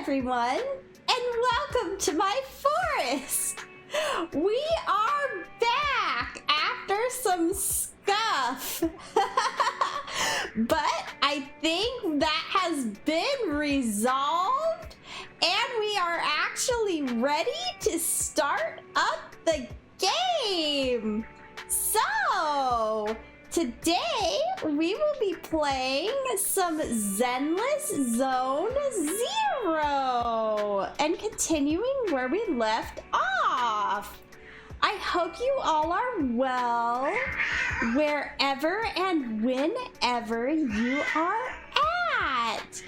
everyone, and welcome to my forest. We are back after some scuff, but I think that has been resolved, and we are actually ready to start up the game. So today, we will be playing some Zenless Zone Zero and continuing where we left off. I hope you all are well wherever and whenever you are at.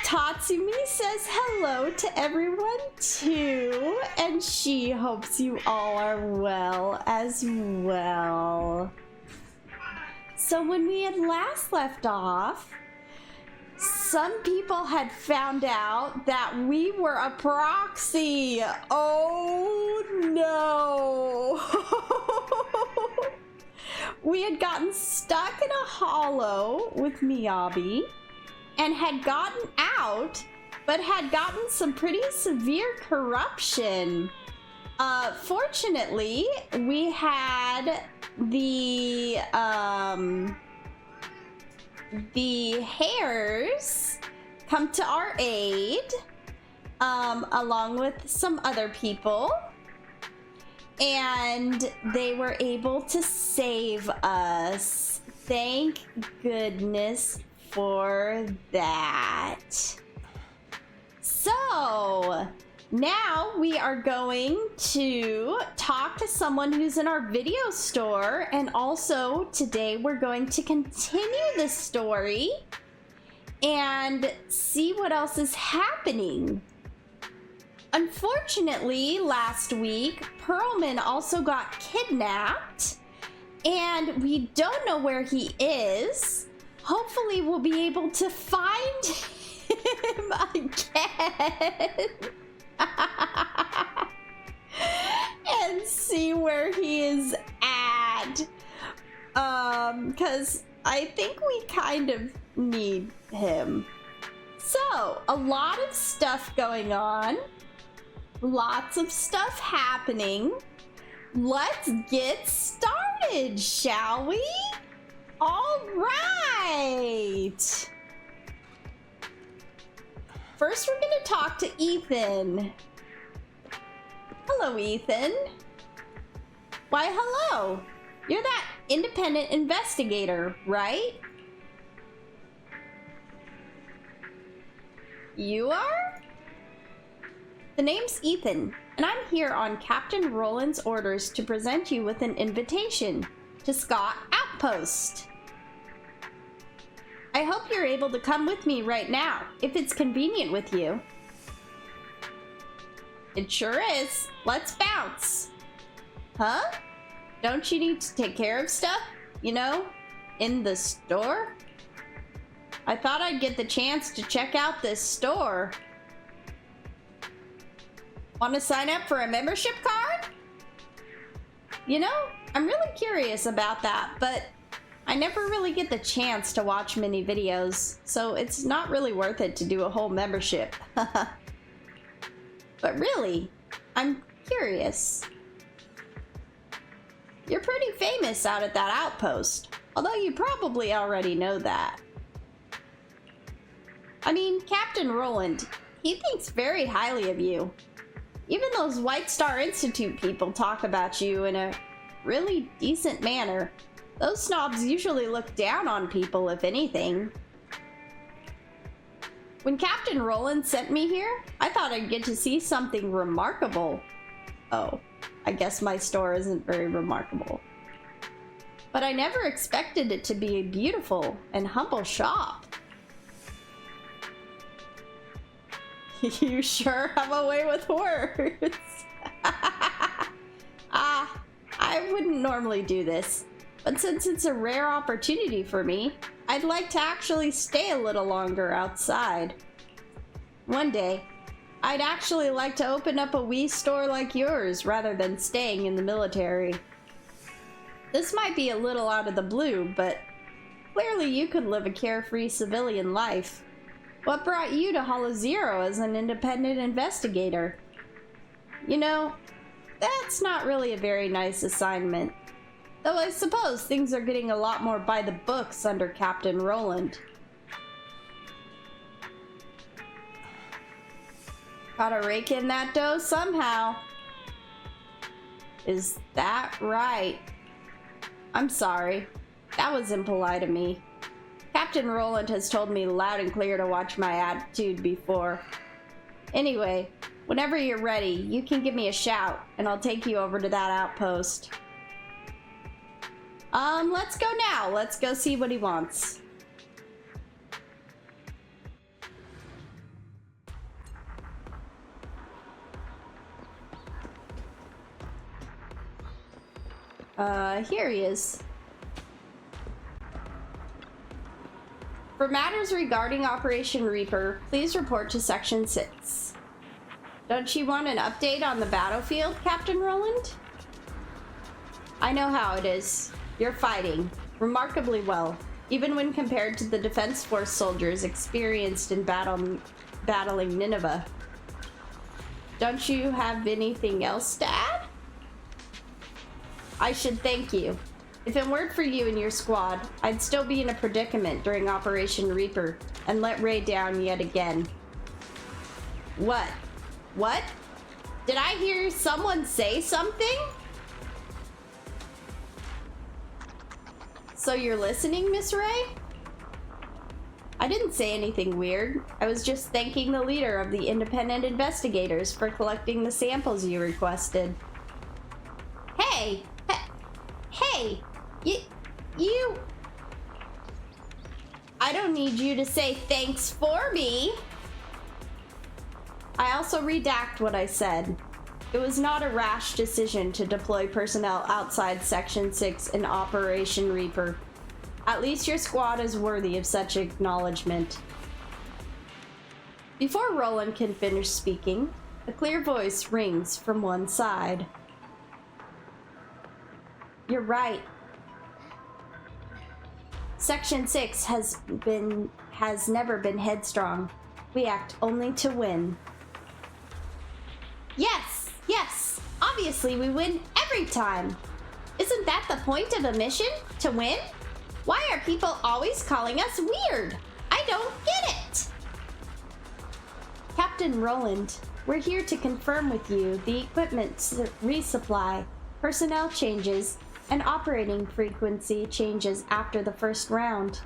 Tatsumi says hello to everyone too, and she hopes you all are well as well. So when we had last left off, some people had found out that we were a proxy. Oh no! We had gotten stuck in a hollow with Miyabi and had gotten out, but had gotten some pretty severe corruption. Fortunately, we had the hares come to our aid, along with some other people, and they were able to save us. Thank goodness for that. So now we are going to talk to someone who's in our video store, and also today we're going to continue the story and see what else is happening. Unfortunately, last week, Perlman also got kidnapped, and we don't know where he is. Hopefully we'll be able to find him again. And see where he is at, because I think we kind of need him. So, a lot of stuff going on, lots of stuff happening. Let's get started, shall we? All right. First, we're going to talk to Ethan. Hello, Ethan. Why, hello. You're that independent investigator, right? You are? The name's Ethan, and I'm here on Captain Roland's orders to present you with an invitation to Scott Outpost. I hope you're able to come with me right now, if it's convenient with you. It sure is. Let's bounce. Huh? Don't you need to take care of stuff? You know, in the store? I thought I'd get the chance to check out this store. Want to sign up for a membership card? You know, I'm really curious about that, but I never really get the chance to watch many videos, so it's not really worth it to do a whole membership. But really, I'm curious. You're pretty famous out at that outpost, although you probably already know that. I mean, Captain Roland, he thinks very highly of you. Even those White Star Institute people talk about you in a really decent manner. Those snobs usually look down on people, if anything. When Captain Roland sent me here, I thought I'd get to see something remarkable. Oh, I guess my store isn't very remarkable. But I never expected it to be a beautiful and humble shop. You sure have a way with words. I wouldn't normally do this, but since it's a rare opportunity for me, I'd like to actually stay a little longer outside. One day, I'd actually like to open up a wee store like yours rather than staying in the military. This might be a little out of the blue, but clearly you could live a carefree civilian life. What brought you to Hollow Zero as an independent investigator? You know, that's not really a very nice assignment. Though I suppose things are getting a lot more by the books under Captain Roland. Gotta rake in that dough somehow. Is that right? I'm sorry. That was impolite of me. Captain Roland has told me loud and clear to watch my attitude before. Anyway, whenever you're ready, you can give me a shout, and I'll take you over to that outpost. Let's go now. Let's go see what he wants. Here he is. For matters regarding Operation Reaper, please report to Section 6. Don't you want an update on the battlefield, Captain Roland? I know how it is. You're fighting remarkably well, even when compared to the Defense Force soldiers experienced in battling Nineveh. Don't you have anything else to add? I should thank you. If it weren't for you and your squad, I'd still be in a predicament during Operation Reaper and let Ray down yet again. What? What? Did I hear someone say something? So you're listening, Miss Ray? I didn't say anything weird. I was just thanking the leader of the independent investigators for collecting the samples you requested. Hey! Hey! You... I don't need you to say thanks for me. I also redact what I said. It was not a rash decision to deploy personnel outside Section 6 in Operation Reaper. At least your squad is worthy of such acknowledgement. Before Roland can finish speaking, a clear voice rings from one side. You're right. Section 6 has never been headstrong. We act only to win. Yes, obviously we win every time. Isn't that the point of a mission? To win? Why are people always calling us weird? I don't get it. Captain Roland, we're here to confirm with you the equipment resupply, personnel changes, and operating frequency changes after the first round.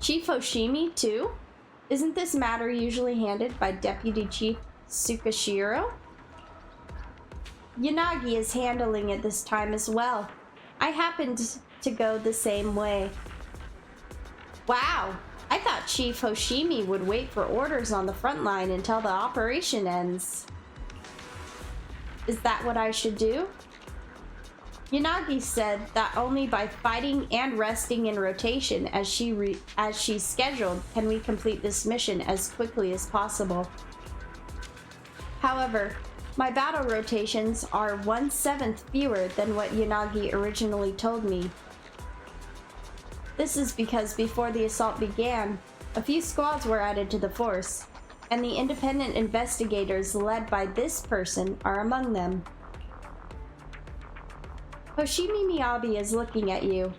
Chief Hoshimi, too? Isn't this matter usually handled by Deputy Chief Tsukashiro? Yanagi is handling it this time as well. I happened to go the same way. Wow, I thought Chief Hoshimi would wait for orders on the front line until the operation ends. Is that what I should do? Yanagi said that only by fighting and resting in rotation as she's scheduled can we complete this mission as quickly as possible. However, my battle rotations are 1/7 fewer than what Yanagi originally told me. This is because before the assault began, a few squads were added to the force, and the independent investigators led by this person are among them. Hoshimi Miyabi is looking at you.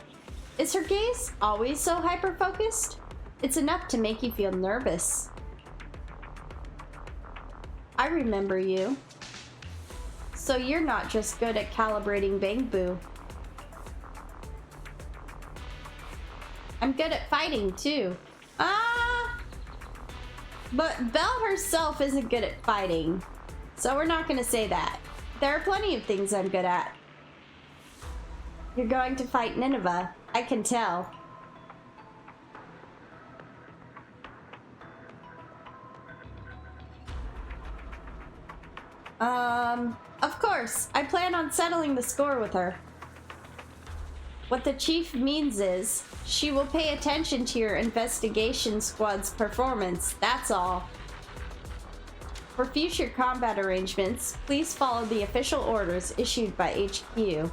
Is her gaze always so hyper-focused? It's enough to make you feel nervous. I remember you. So you're not just good at calibrating Bangbu. I'm good at fighting too. But Belle herself isn't good at fighting. So we're not gonna say that. There are plenty of things I'm good at. You're going to fight Nineveh. I can tell. Of course. I plan on settling the score with her. What the chief means is, she will pay attention to your investigation squad's performance, that's all. For future combat arrangements, please follow the official orders issued by HQ.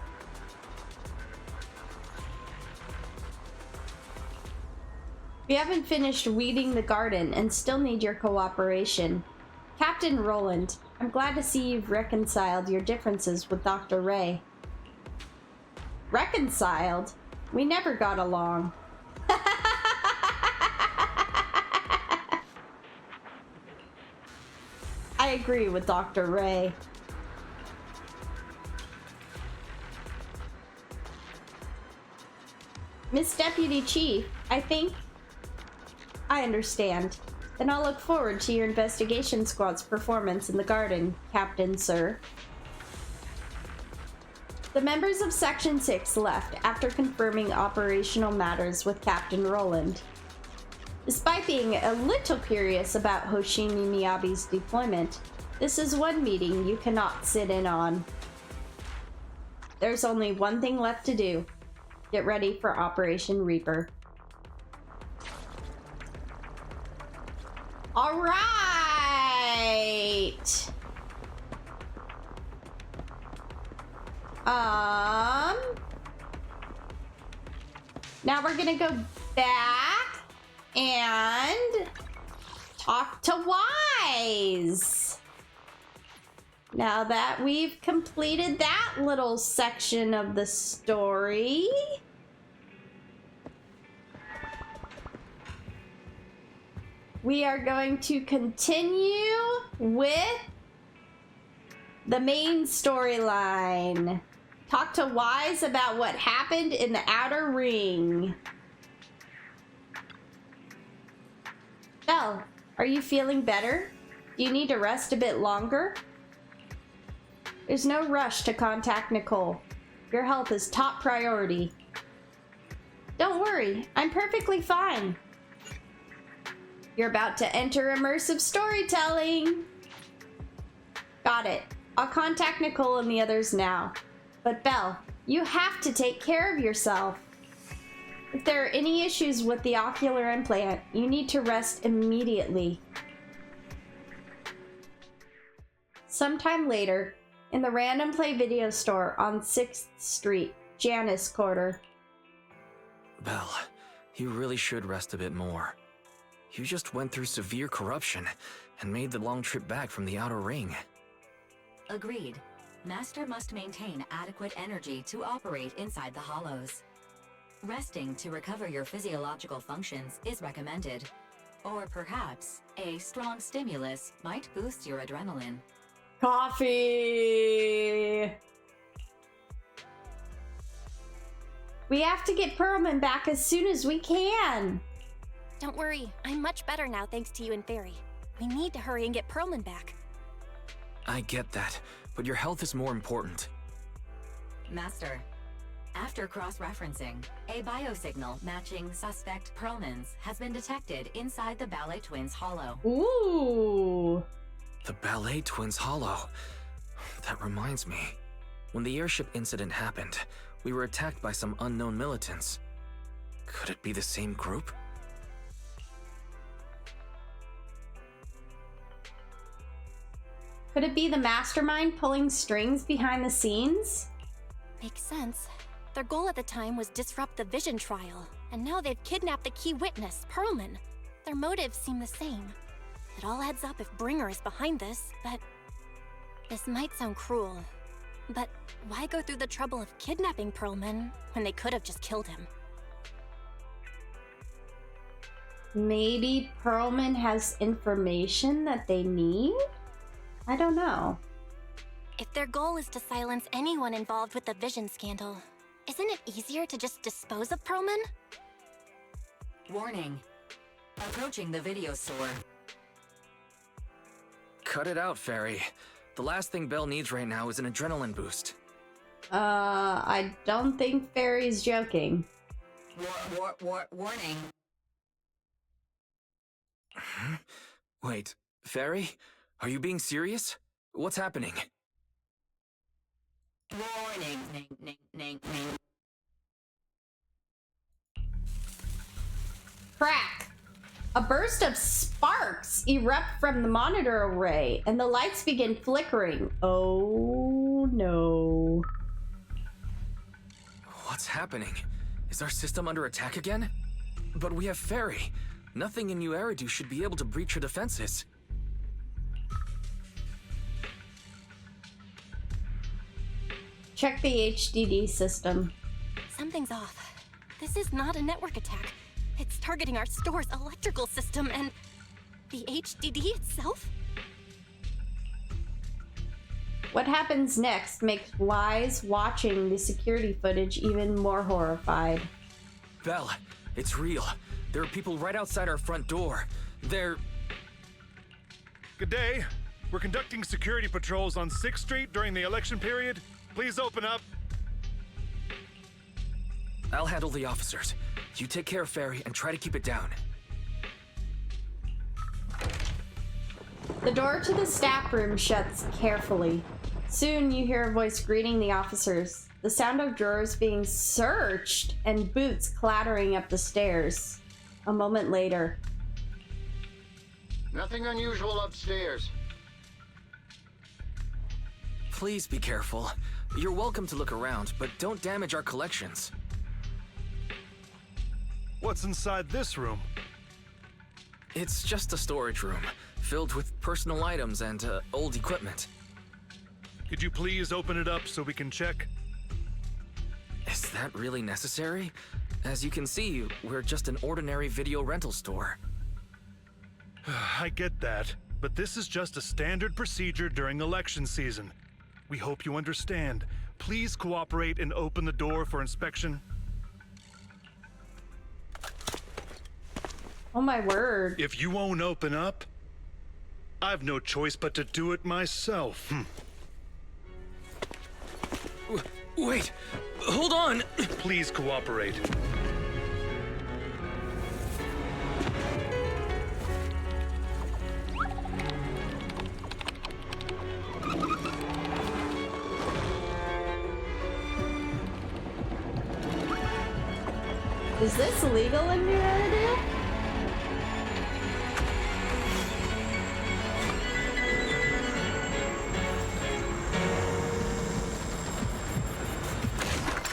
We haven't finished weeding the garden and still need your cooperation. Captain Roland, I'm glad to see you've reconciled your differences with Dr. Ray. Reconciled? We never got along. I agree with Dr. Ray. Miss Deputy Chief, I think I understand. Then I'll look forward to your investigation squad's performance in the garden, Captain Sir. The members of Section 6 left after confirming operational matters with Captain Roland. Despite being a little curious about Hoshimi Miyabi's deployment, this is one meeting you cannot sit in on. There's only one thing left to do. Get ready for Operation Reaper. All right. Now we're gonna go back and talk to Wise. Now that we've completed that little section of the story, we are going to continue with the main storyline. Talk to Wise about what happened in the outer ring. Belle, are you feeling better? Do you need to rest a bit longer? There's no rush to contact Nicole. Your health is top priority. Don't worry, I'm perfectly fine. You're about to enter immersive storytelling. Got it. I'll contact Nicole and the others now. But Belle, you have to take care of yourself. If there are any issues with the ocular implant, you need to rest immediately. Sometime later, in the Random Play video store on 6th Street, Janice Quarter. Belle, you really should rest a bit more. You just went through severe corruption and made the long trip back from the outer ring. Agreed. Master must maintain adequate energy to operate inside the hollows. Resting to recover your physiological functions is recommended. Or perhaps, a strong stimulus might boost your adrenaline. Coffee! We have to get Perlman back as soon as we can. Don't worry, I'm much better now thanks to you and Fairy. We need to hurry and get Perlman back. I get that, but your health is more important. Master, after cross-referencing, a biosignal matching suspect Perlman's has been detected inside the Ballet Twins hollow. Ooh. The Ballet Twins hollow. That reminds me. When the airship incident happened, we were attacked by some unknown militants. Could it be the same group? Could it be the mastermind pulling strings behind the scenes? Makes sense. Their goal at the time was disrupt the Vision trial, and now they've kidnapped the key witness, Perlman. Their motives seem the same. It all adds up if Bringer is behind this, but... This might sound cruel, but why go through the trouble of kidnapping Perlman when they could have just killed him? Maybe Perlman has information that they need? I don't know. If their goal is to silence anyone involved with the Vision scandal, isn't it easier to just dispose of Perlman? Warning. Approaching the video store. Cut it out, Fairy. The last thing Belle needs right now is an adrenaline boost. I don't think Fairy's joking. Warning. Wait, Fairy? Are you being serious? What's happening? Warning. Crack! A burst of sparks erupt from the monitor array, and the lights begin flickering. Oh no. What's happening? Is our system under attack again? But we have Fairy. Nothing in New Eridu should be able to breach her defenses. Check the HDD system. Something's off. This is not a network attack. It's targeting our store's electrical system and the HDD itself? What happens next makes Wise watching the security footage even more horrified. Belle, it's real. There are people right outside our front door. They're... Good day. We're conducting security patrols on 6th Street during the election period. Please open up. I'll handle the officers. You take care of Fairy and try to keep it down. The door to the staff room shuts carefully. Soon you hear a voice greeting the officers, the sound of drawers being searched and boots clattering up the stairs. A moment later. Nothing unusual upstairs. Please be careful. You're welcome to look around, but don't damage our collections. What's inside this room? It's just a storage room, filled with personal items and old equipment. Could you please open it up so we can check? Is that really necessary? As you can see, we're just an ordinary video rental store. I get that, but this is just a standard procedure during election season. We hope you understand. Please cooperate and open the door for inspection. Oh my word. If you won't open up, I've no choice but to do it myself. Wait! Hold on! Please cooperate. Is this legal in New Eridu?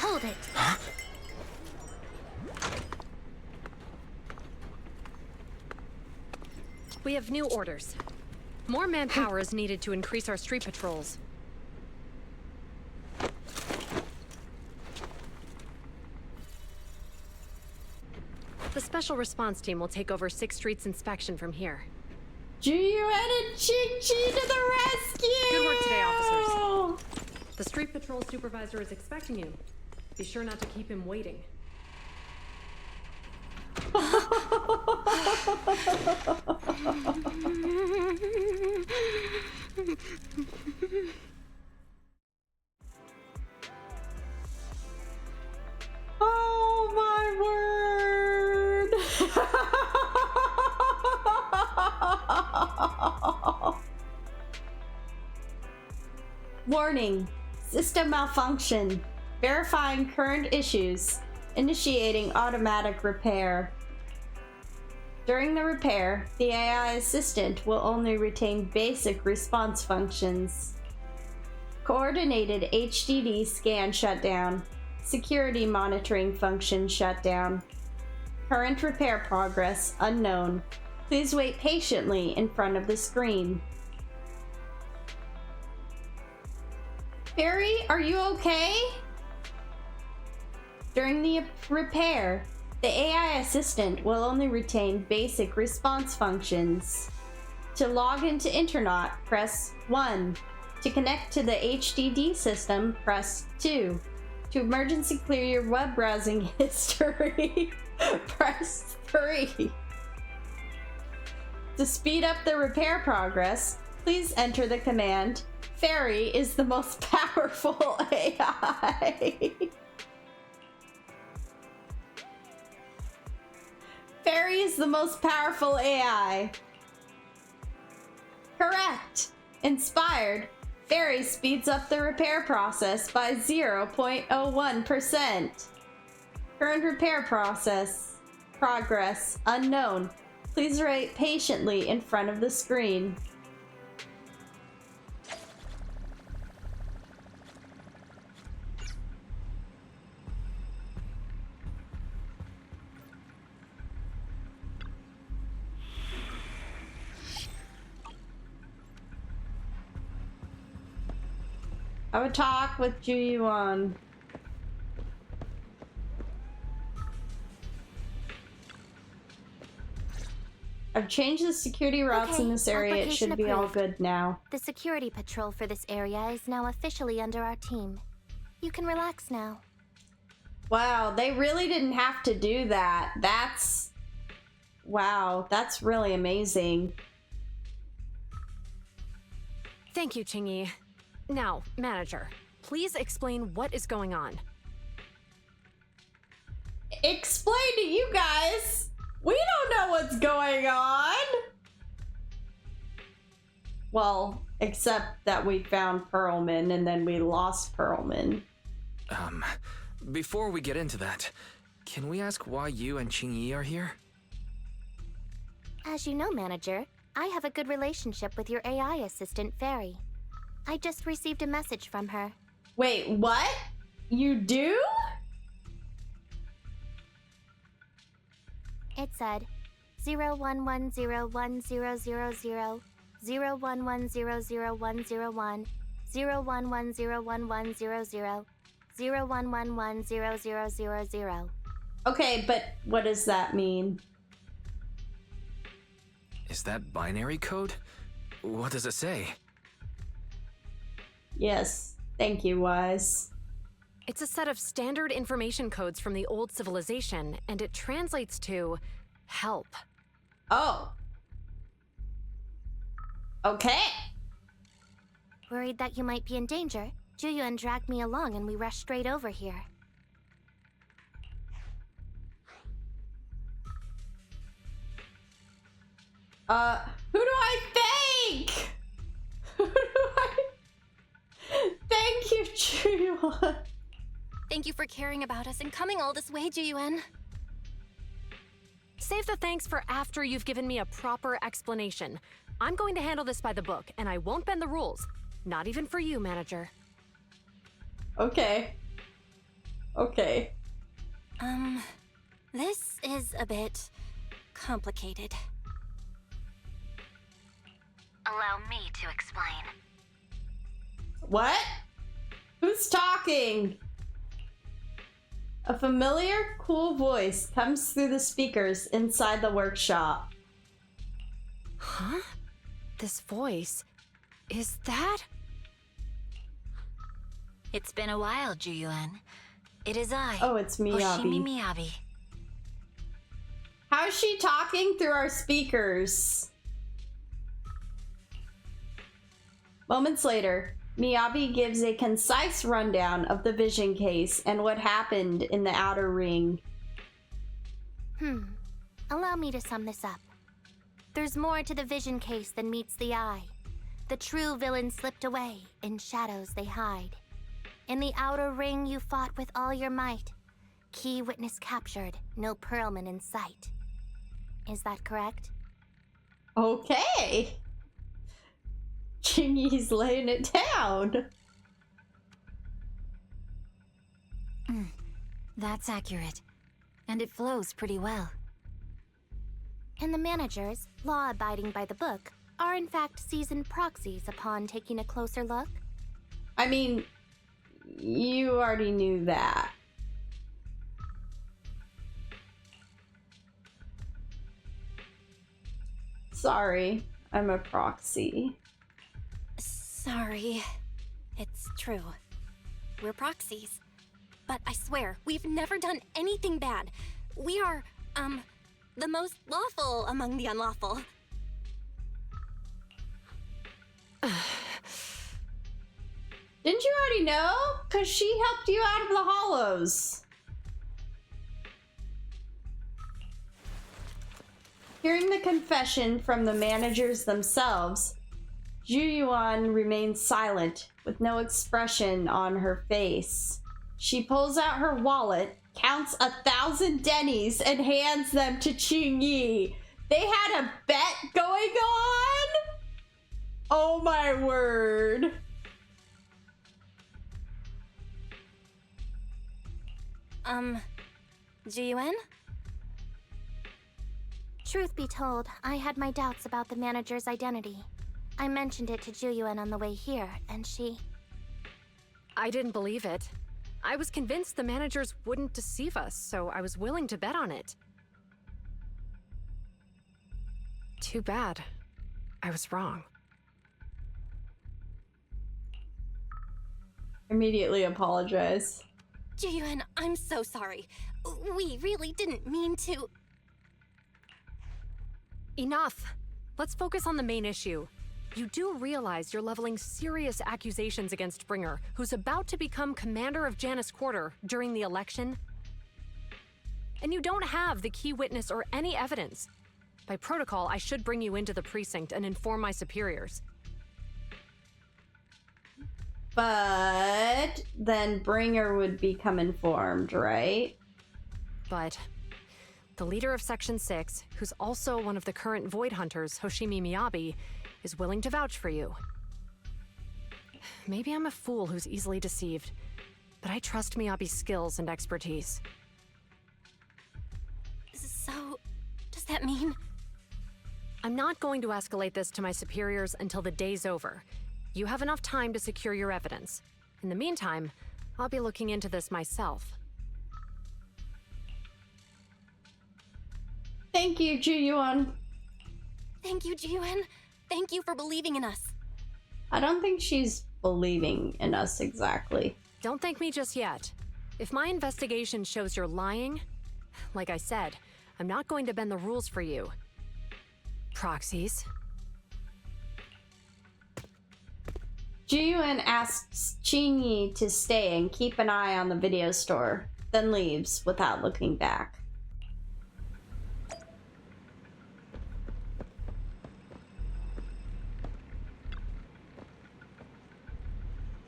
Hold it. Huh? We have new orders. More manpower is needed to increase our street patrols. The special response team will take over 6th Street's inspection from here. Juyu and Chi-Chi to the rescue! Good work today, officers. The street patrol supervisor is expecting you. Be sure not to keep him waiting. Oh my word! Warning. System malfunction. Verifying current issues. Initiating automatic repair. During the repair, the AI assistant will only retain basic response functions. Coordinated HDD scan shutdown. Security monitoring function shut down. Current repair progress unknown. Please wait patiently in front of the screen. Barry, are you okay? During the repair, the AI assistant will only retain basic response functions. To log into Internet, press 1. To connect to the HDD system, press 2. To emergency clear your web browsing history, press 3. To speed up the repair progress, please enter the command, Fairy is the most powerful AI. Fairy is the most powerful AI. Correct. Inspired. Fairy speeds up the repair process by 0.01%. Current repair process. Progress unknown. Please wait patiently in front of the screen. I would talk with Ju Yuan. I've changed the security routes in this area. It should be all good now. The security patrol for this area is now officially under our team. You can relax now. Wow, they really didn't have to do that. That's... Wow, that's really amazing. Thank you, Qingyi. Now, manager, please explain what is going on. Explain to you guys! We don't know what's going on! Well, except that we found Perlman and then we lost Perlman. Before we get into that, can we ask why you and Qingyi are here? As you know, manager, I have a good relationship with your AI assistant, Fairy. I just received a message from her. Wait, what? You do? It said 011010000 011000101 011011000 0111000. Okay, but what does that mean? Is that binary code? What does it say? Yes, thank you, Wise. It's a set of standard information codes from the old civilization, and it translates to help. Oh. Okay. Worried that you might be in danger, Juyuan dragged me along and we rushed straight over here. Who do I thank? Who do I... Thank you, Juyuan. Thank you for caring about us and coming all this way, Juyuan. Save the thanks for after you've given me a proper explanation. I'm going to handle this by the book, and I won't bend the rules. Not even for you, manager. Okay. Okay. This is a bit complicated. Allow me to explain. What? Who's talking? A familiar, cool voice comes through the speakers inside the workshop. Huh? This voice... is that... It's been a while, Juyuan. It is I. Oh, it's Miyabi. Hoshimi Miyabi. How is she talking through our speakers? Moments later, Miyabi gives a concise rundown of the vision case and what happened in the outer ring. Allow me to sum this up. There's more to the vision case than meets the eye. The true villain slipped away, in shadows they hide. In the outer ring you fought with all your might. Key witness captured, no Perlman in sight. Is that correct? Okay. Qingyi's laying it down. That's accurate. And it flows pretty well. And the managers, law-abiding by the book, are in fact seasoned proxies upon taking a closer look? I mean, you already knew that. Sorry, I'm a proxy. Sorry. It's true. We're proxies. But I swear, we've never done anything bad. We are, the most lawful among the unlawful. Didn't you already know? Because she helped you out of the hollows. Hearing the confession from the managers themselves, Juyuan remains silent, with no expression on her face. She pulls out her wallet, counts 1,000 dennies, and hands them to Qingyi. They had a bet going on? Oh my word. Juyuan? Truth be told, I had my doubts about the manager's identity. I mentioned it to Juyuan on the way here, and she... I didn't believe it. I was convinced the managers wouldn't deceive us, so I was willing to bet on it. Too bad. I was wrong. Immediately apologize. Jiyuan, I'm so sorry. We really didn't mean to. Enough. Let's focus on the main issue. You do realize you're leveling serious accusations against Bringer, who's about to become commander of Janus Quarter during the election. And you don't have the key witness or any evidence. By protocol, I should bring you into the precinct and inform my superiors. But then Bringer would become informed, right? But the leader of Section 6, who's also one of the current Void Hunters, Hoshimi Miyabi, is willing to vouch for you. Maybe I'm a fool who's easily deceived, but I trust Miyabi's skills and expertise. So, does that mean? I'm not going to escalate this to my superiors until the day's over. You have enough time to secure your evidence. In the meantime, I'll be looking into this myself. Thank you, Jiyuan. Thank you, Jiyuan. Thank you for believing in us. I don't think she's believing in us exactly. Don't thank me just yet. If my investigation shows you're lying, like I said, I'm not going to bend the rules for you. Proxies. Jiyuan asks Qingyi to stay and keep an eye on the video store, then leaves without looking back.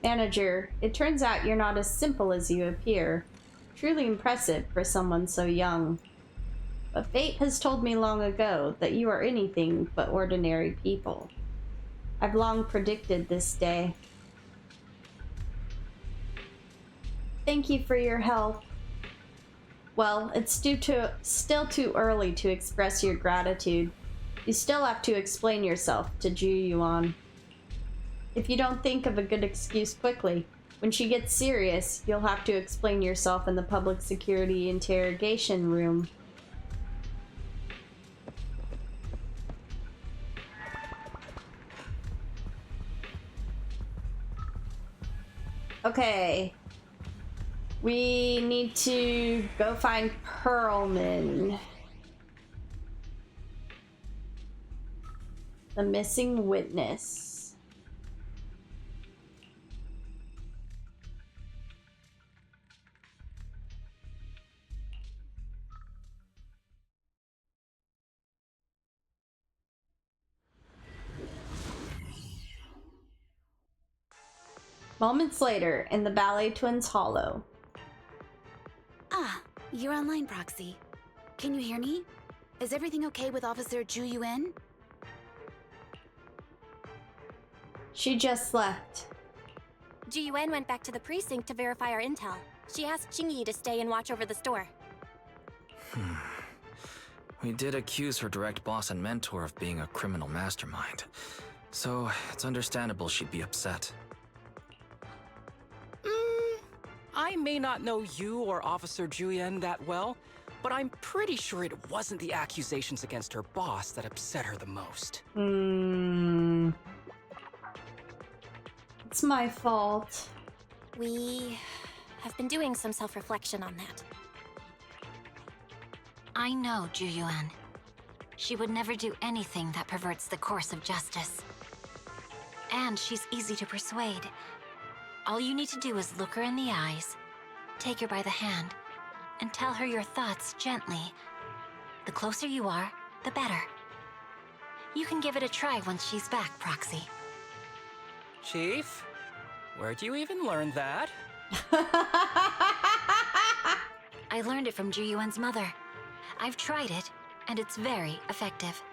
Manager, it turns out you're not as simple as you appear. Truly impressive for someone so young. But fate has told me long ago that you are anything but ordinary people. I've long predicted this day. Thank you for your help. Well, it's still too early to express your gratitude. You still have to explain yourself to Jiyuan. If you don't think of a good excuse quickly, when she gets serious, you'll have to explain yourself in the public security interrogation room. Okay. We need to go find Perlman. The missing witness. Moments later, in the Ballet Twins Hollow. Ah, you're online, Proxy. Can you hear me? Is everything okay with Officer Ju Yuen? She just left. Jiyuan went back to the precinct to verify our intel. She asked Qingyi to stay and watch over the store. We did accuse her direct boss and mentor of being a criminal mastermind, so it's understandable she'd be upset. I may not know you or Officer Julian that well, but I'm pretty sure it wasn't the accusations against her boss that upset her the most. It's my fault. We have been doing some self-reflection on that. I know Ju Yuen. She would never do anything that perverts the course of justice. And she's easy to persuade. All you need to do is look her in the eyes, take her by the hand, and tell her your thoughts gently. The closer you are, the better. You can give it a try once she's back, Proxy. Chief, where'd you even learn that? I learned it from Ju Yuen's mother. I've tried it, and it's very effective.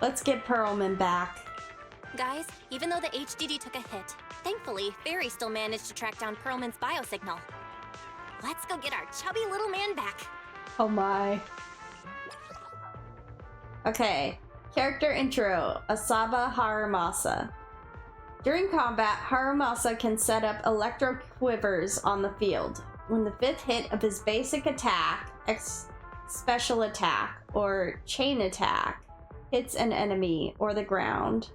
Let's get Perlman back. Guys, even though the HDD took a hit, thankfully, Fairy still managed to track down Perlman's biosignal. Let's go get our chubby little man back. Oh my. Okay. Character intro, Asaba Haramasa. During combat, Haramasa can set up electro quivers on the field. When the 5th hit of his basic attack, special attack, or chain attack hits an enemy or the ground,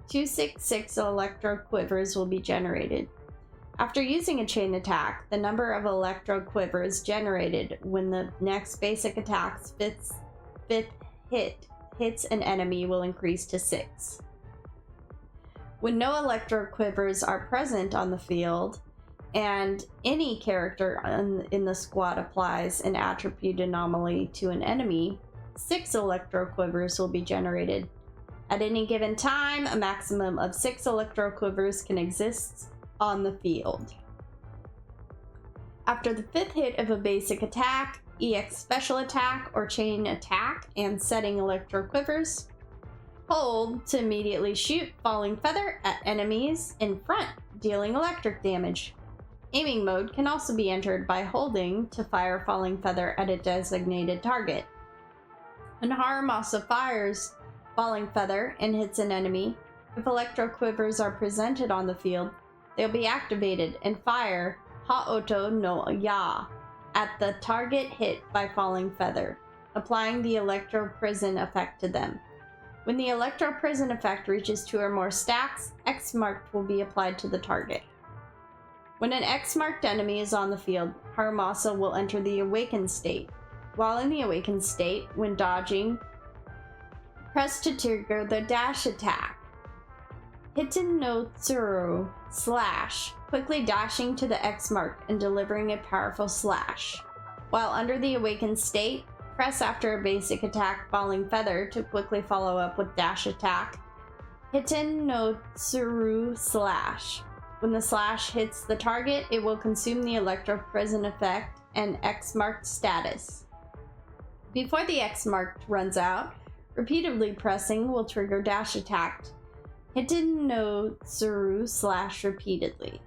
266 electro quivers will be generated. After using a chain attack, the number of electro quivers generated when the next basic attack's 5th hit hits an enemy will increase to 6. When no electro quivers are present on the field, and any character in the squad applies an attribute anomaly to an enemy, 6 electro quivers will be generated. At any given time, a maximum of 6 electro quivers can exist on the field. After the 5th hit of a basic attack, EX special attack, or chain attack, and setting electro quivers, hold to immediately shoot falling feather at enemies in front, dealing electric damage. Aiming mode can also be entered by holding to fire falling feather at a designated target. When Haramasa fires falling feather and hits an enemy, if electro quivers are presented on the field, they'll be activated and fire Ha'oto no Ya at the target hit by falling feather, applying the electro prison effect to them. When the electro prison effect reaches 2 or more stacks, X marked will be applied to the target. When an X marked enemy is on the field, Haramasa will enter the awakened state. While in the awakened state, when dodging, press to trigger the dash attack. Hitten no Tsuru slash, quickly dashing to the X mark and delivering a powerful slash. While under the awakened state, press after a basic attack falling feather to quickly follow up with dash attack. Hitten no Tsuru slash. When the slash hits the target, it will consume the electro prison effect and X marked status. Before the X marked runs out, repeatedly pressing will trigger dash attack. Hitten no Tsuru slash repeatedly.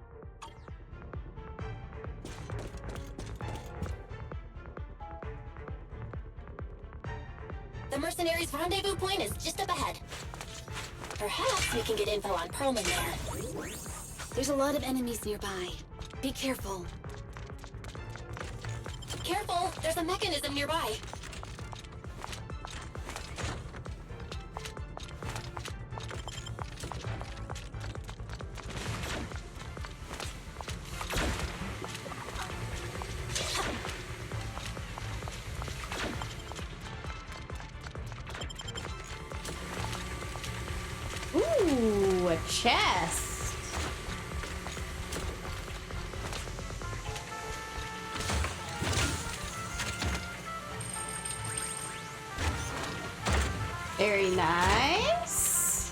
The mercenaries' rendezvous point is just up ahead. Perhaps we can get info on Perlman there. There's a lot of enemies nearby. Be careful. Careful! There's a mechanism nearby. Ooh, a chest. Very nice.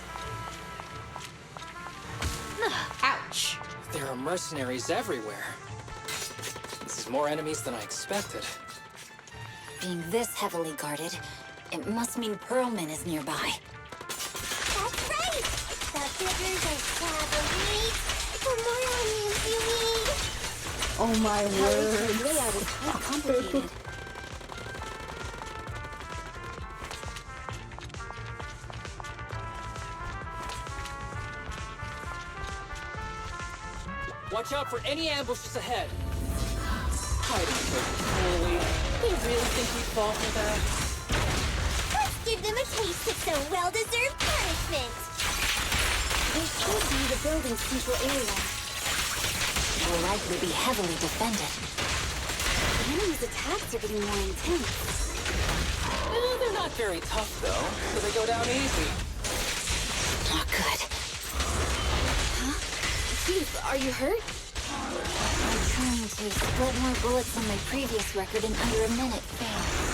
Ouch. There are mercenaries everywhere. This is more enemies than I expected. Being this heavily guarded, it must mean Perlman is nearby. That's right! The bigger the cavalry, the more onions you need! Oh my word. The layout is quite complicated. Watch out for any ambushes ahead. Hiding so poorly. They really think we fall for that? Let's give them a taste of some well-deserved punishment! This should be the building's central area. It will likely be heavily defended. The enemy's attacks are getting more intense. They're not very tough, though, so they go down easy. Not good. Huh? Chief, are you hurt? I'm trying to split more bullets than my previous record in under a minute failed.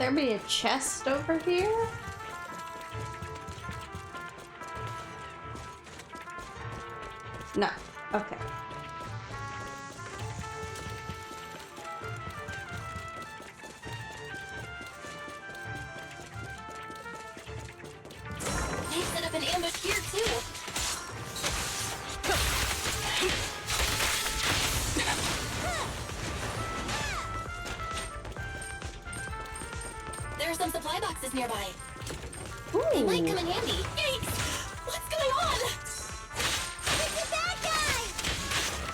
there be a chest over here? No. Okay. They set up an ambush here too. There are some supply boxes nearby. They might come in handy. Yikes! What's going on? It's a bad guy!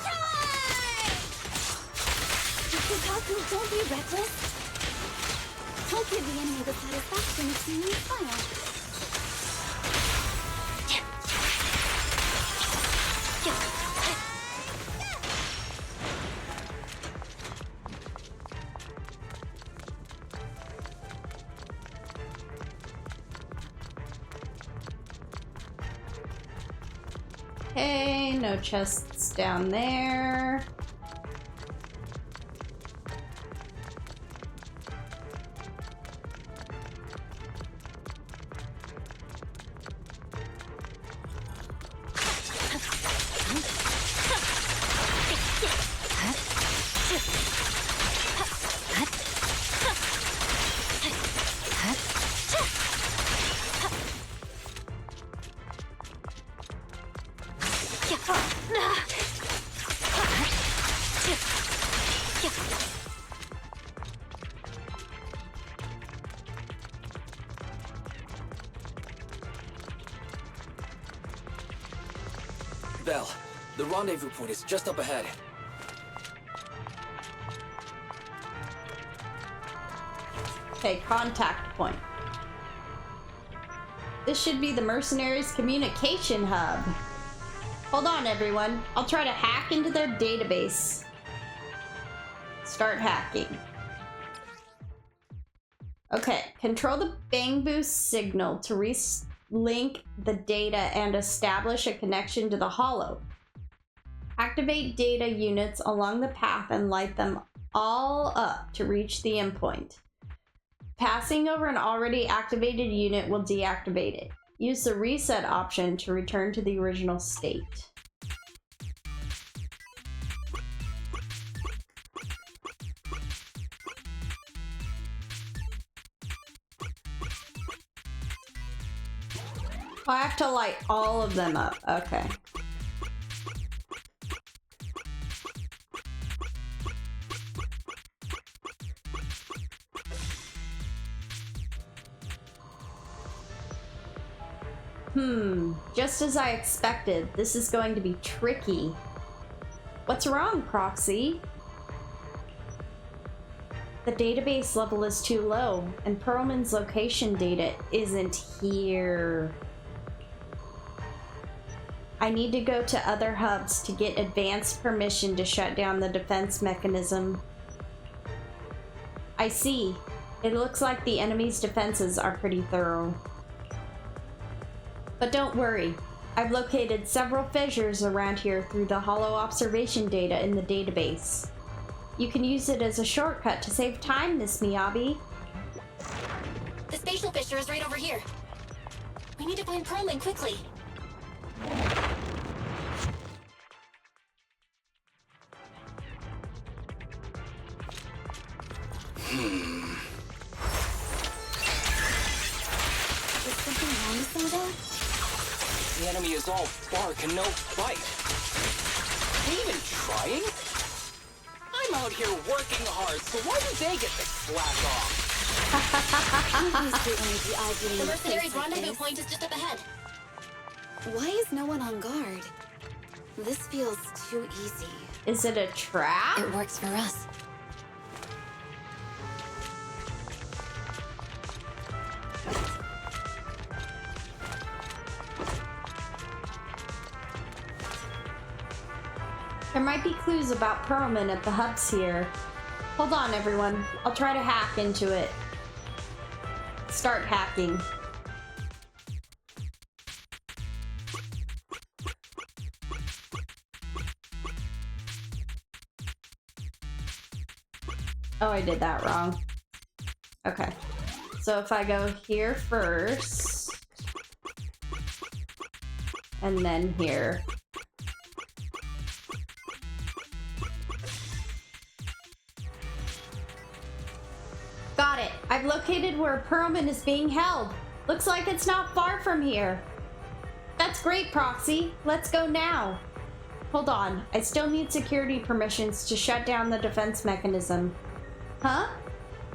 Charge! Kotaku, don't be reckless. Don't give the enemy the satisfaction of seeing you fire. Okay, no chests down there. Belle, the rendezvous point is just up ahead. Okay, contact point. This should be the mercenaries' communication hub. Hold on, everyone. I'll try to hack into their database. Start hacking. Okay, control the bang boost signal to link the data and establish a connection to the holo. Activate data units along the path and light them all up to reach the endpoint. Passing over an already activated unit will deactivate it. Use the reset option to return to the original state. I have to light all of them up. Okay. Just as I expected, this is going to be tricky. What's wrong, Proxy? The database level is too low, and Perlman's location data isn't here. I need to go to other hubs to get advanced permission to shut down the defense mechanism. I see. It looks like the enemy's defenses are pretty thorough. But don't worry. I've located several fissures around here through the holo observation data in the database. You can use it as a shortcut to save time, Miss Miyabi. The spatial fissure is right over here. We need to find Perlman quickly. Is something wrong, Soda? The enemy is all bark and no bite. Are they even trying? I'm out here working hard, so why do they get to slack off? The mercenaries' rendezvous point is just up ahead. Why is no one on guard? This feels too easy. Is it a trap? It works for us. There might be clues about Perlman at the hubs here. Hold on, everyone. I'll try to hack into it. Start hacking. Oh, I did that wrong. Okay. So if I go here first, and then here. Got it. I've located where Perlman is being held. Looks like it's not far from here. That's great, Proxy. Let's go now. Hold on. I still need security permissions to shut down the defense mechanism. Huh?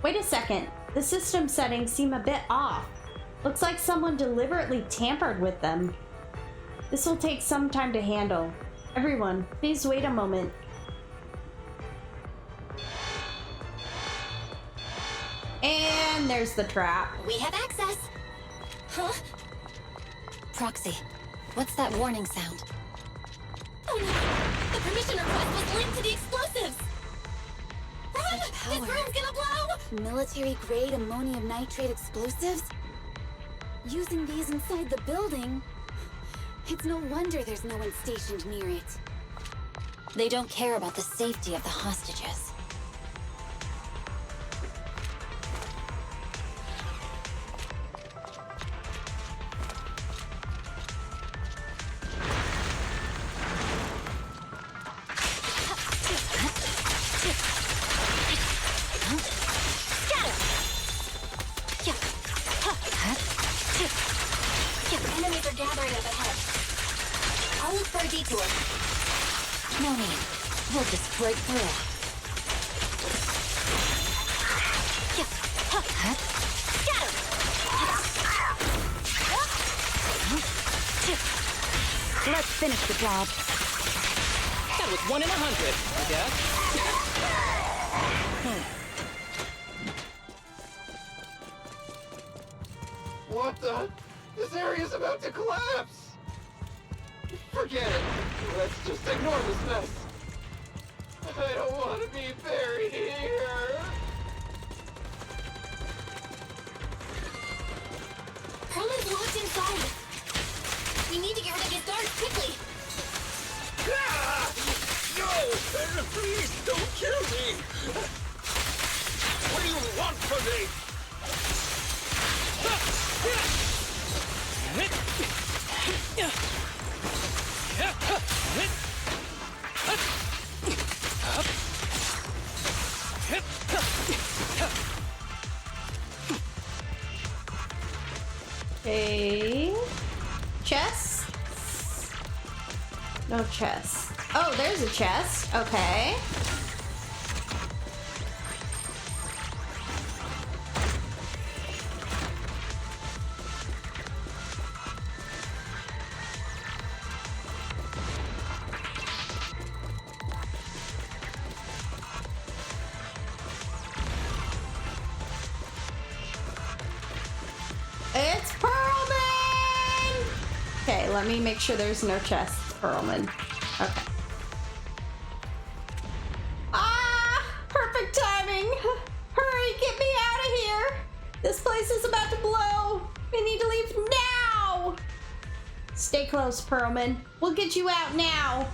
Wait a second. The system settings seem a bit off. Looks like someone deliberately tampered with them. This will take some time to handle. Everyone, please wait a moment. And there's the trap. We have access. Huh? Proxy, what's that warning sound? Oh no! The permission request was linked to the explosives! Run! This room's gonna blow! Military-grade ammonium nitrate explosives? Using these inside the building? It's no wonder there's no one stationed near it. They don't care about the safety of the hostages. Enemies are gathering up ahead. I'll look for a detour. No need. We'll just break through. Let's finish the job. That was 1 in 100, I guess. What the? This area's about to collapse! Forget it. Let's just ignore this mess. I don't want to be buried here. Perlman's locked inside. We need to get rid of his guards quickly. Ah! No! Please don't kill me! What do you want from me? Okay. Chest? No chest. Oh, there's a chest. Okay. It's Perlman! Okay, let me make sure there's no chest, Perlman. Okay. Ah! Perfect timing! Hurry, get me out of here! This place is about to blow! We need to leave now! Stay close, Perlman. We'll get you out now.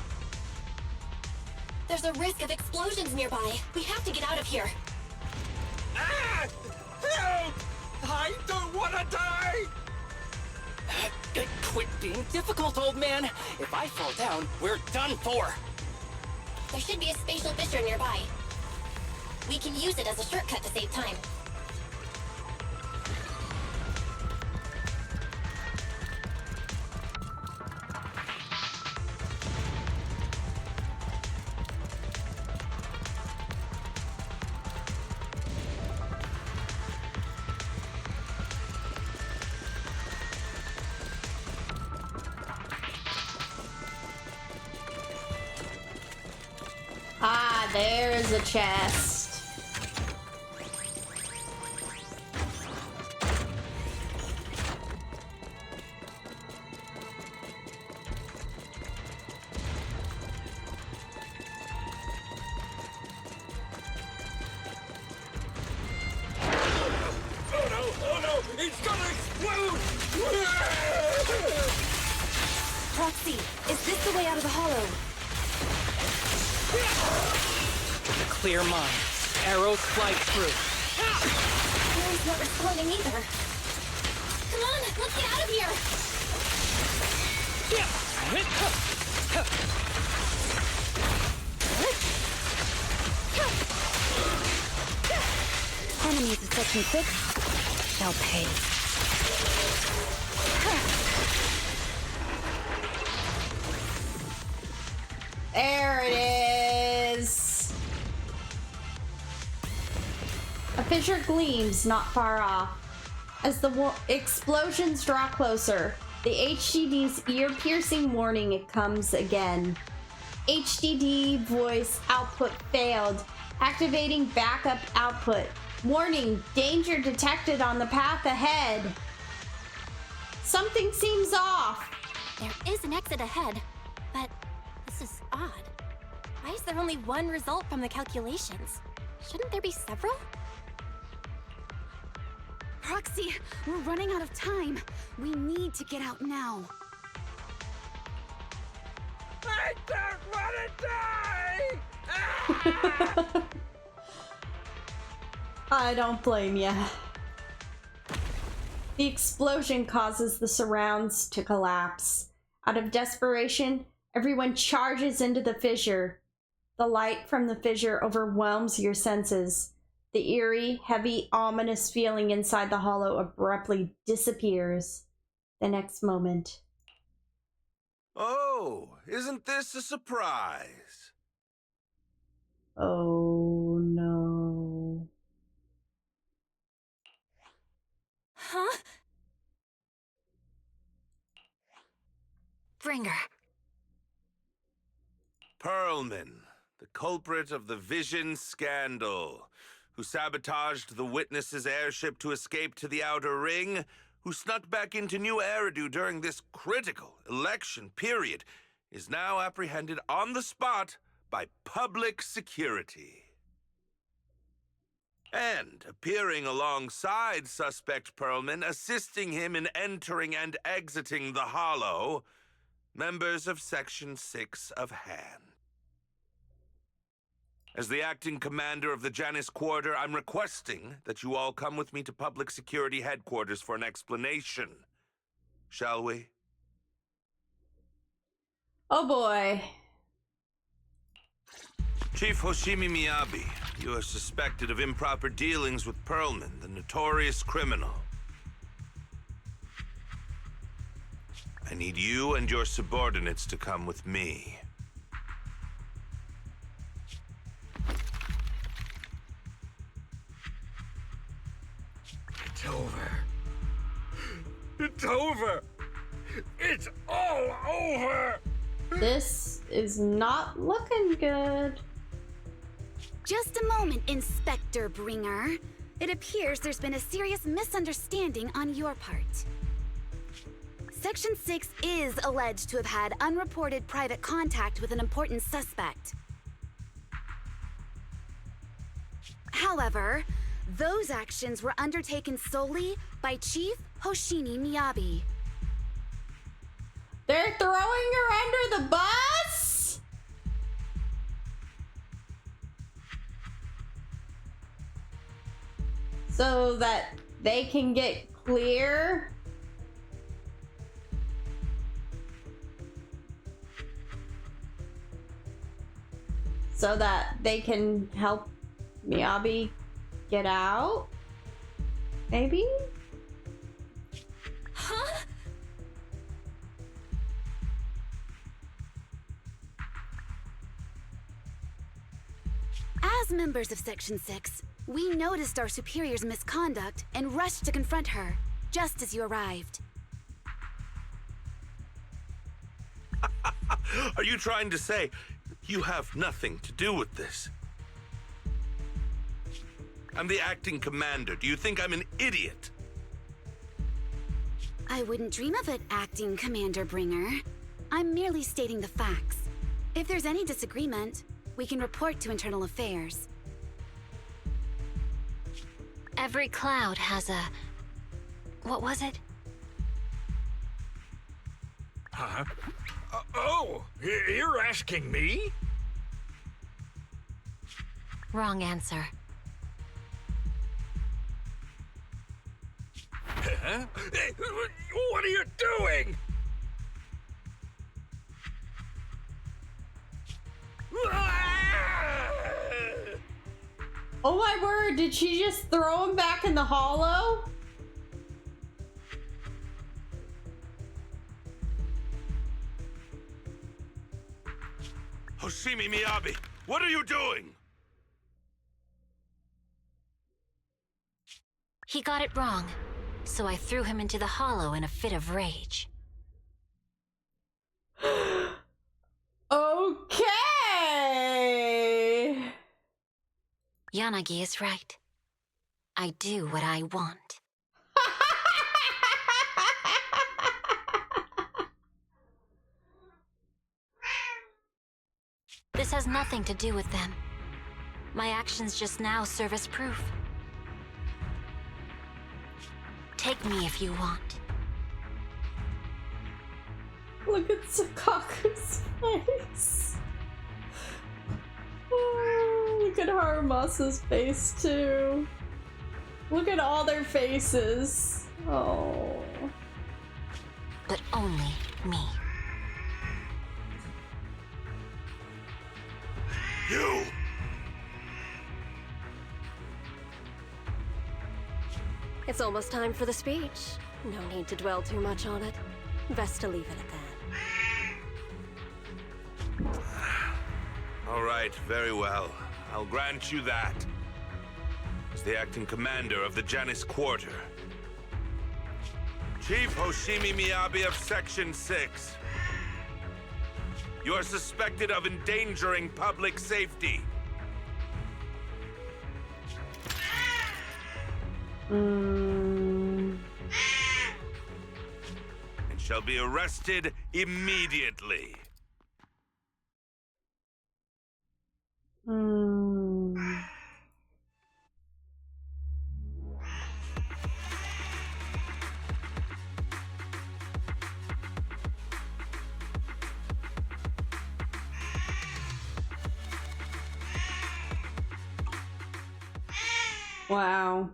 There's a risk of explosions nearby. We have to get out of here. Ah! Help! I don't want to die! Quit being difficult, old man. If I fall down, we're done for. There should be a spatial fissure nearby. We can use it as a shortcut to save time. Ah, there's a chest. Oh no, it's gonna explode! Proxy, is this the way out of the hollow? Clear mind. Arrows fly through. We're It's not responding either. Come on, let's get out of here! Enemies of Section 6 shall pay. There it is. A fissure gleams not far off. As the explosions draw closer, the HDD's ear-piercing warning comes again. HDD voice output failed. Activating backup output. Warning, danger detected on the path ahead. Something seems off. There is an exit ahead, but this is odd. Why is there only one result from the calculations? Shouldn't there be several? Proxy, we're running out of time. We need to get out now. I don't want to die! I don't blame ya. The explosion causes the surrounds to collapse. Out of desperation, everyone charges into the fissure. The light from the fissure overwhelms your senses. The eerie, heavy, ominous feeling inside the hollow abruptly disappears. The next moment. Oh, isn't this a surprise? Oh no. Huh? Bringer. Perlman, the culprit of the Vision scandal, who sabotaged the Witness's airship to escape to the Outer Ring, who snuck back into New Eridu during this critical election period, is now apprehended on the spot by public security. And appearing alongside suspect Perlman, assisting him in entering and exiting the Hollow, members of Section 6 of Han. As the acting commander of the Janus Quarter, I'm requesting that you all come with me to Public Security Headquarters for an explanation. Shall we? Oh boy. Chief Hoshimi Miyabi, you are suspected of improper dealings with Perlman, the notorious criminal. I need you and your subordinates to come with me. It's over. It's over. It's all over. This is not looking good. Just a moment, Inspector Bringer. It appears there's been a serious misunderstanding on your part. Section 6 is alleged to have had unreported private contact with an important suspect. However, those actions were undertaken solely by Chief Hoshimi Miyabi. They're throwing her under the bus? So that they can get clear? So that they can help Miyabi get out? Maybe? Huh? As members of Section 6, we noticed our superior's misconduct and rushed to confront her, just as you arrived. Are you trying to say you have nothing to do with this? I'm the acting commander. Do you think I'm an idiot? I wouldn't dream of it, Acting Commander Bringer. I'm merely stating the facts. If there's any disagreement, we can report to Internal Affairs. Every cloud has a... what was it? Huh? You're asking me? Wrong answer. Huh? What are you doing? Oh my word, did she just throw him back in the hollow? Hoshimi Miyabi, what are you doing? He got it wrong, so I threw him into the hollow in a fit of rage. Okay. Yanagi is right. I do what I want. This has nothing to do with them. My actions just now serve as proof. Take me if you want. Look at Sakaku's face. Oh, look at Harumasa's face too. Look at all their faces. Oh. But only me. You! It's almost time for the speech. No need to dwell too much on it. Best to leave it at that. All right, very well. I'll grant you that. As the acting commander of the Janus Quarter. Chief Hoshimi Miyabi of Section 6. You are suspected of endangering public safety. And shall be arrested immediately. Wow.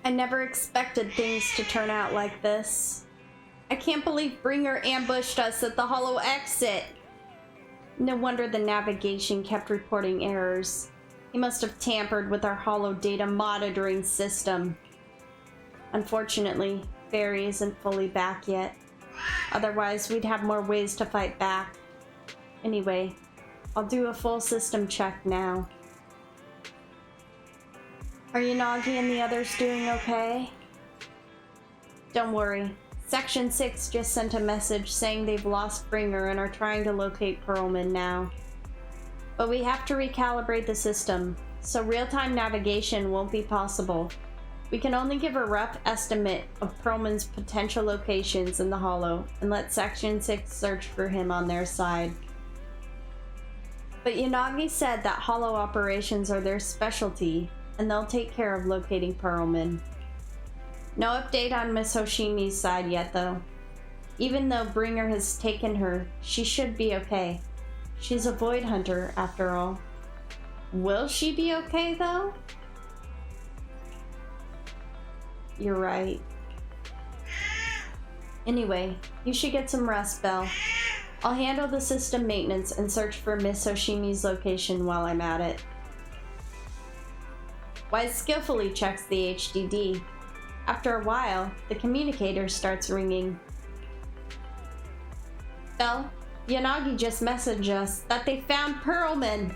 I never expected things to turn out like this. I can't believe Bringer ambushed us at the hollow exit. No wonder the navigation kept reporting errors. He must have tampered with our hollow data monitoring system. Unfortunately, Barry isn't fully back yet. Otherwise, we'd have more ways to fight back. Anyway, I'll do a full system check now. Are Yanagi and the others doing okay? Don't worry. Section 6 just sent a message saying they've lost Bringer and are trying to locate Perlman now. But we have to recalibrate the system, so real-time navigation won't be possible. We can only give a rough estimate of Perlman's potential locations in the hollow and let Section 6 search for him on their side. But Yanagi said that hollow operations are their specialty, and they'll take care of locating Perlman. No update on Miss Hoshimi's side yet, though. Even though Bringer has taken her, she should be okay. She's a void hunter, after all. Will she be okay, though? You're right. Anyway, you should get some rest, Belle. I'll handle the system maintenance and search for Miss Hoshimi's location while I'm at it. Wise skillfully checks the HDD. After a while, the communicator starts ringing. Belle, Yanagi just messaged us that they found Perlman.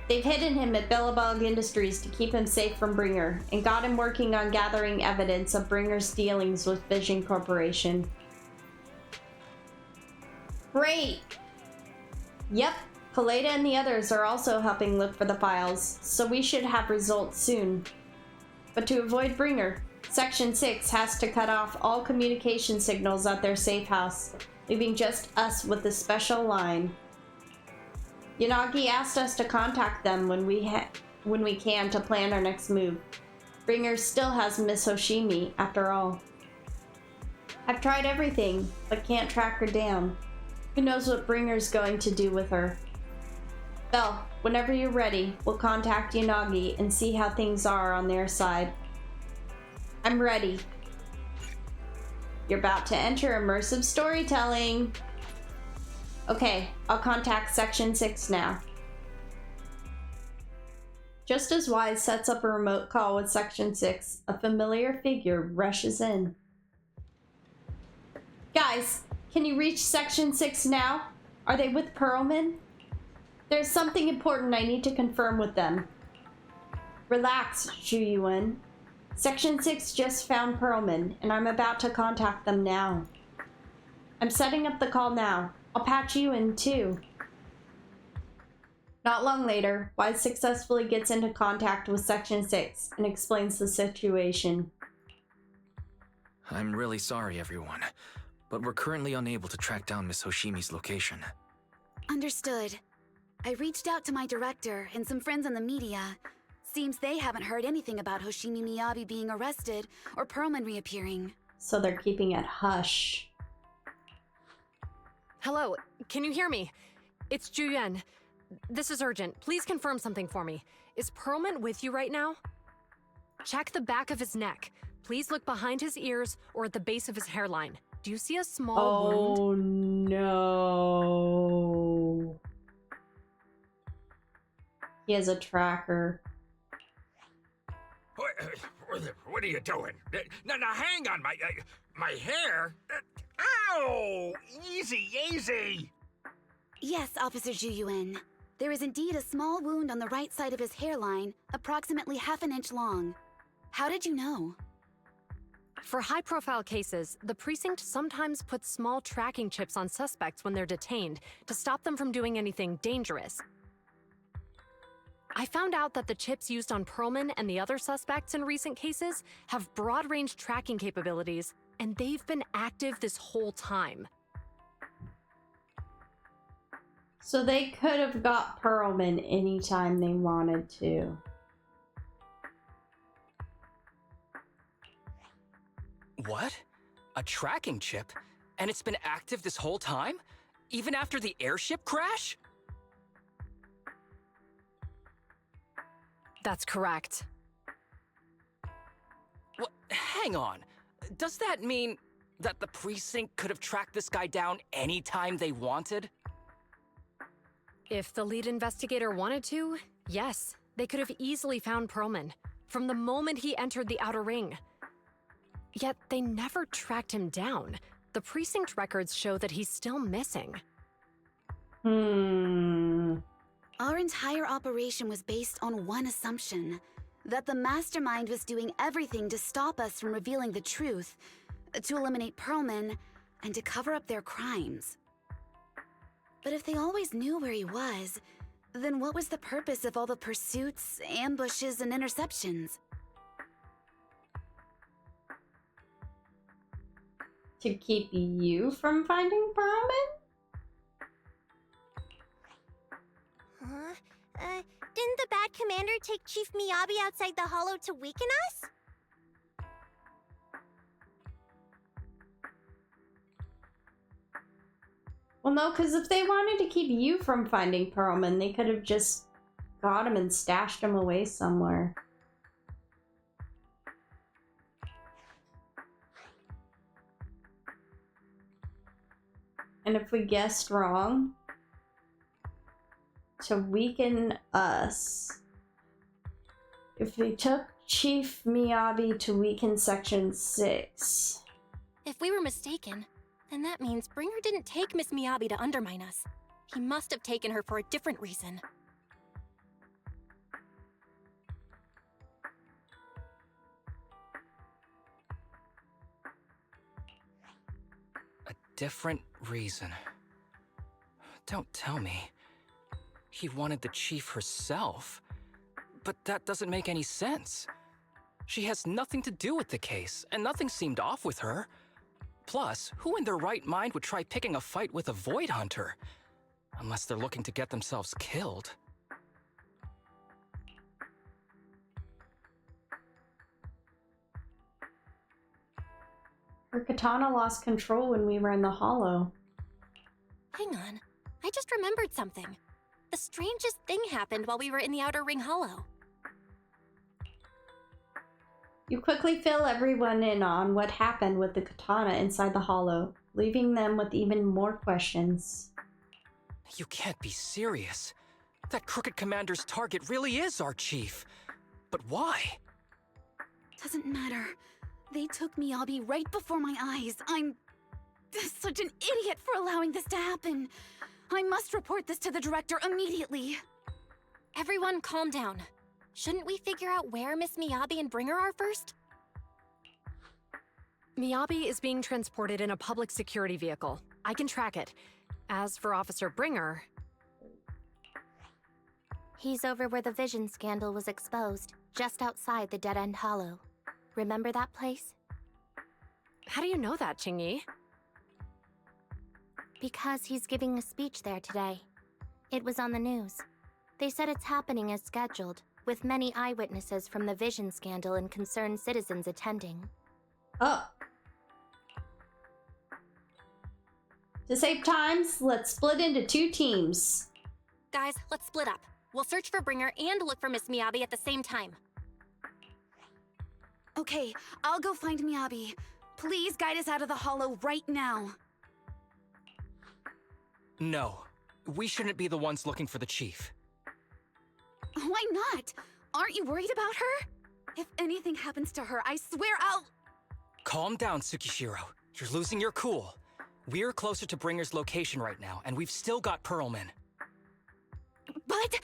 They've hidden him at Billabong Industries to keep him safe from Bringer, and got him working on gathering evidence of Bringer's dealings with Vision Corporation. Great! Yep, Kaleda and the others are also helping look for the files, so we should have results soon. But to avoid Bringer, Section 6 has to cut off all communication signals at their safe house, leaving just us with the special line. Yanagi asked us to contact them when we can to plan our next move. Bringer still has Miss Hoshimi, after all. I've tried everything, but can't track her down. Who knows what Bringer's going to do with her? Belle, whenever you're ready, we'll contact Yanagi and see how things are on their side. I'm ready. You're about to enter immersive storytelling. Okay, I'll contact Section 6 now. Just as Wise sets up a remote call with Section 6, a familiar figure rushes in. Guys, can you reach Section 6 now? Are they with Perlman? There's something important I need to confirm with them. Relax, Zhu. Section 6 just found Perlman, and I'm about to contact them now. I'm setting up the call now. I'll patch you in too. Not long later, Wise successfully gets into contact with Section 6 and explains the situation. I'm really sorry, everyone, but we're currently unable to track down Miss Hoshimi's location. Understood. I reached out to my director and some friends in the media. Seems they haven't heard anything about Hoshimi Miyabi being arrested or Perlman reappearing. So they're keeping it hush. Hello, can you hear me? It's Zhu. This is urgent. Please confirm something for me. Is Perlman with you right now? Check the back of his neck. Please look behind his ears or at the base of his hairline. Do you see a small wound? Oh no. He has a tracker. What are you doing? Now hang on, my hair. Ow! Easy. Yes, Officer Zhu. There is indeed a small wound on the right side of his hairline, approximately ½ an inch long. How did you know? For high-profile cases, the precinct sometimes puts small tracking chips on suspects when they're detained to stop them from doing anything dangerous. I found out that the chips used on Perlman and the other suspects in recent cases have broad-range tracking capabilities, and they've been active this whole time. So they could have got Perlman anytime they wanted to. What? A tracking chip? And it's been active this whole time? Even after the airship crash? That's correct. What? Hang on. Does that mean that the precinct could have tracked this guy down anytime they wanted? If the lead investigator wanted to, yes, they could have easily found Perlman from the moment he entered the outer ring. Yet they never tracked him down. The precinct records show that he's still missing. Our entire operation was based on one assumption, that the mastermind was doing everything to stop us from revealing the truth, to eliminate Perlman, and to cover up their crimes. But if they always knew where he was, then what was the purpose of all the pursuits, ambushes, and interceptions? To keep you from finding Perlman? Didn't the bad commander take Chief Miyabi outside the hollow to weaken us? Well, no, because if they wanted to keep you from finding Perlman, they could have just got him and stashed him away somewhere. And if we guessed wrong, to weaken us, if we took Chief Miyabi to weaken Section 6. If we were mistaken, then that means Bringer didn't take Miss Miyabi to undermine us. He must have taken her for a different reason. A different reason. Don't tell me. He wanted the chief herself. But that doesn't make any sense. She has nothing to do with the case, and nothing seemed off with her. Plus, who in their right mind would try picking a fight with a Void Hunter? Unless they're looking to get themselves killed. Her katana lost control when we were in the hollow. Hang on, I just remembered something. The strangest thing happened while we were in the Outer Ring Hollow. You quickly fill everyone in on what happened with the katana inside the hollow, leaving them with even more questions. You can't be serious. That crooked commander's target really is our chief. But why? Doesn't matter. They took Miyabi right before my eyes. I'm such an idiot for allowing this to happen. I must report this to the director immediately. Everyone calm down. Shouldn't we figure out where Miss Miyabi and Bringer are first? Miyabi is being transported in a public security vehicle. I can track it. As for Officer Bringer... He's over where the vision scandal was exposed, just outside the Dead End Hollow. Remember that place? How do you know that, Qingyi? Because he's giving a speech there today. It was on the news. They said it's happening as scheduled, with many eyewitnesses from the vision scandal and concerned citizens attending. Oh. To save times, let's split into 2 teams. Guys, let's split up. We'll search for Bringer and look for Miss Miyabi at the same time. Okay, I'll go find Miyabi. Please guide us out of the hollow right now. No, we shouldn't be the ones looking for the chief. Why not? Aren't you worried about her? If anything happens to her, I swear I'll... Calm down, Tsukishiro. You're losing your cool. We're closer to Bringer's location right now, and we've still got Perlman. But...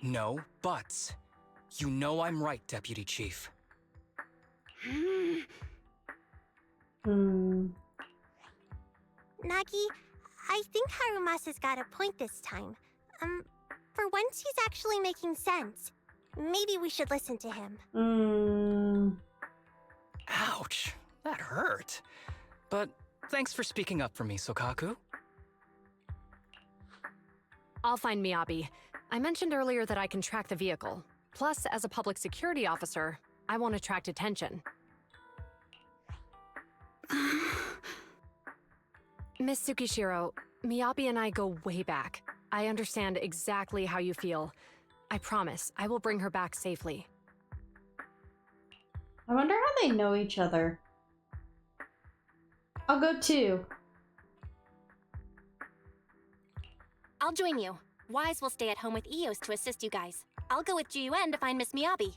No buts. You know I'm right, Deputy Chief. Hmm. Nagi, I think Harumasa's got a point this time. For once he's actually making sense. Maybe we should listen to him. Ouch, that hurt. But thanks for speaking up for me, Sokaku. I'll find Miyabi. I mentioned earlier that I can track the vehicle. Plus, as a public security officer, I won't attract attention. Miss Tsukishiro, Miyabi and I go way back. I understand exactly how you feel. I promise, I will bring her back safely. I wonder how they know each other. I'll go too. I'll join you. Wise will stay at home with Eos to assist you guys. I'll go with GUN to find Miss Miyabi.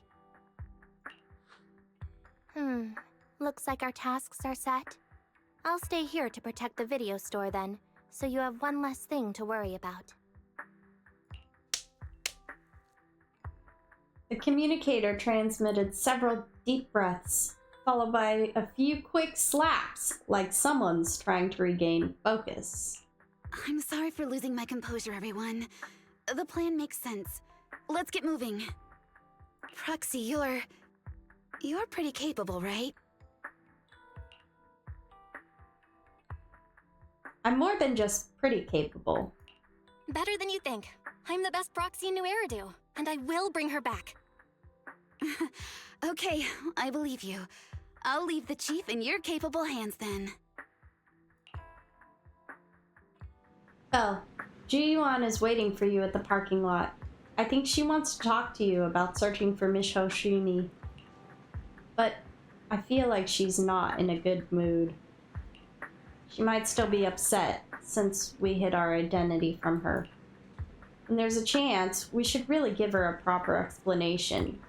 Looks like our tasks are set. I'll stay here to protect the video store then, so you have one less thing to worry about. The communicator transmitted several deep breaths, followed by a few quick slaps, like someone's trying to regain focus. I'm sorry for losing my composure, everyone. The plan makes sense. Let's get moving. Proxy, you're pretty capable, right? I'm more than just pretty capable. Better than you think. I'm the best proxy in New Eridu, and I will bring her back. Okay, I believe you. I'll leave the chief in your capable hands then. Well, Ji-yuan is waiting for you at the parking lot. I think she wants to talk to you about searching for Miss Hoshimi. But I feel like she's not in a good mood. She might still be upset since we hid our identity from her. And there's a chance we should really give her a proper explanation.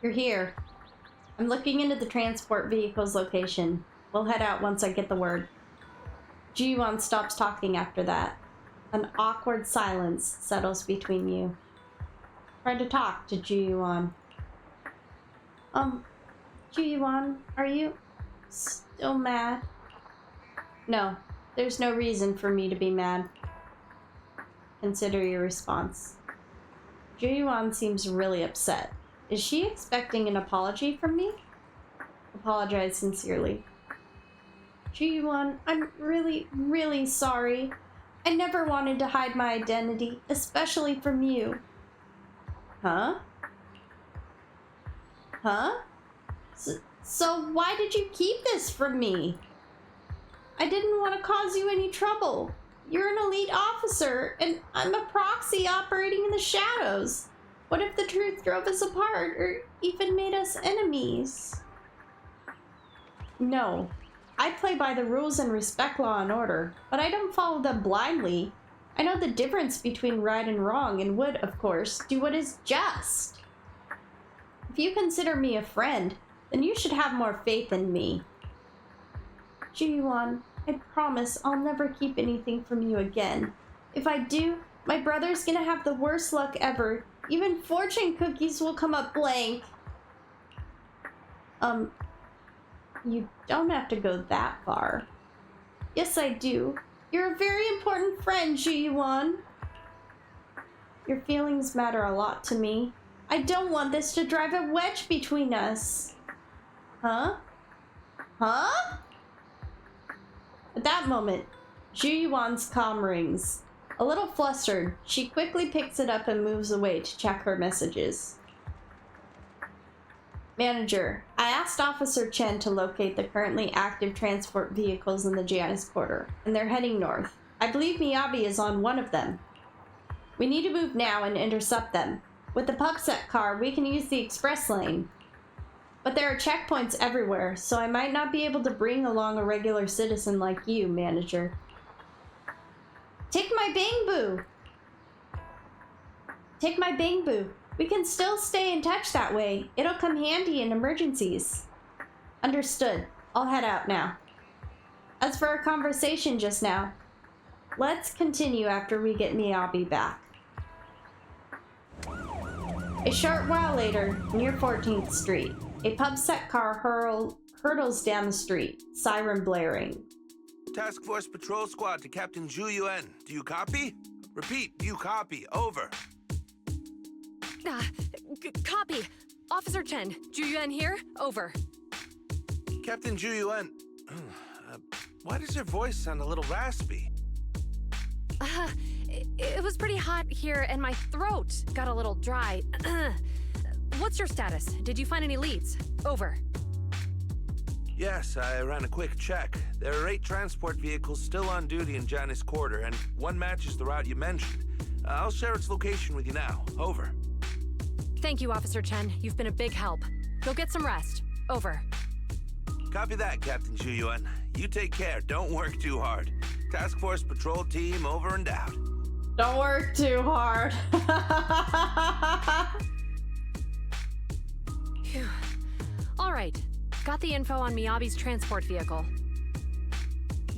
You're here. I'm looking into the transport vehicle's location. We'll head out once I get the word. Ji-yuan stops talking after that. An awkward silence settles between you. Try to talk to Ji-yuan. Ji-yuan, are you still mad? No, there's no reason for me to be mad. Consider your response. Ji-yuan seems really upset. Is she expecting an apology from me? Apologize sincerely. Ji-yuan, I'm really, really sorry. I never wanted to hide my identity, especially from you. Huh? Huh? So why did you keep this from me? I didn't want to cause you any trouble. You're an elite officer, and I'm a proxy operating in the shadows. What if the truth drove us apart, or even made us enemies? No. I play by the rules and respect law and order, but I don't follow them blindly. I know the difference between right and wrong and would, of course, do what is just. If you consider me a friend, then you should have more faith in me. Ji-yuan, I promise I'll never keep anything from you again. If I do, my brother's gonna have the worst luck ever. Even fortune cookies will come up blank. You don't have to go that far. Yes, I do. You're a very important friend, Ji-yuan. Your feelings matter a lot to me. I don't want this to drive a wedge between us. Huh? Huh? At that moment, Ji-yuan's comm rings. A little flustered, she quickly picks it up and moves away to check her messages. Manager, I asked Officer Chen to locate the currently active transport vehicles in the Janus Quarter, and they're heading north. I believe Miyabi is on one of them. We need to move now and intercept them. With the PubSec car, we can use the express lane. But there are checkpoints everywhere, so I might not be able to bring along a regular citizen like you, Manager. Take my Bangbu! Take my Bangbu. We can still stay in touch that way. It'll come handy in emergencies. Understood. I'll head out now. As for our conversation just now, let's continue after we get Miyabi back. A short while later, near 14th Street, a PubSec car hurtles down the street, siren blaring. Task Force Patrol Squad to Captain Zhu Yuan. Do you copy? Repeat, do you copy? Over. Copy. Officer Chen, Zhu Yuan here. Over. Captain Zhu Yuan, why does your voice sound a little raspy? It was pretty hot here and my throat got a little dry. What's your status? Did you find any leads? Over. Yes, I ran a quick check. There are 8 transport vehicles still on duty in Janus Quarter, and one matches the route you mentioned. I'll share its location with you now. Over. Thank you, Officer Chen. You've been a big help. Go get some rest. Over. Copy that, Captain Zhu Yuan. You take care. Don't work too hard. Task Force Patrol Team over and out. Don't work too hard. All right. Got the info on Miyabi's transport vehicle.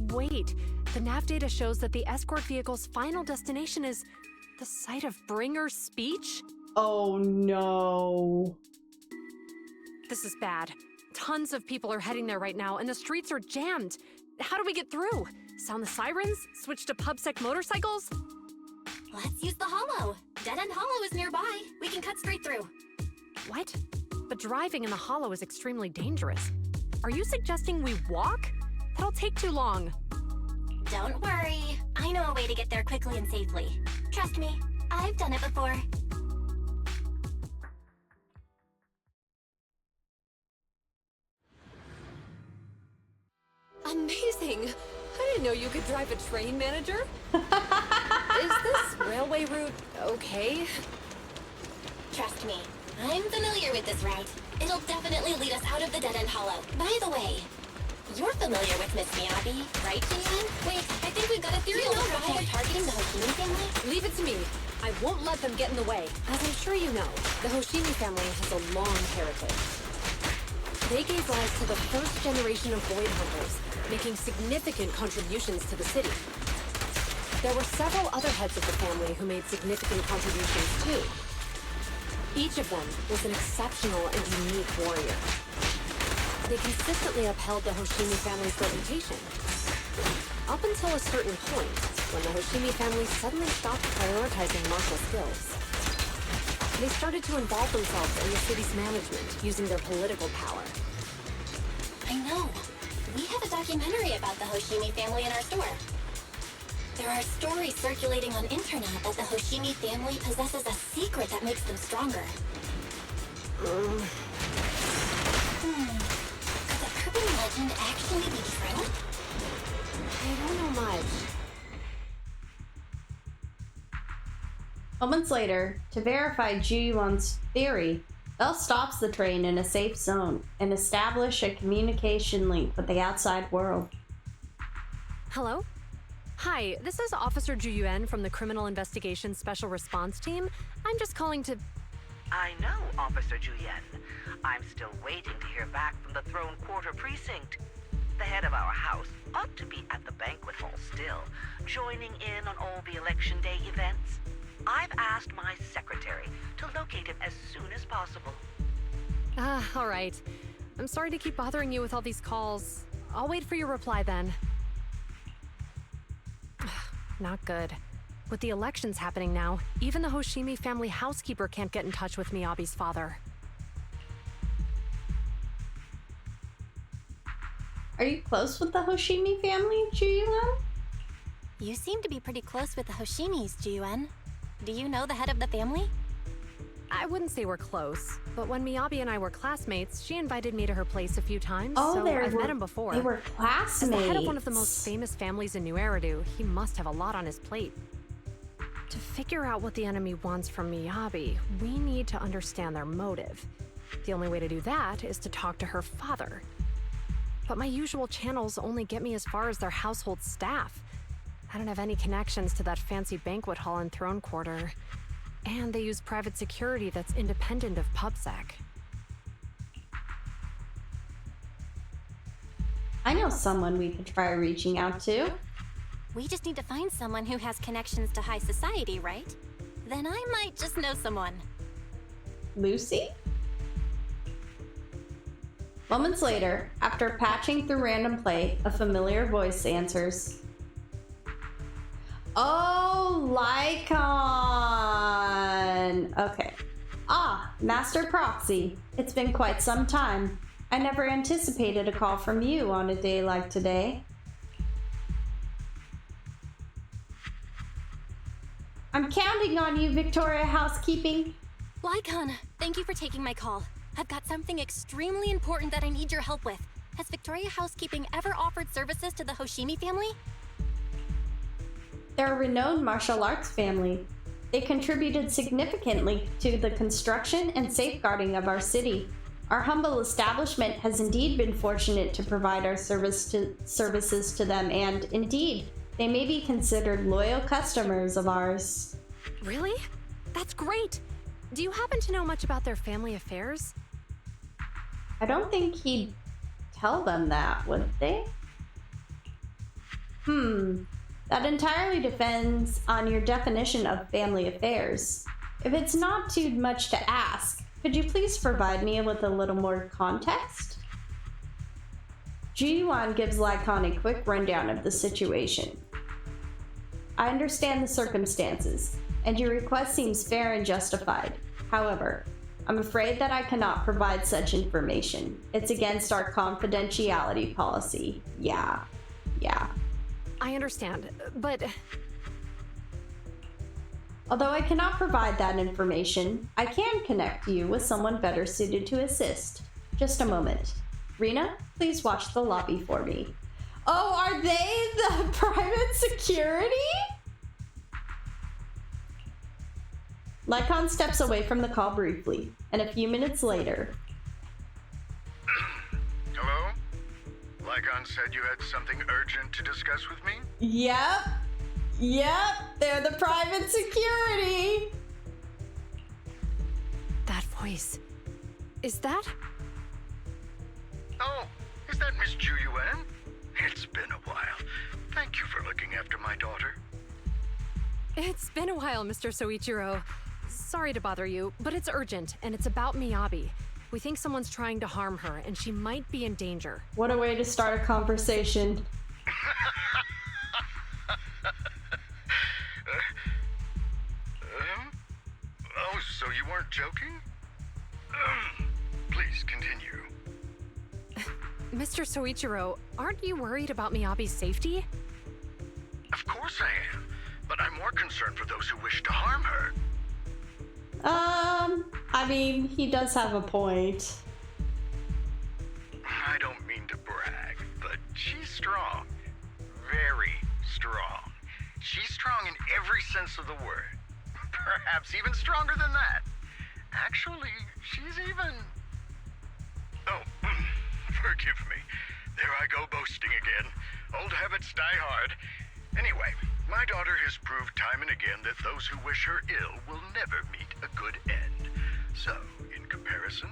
Wait, the nav data shows that the escort vehicle's final destination is the site of Bringer's speech? Oh no. This is bad. Tons of people are heading there right now, and the streets are jammed. How do we get through? Sound the sirens? Switch to PubSec motorcycles? Let's use the hollow. Dead End Hollow is nearby. We can cut straight through. What? But driving in the hollow is extremely dangerous. Are you suggesting we walk? That'll take too long. Don't worry. I know a way to get there quickly and safely. Trust me, I've done it before. Amazing! I didn't know you could drive a train, Manager. Is this railway route okay? Trust me, I'm familiar with this route. It'll definitely lead us out of the Dead End Hollow. By the way, you're familiar with Miss Miyabi, right, Ji-yuan? Wait, I think we've got a theory on why they're targeting the Hoshimi family. Leave it to me. I won't let them get in the way. As I'm sure you know, the Hoshimi family has a long heritage. They gave rise to the first generation of void hunters, making significant contributions to the city. There were several other heads of the family who made significant contributions too. Each of them was an exceptional and unique warrior. They consistently upheld the Hoshimi family's reputation. Up until a certain point, when the Hoshimi family suddenly stopped prioritizing martial skills. They started to involve themselves in the city's management, using their political power. I know. We have a documentary about the Hoshimi family in our store. There are stories circulating on internet that the Hoshimi family possesses a secret that makes them stronger. Could the urban legend actually be true? I don't know much. Moments later, to verify Ji-Yuan's theory, Belle stops the train in a safe zone and establish a communication link with the outside world. Hello? Hi, this is Officer Ju-Yuan from the Criminal Investigation Special Response Team. I'm just calling to... I know, Officer Ju-Yuan. I'm still waiting to hear back from the Throne Quarter Precinct. The head of our house ought to be at the banquet hall still, joining in on all the Election Day events. I've asked my secretary to locate him as soon as possible. All right. I'm sorry to keep bothering you with all these calls. I'll wait for your reply then. Not good. With the elections happening now, even the Hoshimi family housekeeper can't get in touch with Miyabi's father. Are you close with the Hoshimi family, Ji-Yuan? You seem to be pretty close with the Hoshimis, Ji-Yuan. Do you know the head of the family? I wouldn't say we're close, but when Miyabi and I were classmates, she invited me to her place a few times, so I've met him before. They were classmates. As the head of one of the most famous families in New Eridu, he must have a lot on his plate. To figure out what the enemy wants from Miyabi, we need to understand their motive. The only way to do that is to talk to her father. But my usual channels only get me as far as their household staff. I don't have any connections to that fancy banquet hall in Throne Quarter. And they use private security that's independent of PubSec. I know someone we could try reaching out to. We just need to find someone who has connections to high society, right? Then I might just know someone. Lucy? Moments later, after patching through random play, a familiar voice answers. Oh, Lycon! Okay. Ah, Master Proxy. It's been quite some time. I never anticipated a call from you on a day like today. I'm counting on you, Victoria Housekeeping. Lycon, thank you for taking my call. I've got something extremely important that I need your help with. Has Victoria Housekeeping ever offered services to the Hoshimi family? They're a renowned martial arts family. They contributed significantly to the construction and safeguarding of our city. Our humble establishment has indeed been fortunate to provide our services to them, and indeed, they may be considered loyal customers of ours. Really? That's great! Do you happen to know much about their family affairs? I don't think he'd tell them that, would they? That entirely depends on your definition of family affairs. If it's not too much to ask, could you please provide me with a little more context? Ji-Yuan gives Lycon a quick rundown of the situation. I understand the circumstances, and your request seems fair and justified. However, I'm afraid that I cannot provide such information. It's against our confidentiality policy. Yeah. I understand, but... Although I cannot provide that information, I can connect you with someone better suited to assist. Just a moment. Rena, please watch the lobby for me. Oh, are they the private security? Lycon steps away from the call briefly, and a few minutes later... Hello? Lycon said you had something urgent to discuss with me? Yep, they're the private security. That voice. Is that? Oh, is that Miss Ju-Yuan? It's been a while. Thank you for looking after my daughter. It's been a while, Mr. Soichiro. Sorry to bother you, but it's urgent, and it's about Miyabi. We think someone's trying to harm her, and she might be in danger. What a way to start a conversation. Oh, so you weren't joking? Please continue. Mr. Soichiro, aren't you worried about Miyabi's safety? Of course I am, but I'm more concerned for those who wish to harm her. I mean, he does have a point. I don't mean to brag, but she's strong. Very strong. She's strong in every sense of the word. Perhaps even stronger than that. Actually, she's even... Oh, forgive me. There I go boasting again. Old habits die hard. Anyway, my daughter has proved time and again that those who wish her ill will never meet a good end. So, in comparison,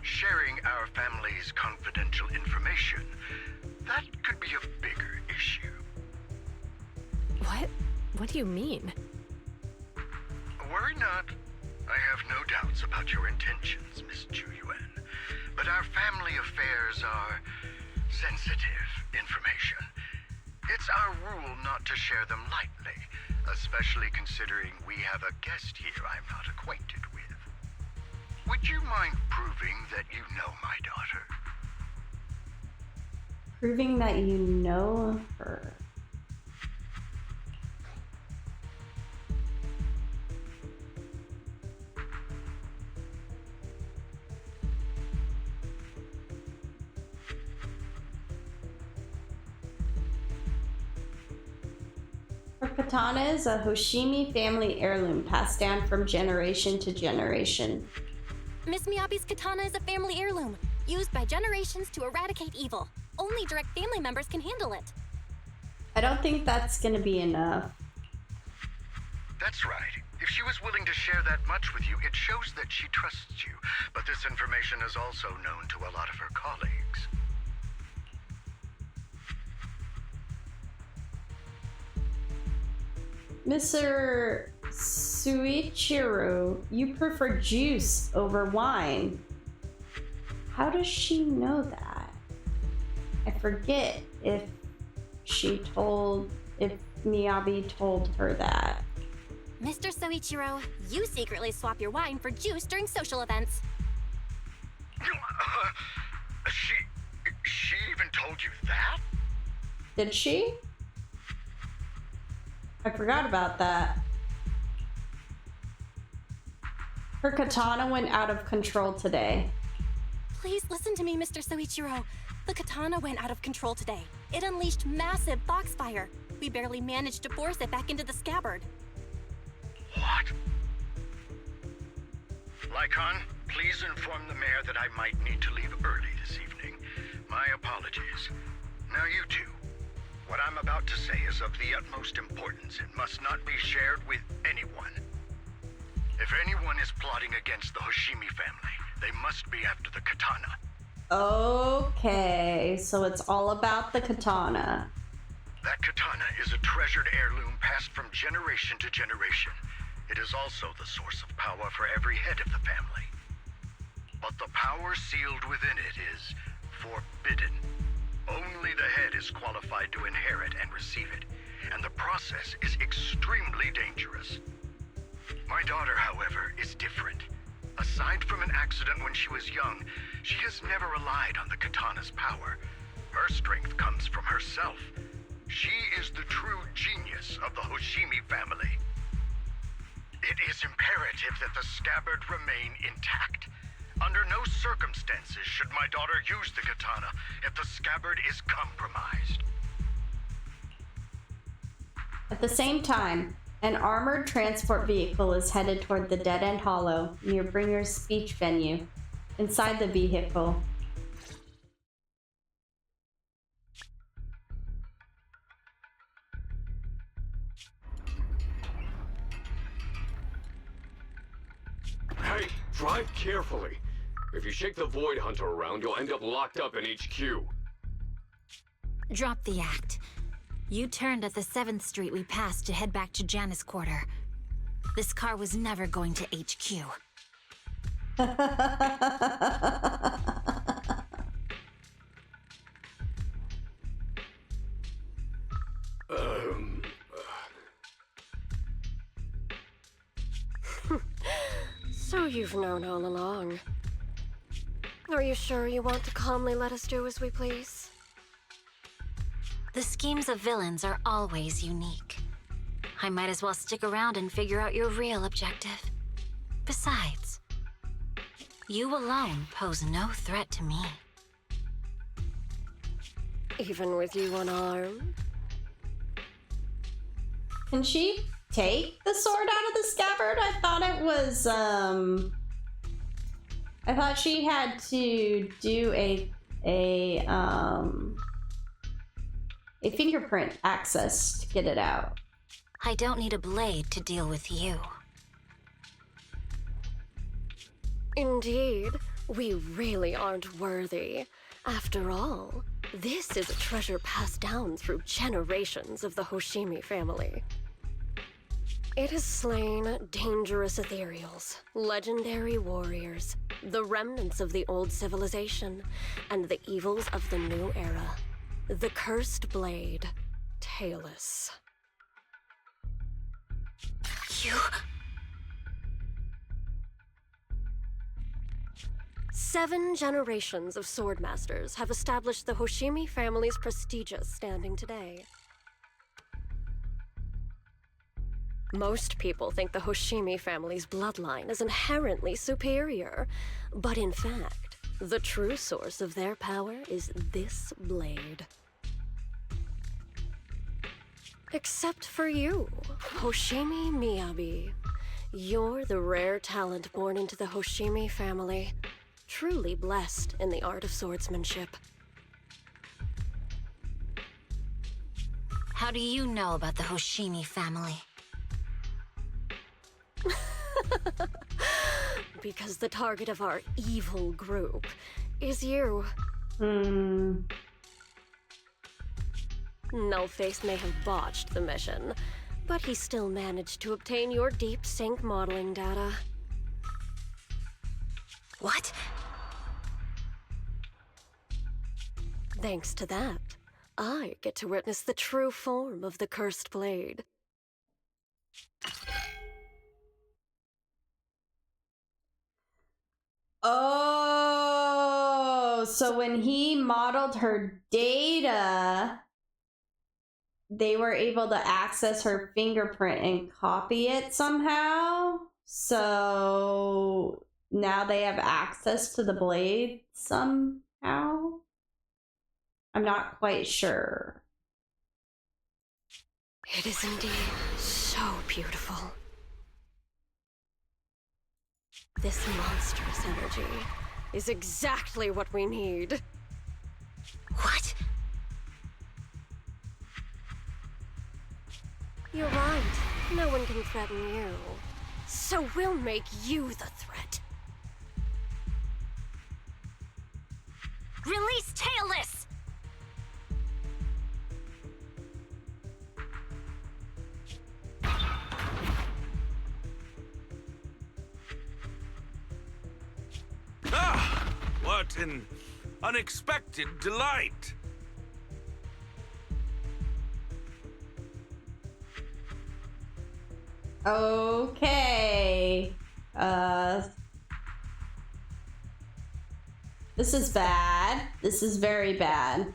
sharing our family's confidential information, that could be a bigger issue. What? What do you mean? Worry not. I have no doubts about your intentions, Miss Ju-Yuan. But our family affairs are sensitive information. It's our rule not to share them lightly, especially considering we have a guest here I'm not acquainted with. Would you mind proving that you know my daughter? Proving that you know her. Her katana is a Hoshimi family heirloom passed down from generation to generation. Miss Miyabi's katana is a family heirloom, used by generations to eradicate evil. Only direct family members can handle it. I don't think that's gonna be enough. That's right. If she was willing to share that much with you, it shows that she trusts you. But this information is also known to a lot of her colleagues. Mr. Suichiro, you prefer juice over wine. How does she know that? I forget if Miyabi told her that. Mr. Soichiro, you secretly swap your wine for juice during social events. She even told you that? Did she? I forgot about that. Her katana went out of control today. Please listen to me, Mr. Soichiro. The katana went out of control today. It unleashed massive foxfire. We barely managed to force it back into the scabbard. What? Lycon, please inform the mayor that I might need to leave early this evening. My apologies. Now you two. What I'm about to say is of the utmost importance. It must not be shared with anyone. If anyone is plotting against the Hoshimi family, they must be after the katana. Okay, so it's all about the katana. That katana is a treasured heirloom passed from generation to generation. It is also the source of power for every head of the family. But the power sealed within it is forbidden. Only the head is qualified to inherit and receive it, and the process is extremely dangerous. My daughter, however, is different. Aside from an accident when she was young, she has never relied on the katana's power. Her strength comes from herself. She is the true genius of the Hoshimi family. It is imperative that the scabbard remain intact. Under no circumstances should my daughter use the katana if the scabbard is compromised. At the same time, an armored transport vehicle is headed toward the Dead End Hollow near Bringer's speech venue. Inside the vehicle, Hey, drive carefully. If you shake the Void Hunter around, you'll end up locked up in HQ. Drop the act. You turned at the 7th Street we passed to head back to Janus Quarter. This car was never going to HQ. So you've known all along. Are you sure you want to calmly let us do as we please? The schemes of villains are always unique. I might as well stick around and figure out your real objective. Besides, you alone pose no threat to me. Even with you unarmed? Can she take the sword out of the scabbard? I thought it was, I thought she had to do a fingerprint access to get it out. I don't need a blade to deal with you. Indeed, we really aren't worthy. After all, this is a treasure passed down through generations of the Hoshimi family. It has slain dangerous ethereals, legendary warriors, the remnants of the old civilization, and the evils of the new era. The cursed blade, Talus. You... 7 generations of swordmasters have established the Hoshimi family's prestigious standing today. Most people think the Hoshimi family's bloodline is inherently superior, but in fact, the true source of their power is this blade. Except for you, Hoshimi Miyabi. You're the rare talent born into the Hoshimi family, truly blessed in the art of swordsmanship. How do you know about the Hoshimi family? Because the target of our evil group is you. Nullface may have botched the mission, but he still managed to obtain your deep sync modeling data. What? Thanks to that, I get to witness the true form of the cursed blade. Oh, so when he modeled her data, they were able to access her fingerprint and copy it somehow. So now they have access to the blade somehow. I'm not quite sure. It is indeed so beautiful. This monstrous energy is exactly what we need. What? You're right. No one can threaten you. So we'll make you the threat. Release Talus! Ah! What an unexpected delight! Okay. This is bad. This is very bad.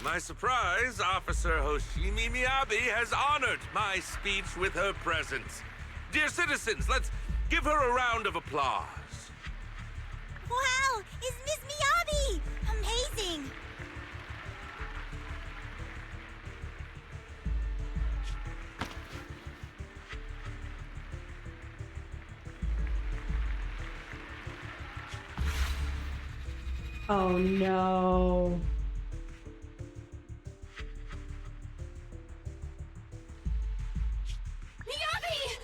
My surprise, Officer Hoshimi Miyabi has honored my speech with her presence. Dear citizens, let's give her a round of applause. Wow! It's Miss Miyabi! Amazing! Oh no. Miyabi!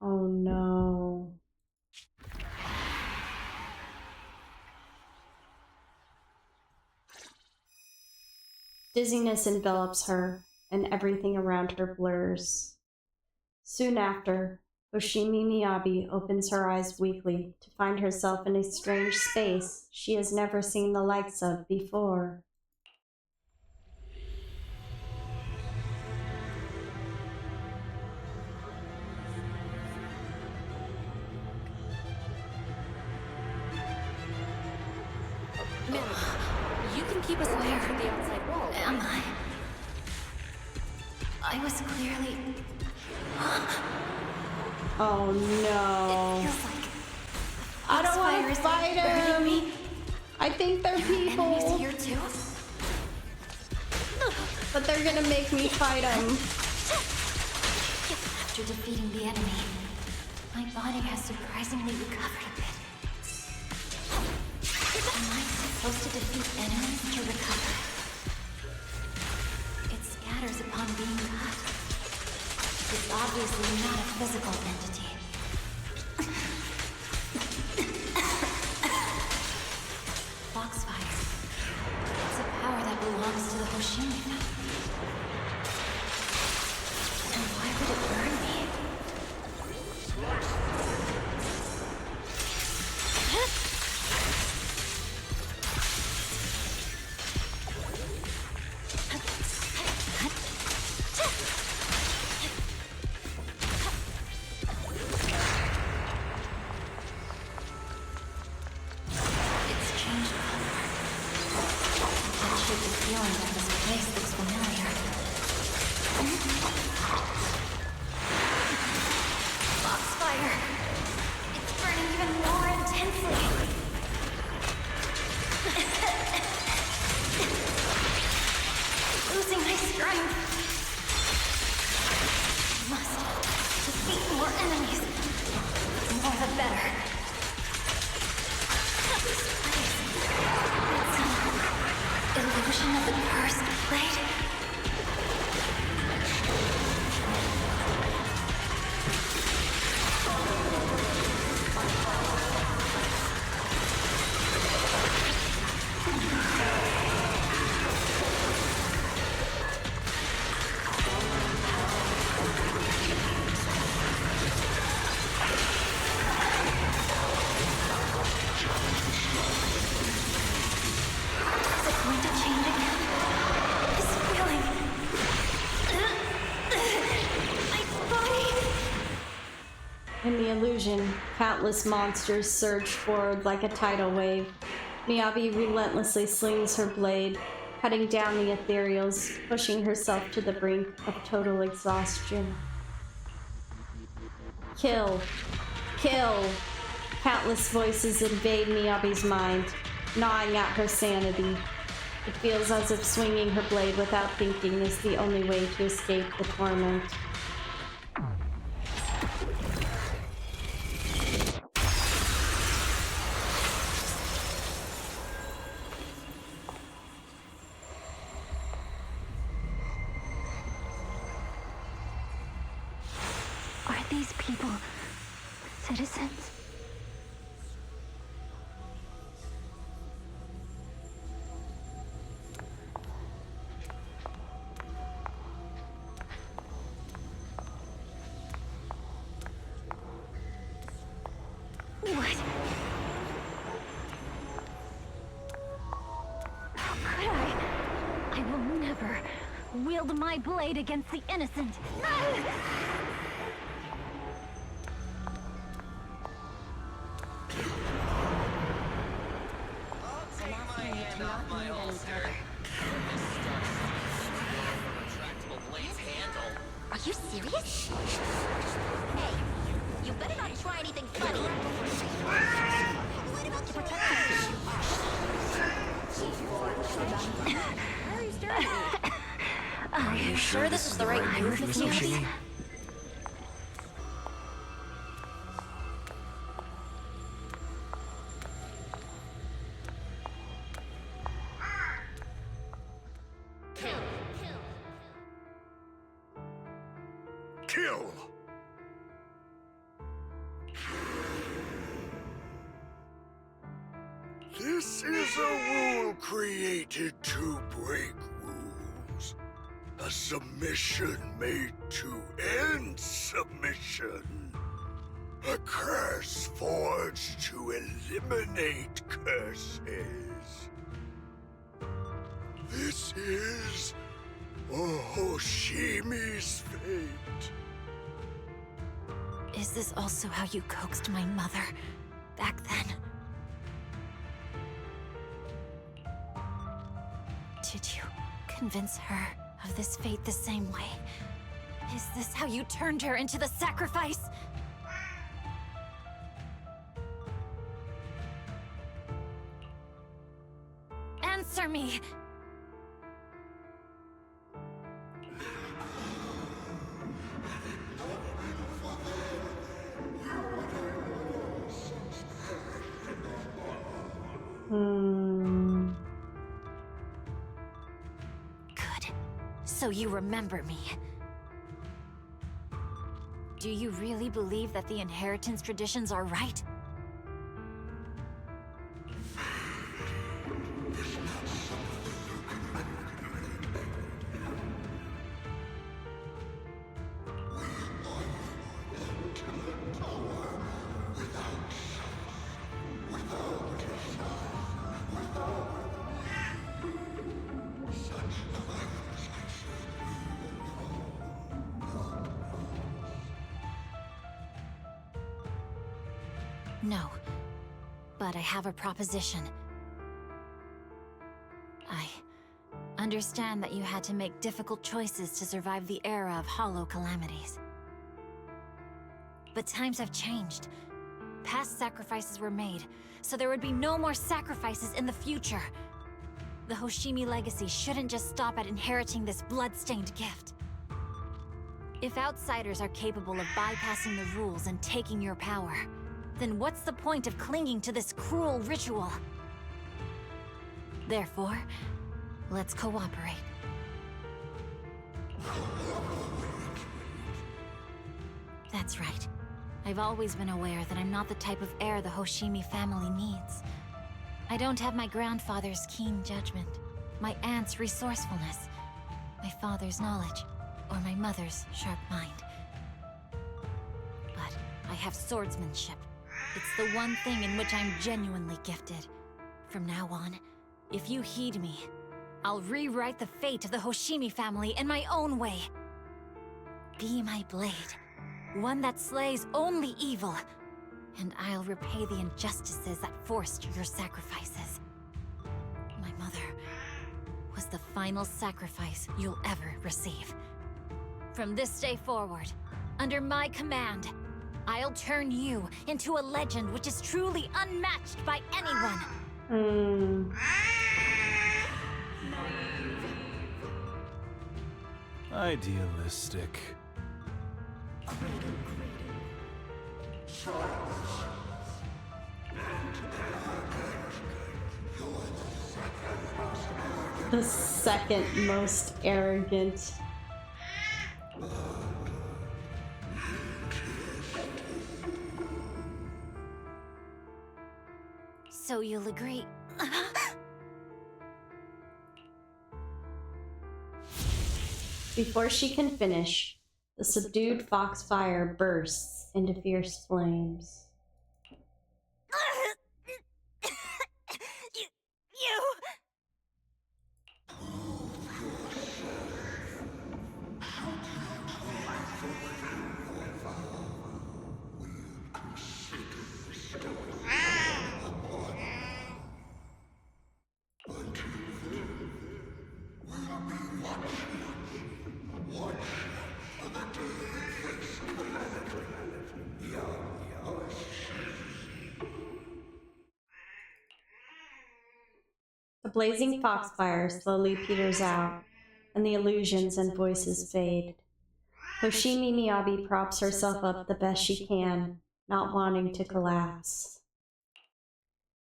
Oh no. Dizziness envelops her, and everything around her blurs. Soon after, Hoshimi Miyabi opens her eyes weakly to find herself in a strange space she has never seen the likes of before. keep us away from the outside world. Am I? I was clearly... Oh no. It feels like I don't want to fight them. I think they're people. enemies here too? But they're gonna make me fight them. After defeating the enemy, my body has surprisingly recovered a bit. Am I supposed to defeat enemies to recover? It scatters upon being cut. It's obviously not a physical entity. Foxfire. It's a power that belongs to the Hoshimi family. And why would it burn me? In the illusion, countless monsters surge forward like a tidal wave. Miyabi relentlessly slings her blade, cutting down the ethereals, pushing herself to the brink of total exhaustion. Kill! Kill! Countless voices invade Miyabi's mind, gnawing at her sanity. It feels as if swinging her blade without thinking is the only way to escape the torment. Are these people citizens? What? How could I? I will never wield my blade against the innocent. Are you serious? Hey, you better not try anything funny. What about the protective Are you sure this is the right move, Miss Yoshi? Kill! This is a rule created to break rules. A submission made to end submission. A curse forged to eliminate curses. This is Hoshimi's fate. Is this also how you coaxed my mother back then? convince her of this fate the same way? Is this how you turned her into the sacrifice? Answer me! Good. So you remember me. Do you really believe that the inheritance traditions are right? No, but I have a proposition. I understand that you had to make difficult choices to survive the era of hollow calamities. But times have changed. Past sacrifices were made, so there would be no more sacrifices in the future. The Hoshimi legacy shouldn't just stop at inheriting this blood-stained gift. If outsiders are capable of bypassing the rules and taking your power, then what's the point of clinging to this cruel ritual? Therefore, let's cooperate. That's right. I've always been aware that I'm not the type of heir the Hoshimi family needs. I don't have my grandfather's keen judgment, my aunt's resourcefulness, my father's knowledge, or my mother's sharp mind. But I have swordsmanship. It's the one thing in which I'm genuinely gifted. From now on, if you heed me, I'll rewrite the fate of the Hoshimi family in my own way. Be my blade, one that slays only evil, and I'll repay the injustices that forced your sacrifices. My mother was the final sacrifice you'll ever receive. From this day forward, under my command, I'll turn you into a legend which is truly unmatched by anyone. Idealistic. The second most arrogant. So you'll agree. Before she can finish, the subdued foxfire bursts into fierce flames. The blazing foxfire slowly peters out, and the illusions and voices fade. Hoshimi Miyabi props herself up the best she can, not wanting to collapse.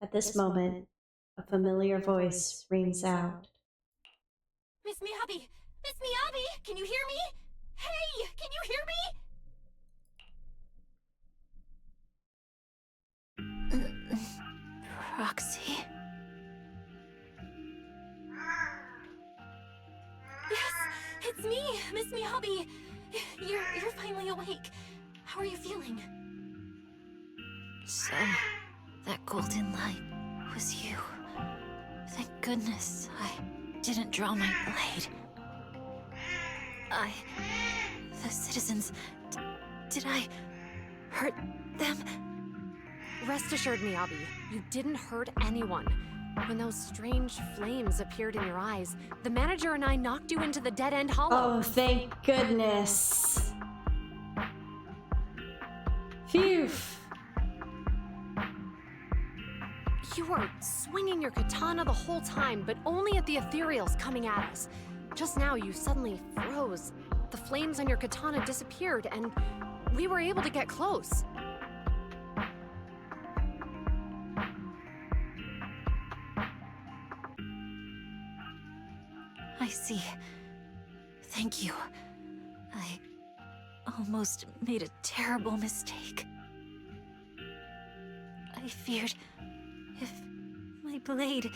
At this moment, a familiar voice rings out. Miss Miyabi! Miss Miyabi! Can you hear me? Hey! Can you hear me? Roxy? Yes! It's me! Miss Miyabi! You're finally awake. How are you feeling? So, that golden light was you. Thank goodness I didn't draw my blade. The citizens, did I hurt them? Rest assured, Miyabi, you didn't hurt anyone. When those strange flames appeared in your eyes, the manager and I knocked you into the dead-end hollow. Oh, thank goodness. Phew. You were swinging your katana the whole time, but only at the ethereals coming at us. Just now, you suddenly froze. The flames on your katana disappeared, and we were able to get close. I see. Thank you. I almost made a terrible mistake. I feared if my blade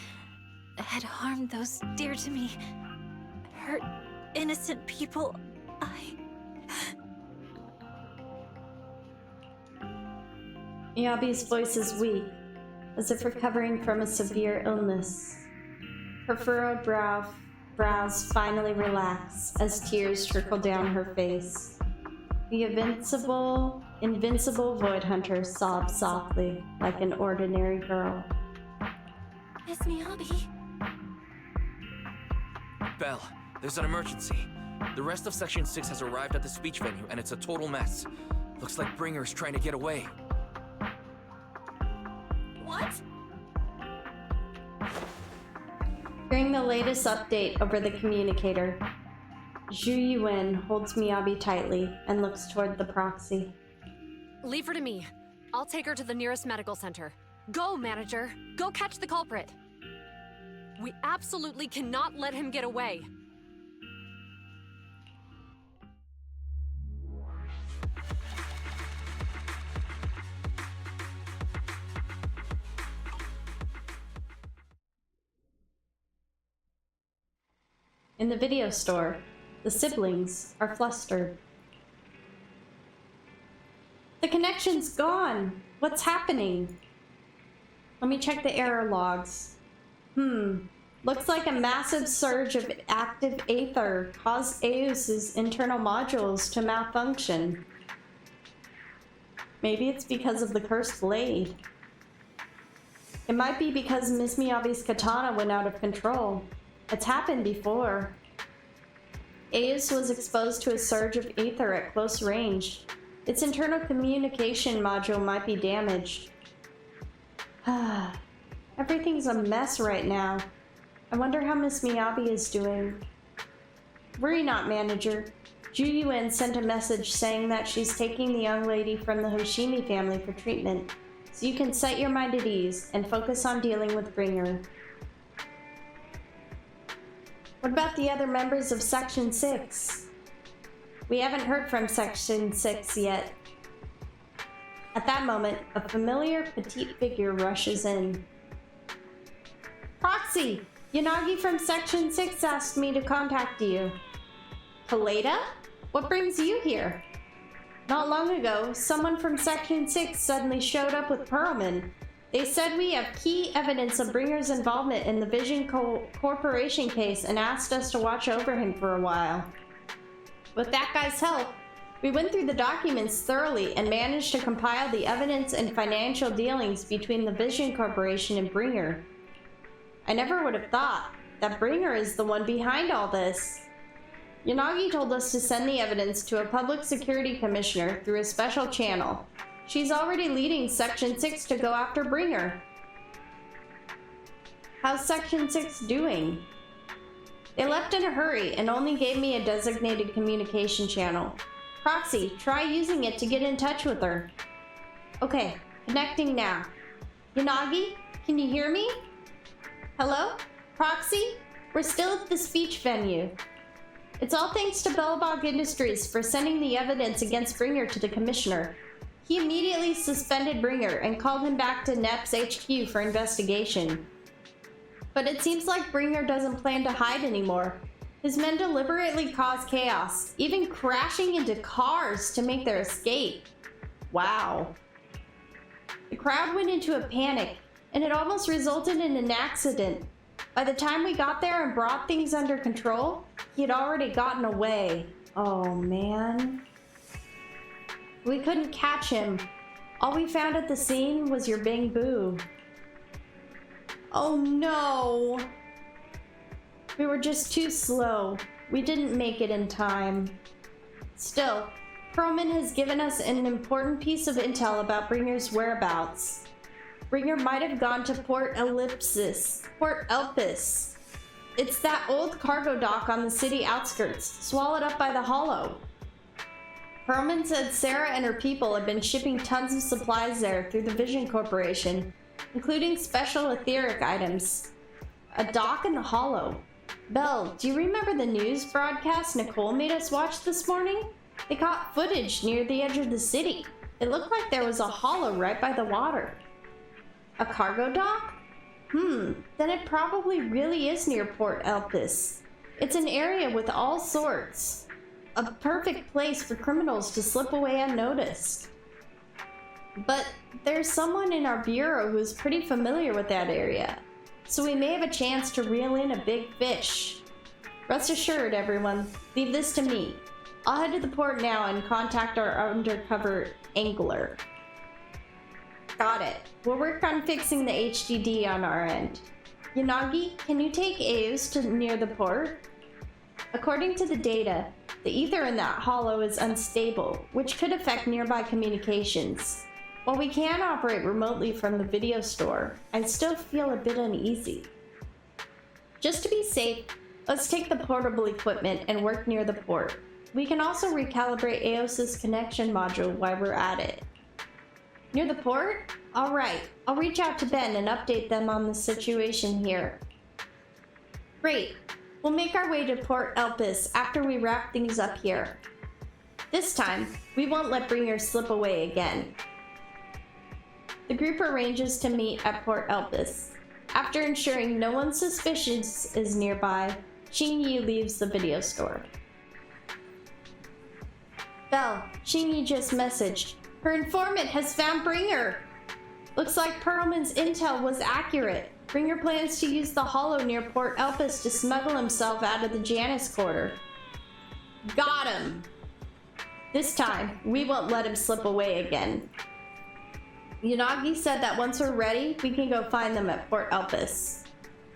had harmed those dear to me, hurt innocent people, Miyabi's voice is weak, as if recovering from a severe illness. Her furrowed brows finally relax as tears trickle down her face. The invincible Void Hunter sobs softly, like an ordinary girl. Miss Miyabi. Belle, there's an emergency. The rest of Section 6 has arrived at the speech venue, and it's a total mess. Looks like Bringer's trying to get away. What? Hearing the latest update over the communicator, Zhu Yuan holds Miyabi tightly and looks toward the proxy. Leave her to me. I'll take her to the nearest medical center. Go, manager. Go catch the culprit. We absolutely cannot let him get away. In the video store, the siblings are flustered. The connection's gone! What's happening? Let me check the error logs. Looks like a massive surge of active aether caused Eus's internal modules to malfunction. Maybe it's because of the cursed blade. It might be because Miss Miyabi's katana went out of control. It's happened before. Eus was exposed to a surge of aether at close range. Its internal communication module might be damaged. Everything's a mess right now. I wonder how Miss Miyabi is doing. Worry not, manager. Zhu Yuan sent a message saying that she's taking the young lady from the Hoshimi family for treatment, so you can set your mind at ease and focus on dealing with Bringer. What about the other members of Section 6? We haven't heard from Section 6 yet. At that moment, a familiar petite figure rushes in. Proxy! Yanagi from Section 6 asked me to contact you. Kaleda? What brings you here? Not long ago, someone from Section 6 suddenly showed up with Perlman. They said we have key evidence of Bringer's involvement in the Vision Corporation case and asked us to watch over him for a while. With that guy's help, we went through the documents thoroughly and managed to compile the evidence and financial dealings between the Vision Corporation and Bringer. I never would have thought that Bringer is the one behind all this. Yanagi told us to send the evidence to a public security commissioner through a special channel. She's already leading Section 6 to go after Bringer. How's Section 6 doing? They left in a hurry and only gave me a designated communication channel. Proxy, try using it to get in touch with her. Okay, connecting now. Yanagi, can you hear me? Hello? Proxy? We're still at the speech venue. It's all thanks to Bellbog Industries for sending the evidence against Bringer to the commissioner. He immediately suspended Bringer and called him back to NEP's HQ for investigation. But it seems like Bringer doesn't plan to hide anymore. His men deliberately caused chaos, even crashing into cars to make their escape. Wow. The crowd went into a panic, and it almost resulted in an accident. By the time we got there and brought things under control, he had already gotten away. Oh, man. We couldn't catch him. All we found at the scene was your Bang Boo. Oh no! We were just too slow. We didn't make it in time. Still, Perlman has given us an important piece of intel about Bringer's whereabouts. Bringer might have gone to Port Elpis. It's that old cargo dock on the city outskirts, swallowed up by the Hollow. Perlman said Sarah and her people have been shipping tons of supplies there through the Vision Corporation, including special etheric items. A dock in the Hollow. Belle, do you remember the news broadcast Nicole made us watch this morning? They caught footage near the edge of the city. It looked like there was a hollow right by the water. A cargo dock? Then it probably really is near Port Elpis. It's an area with all sorts. A perfect place for criminals to slip away unnoticed. But there's someone in our bureau who's pretty familiar with that area, so we may have a chance to reel in a big fish. Rest assured, everyone, leave this to me. I'll head to the port now and contact our undercover angler. Got it. We'll work on fixing the HDD on our end. Yanagi, can you take Aeus to near the port? According to the data, the ether in that hollow is unstable, which could affect nearby communications. While we can operate remotely from the video store, I still feel a bit uneasy. Just to be safe, let's take the portable equipment and work near the port. We can also recalibrate Aeos's connection module while we're at it. Near the port? Alright, I'll reach out to Ben and update them on the situation here. Great. We'll make our way to Port Elpis after we wrap things up here. This time, we won't let Bringer slip away again. The group arranges to meet at Port Elpis. After ensuring no one suspicious is nearby, Xingyi leaves the video store. Belle, Xingyi just messaged. Her informant has found Bringer! Looks like Perlman's intel was accurate. Bringer plans to use the hollow near Port Elpis to smuggle himself out of the Janus Quarter. Got him! This time, we won't let him slip away again. Yanagi said that once we're ready, we can go find them at Port Elpis.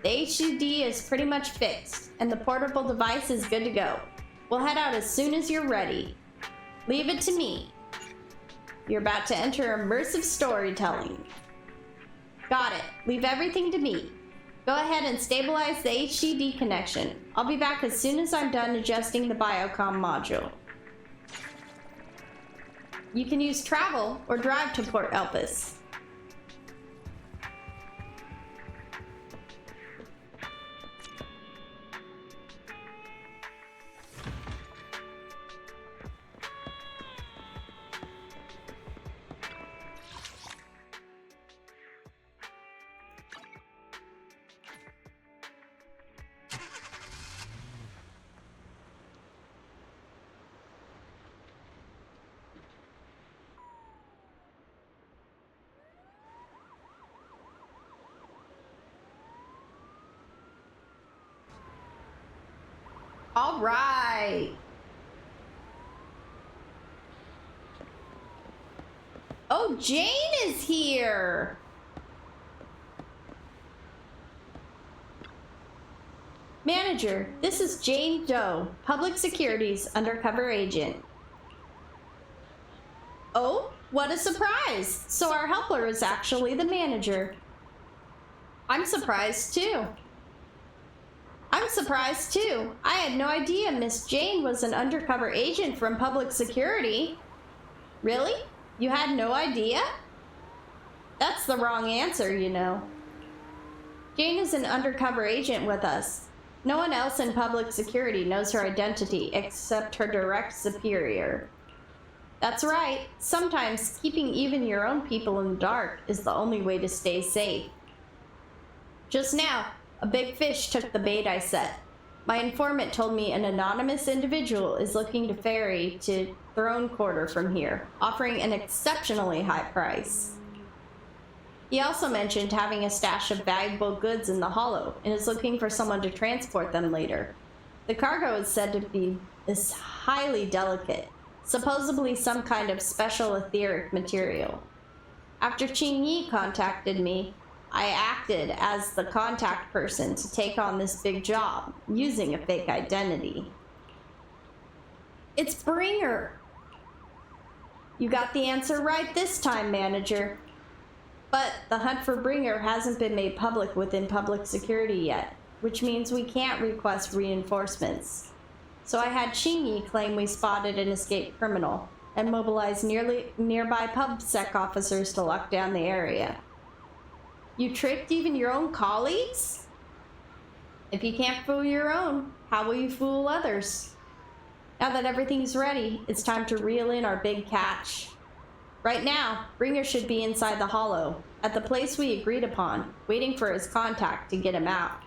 The HUD is pretty much fixed, and the portable device is good to go. We'll head out as soon as you're ready. Leave it to me. You're about to enter immersive storytelling. Got it. Leave everything to me. Go ahead and stabilize the HDD connection. I'll be back as soon as I'm done adjusting the biocom module. You can use travel or drive to Port Elpis. All right. Oh, Jane is here. Manager, this is Jane Doe, Public Security's undercover agent. Oh, what a surprise. So our helper is actually the manager. I'm surprised too. I'm surprised too. I had no idea Miss Jane was an undercover agent from Public Security. Really? You had no idea? That's the wrong answer, you know. Jane is an undercover agent with us. No one else in Public Security knows her identity except her direct superior. That's right. Sometimes keeping even your own people in the dark is the only way to stay safe. Just now, a big fish took the bait I set. My informant told me an anonymous individual is looking to ferry to Throne Quarter from here, offering an exceptionally high price. He also mentioned having a stash of valuable goods in the hollow and is looking for someone to transport them later. The cargo is said to be highly delicate, supposedly some kind of special etheric material. After Qingyi contacted me, I acted as the contact person to take on this big job, using a fake identity. It's Bringer! You got the answer right this time, manager. But the hunt for Bringer hasn't been made public within public security yet, which means we can't request reinforcements. So I had Chingy claim we spotted an escaped criminal and mobilize nearby PubSec officers to lock down the area. You tricked even your own colleagues? If you can't fool your own, how will you fool others? Now that everything's ready, it's time to reel in our big catch. Right now, Bringer should be inside the hollow, at the place we agreed upon, waiting for his contact to get him out.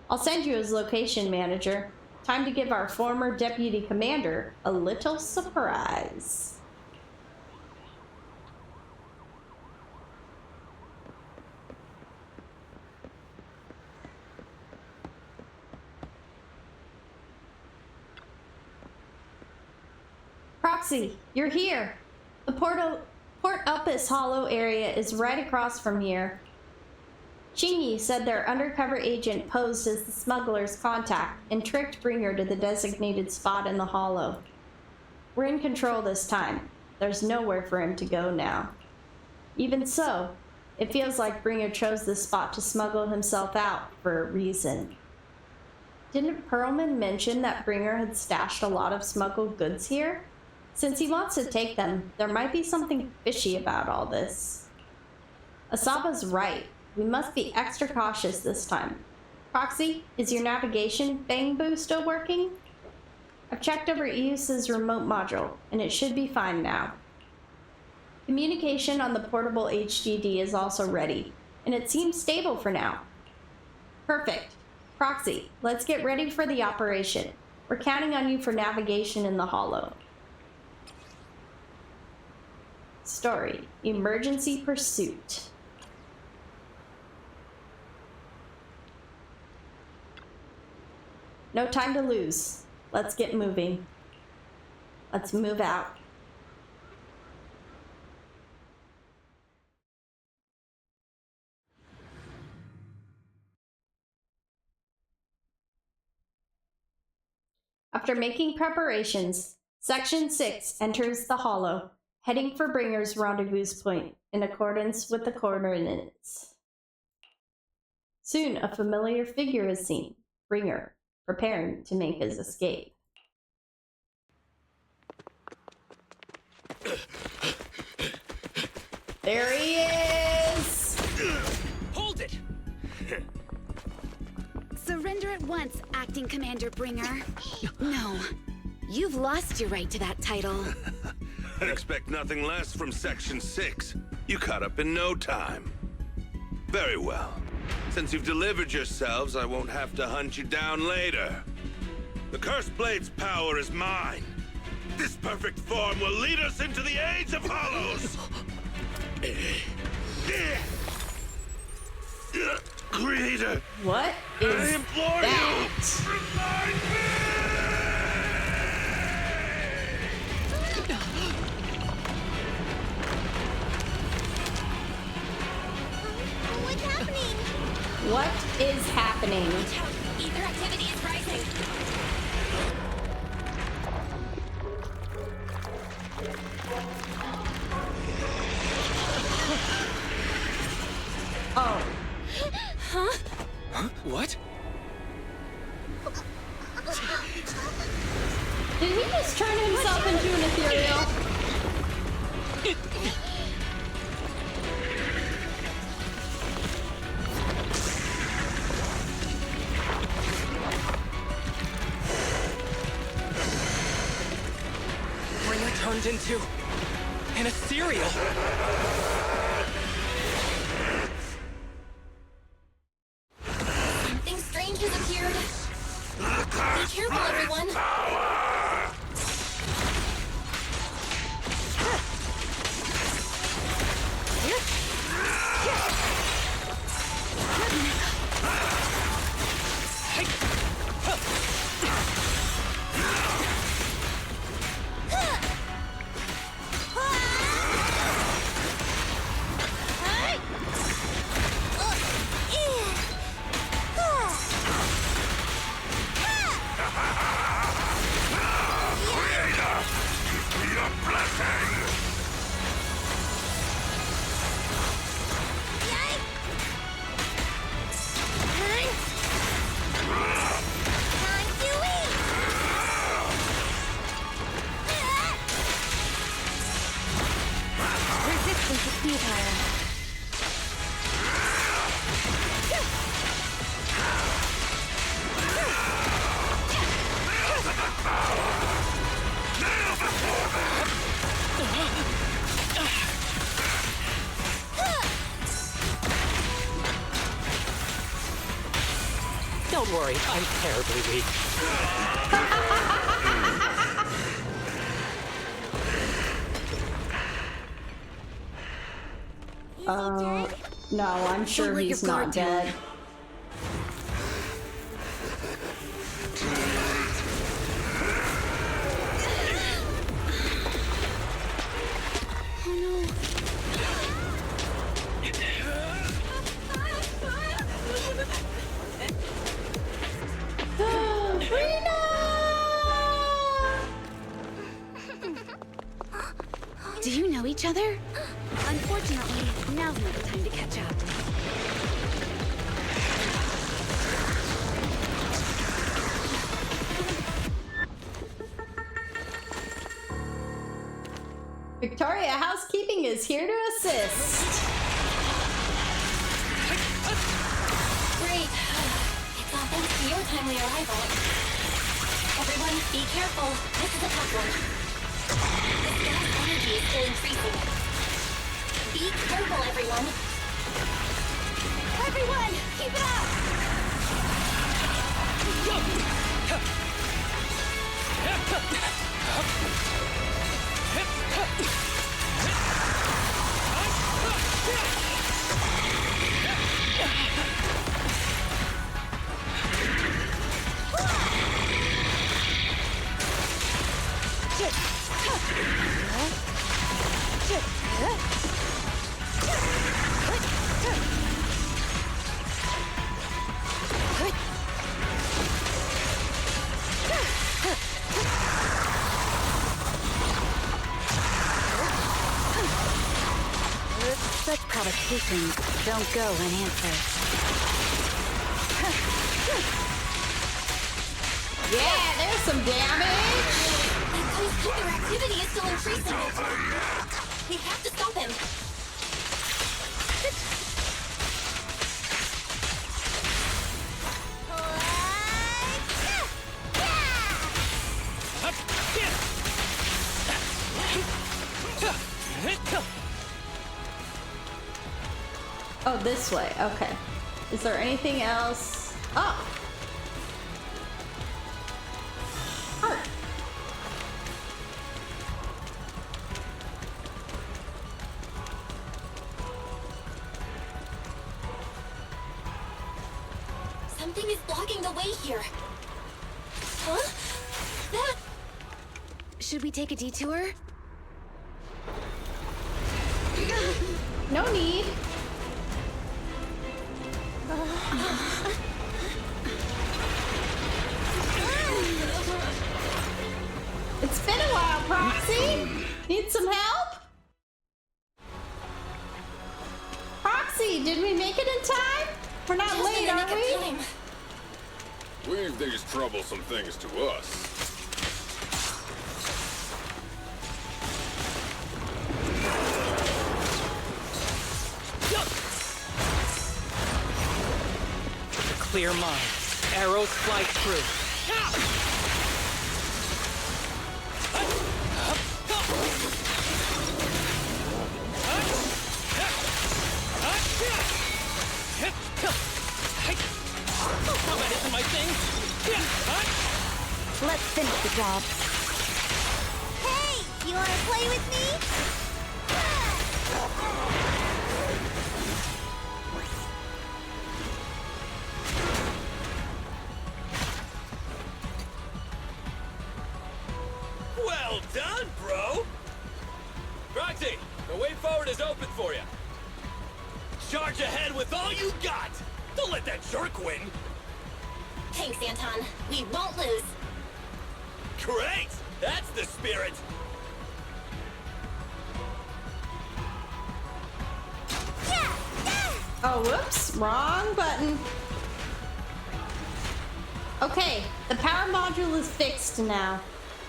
I'll send you his location, manager. Time to give our former deputy commander a little surprise. Proxy, you're here. The Port Elpis Hollow area is right across from here. Chingy said their undercover agent posed as the smuggler's contact and tricked Bringer to the designated spot in the hollow. We're in control this time. There's nowhere for him to go now. Even so, it feels like Bringer chose this spot to smuggle himself out for a reason. Didn't Perlman mention that Bringer had stashed a lot of smuggled goods here? Since he wants to take them, there might be something fishy about all this. Asaba's right. We must be extra cautious this time. Proxy, is your navigation bang boo still working? I've checked over EUS's remote module, and it should be fine now. Communication on the portable HDD is also ready, and it seems stable for now. Perfect. Proxy, let's get ready for the operation. We're counting on you for navigation in the hollow. Story: Emergency Pursuit. No time to lose. Let's get moving. Let's move out. After making preparations, Section 6 enters the hollow, heading for Bringer's rendezvous point in accordance with the coordinates. Soon, a familiar figure is seen, Bringer, preparing to make his escape. There he is! Hold it! Surrender at once, Acting Commander Bringer. No, you've lost your right to that title. I'd expect nothing less from Section 6. You caught up in no time. Very well. Since you've delivered yourselves, I won't have to hunt you down later. The Cursed Blade's power is mine. This perfect form will lead us into the Age of Hollows! Creator! What is I implore that? you! Remind What's happening? What is happening? Ether activity is rising. Oh. Huh? Huh? What? Did he just turn himself into an ethereal? Bringer turned into an ethereal. Something strange has appeared. Be careful, everyone. Don't worry, I'm terribly weak. No, I'm sure he's not dead. Do you know each other? Unfortunately, now's not the time to catch up. Victoria Housekeeping is here to assist. Great. It's all thanks to your timely arrival. Everyone, be careful. This is a tough one. The gas energy is still increasing. Be careful, everyone. Everyone, keep it up! Such provocations don't go unanswered. Yeah, there's some damage. Their activity is still increasing. We have to stop him. Oh, this way. Okay. Is there anything else? Oh! Heart. Something is blocking the way here. Huh? That... Should we take a detour? No need. It's been a while, Proxy. Need some help? Proxy, did we make it in time? We're not Just late, in the are nick of we? time. Leave these troublesome things to us. Clear mind. Arrows fly true. Combat isn't my thing. Let's finish the job. Hey, you want to play with me? Well done, bro! Proxy, the way forward is open for you. Charge ahead with all you got! Don't let that jerk win! Thanks, Anton. We won't lose. Great! That's the spirit! Oh, whoops. Wrong button. Okay, the power module is fixed now.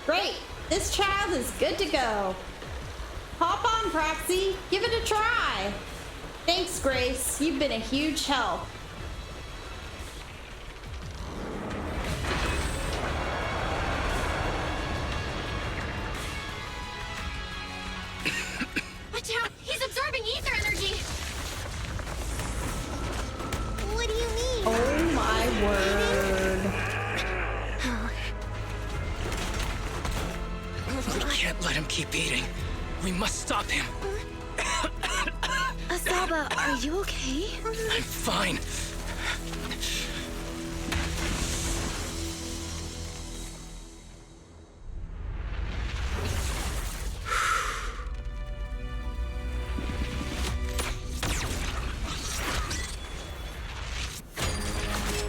Great. This child is good to go. Hop on, Proxy. Give it a try. Thanks, Grace. You've been a huge help. Watch out! He's absorbing ether energy! What do you mean? Oh my word. We can't let him keep eating. We must stop him. Asaba, are you okay? I'm fine.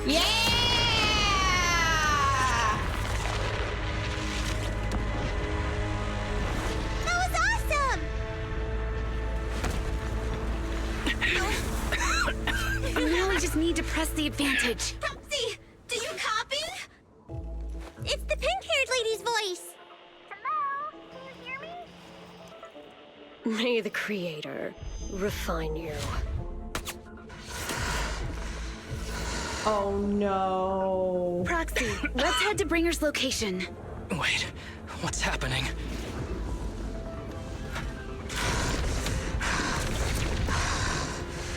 Yeah! That was awesome! Now we just need to press the advantage. Proxy, do you copy? It's the pink-haired lady's voice. Hello? Can you hear me? May the Creator refine you. Oh no. Proxy, let's head to Bringer's location. Wait, what's happening?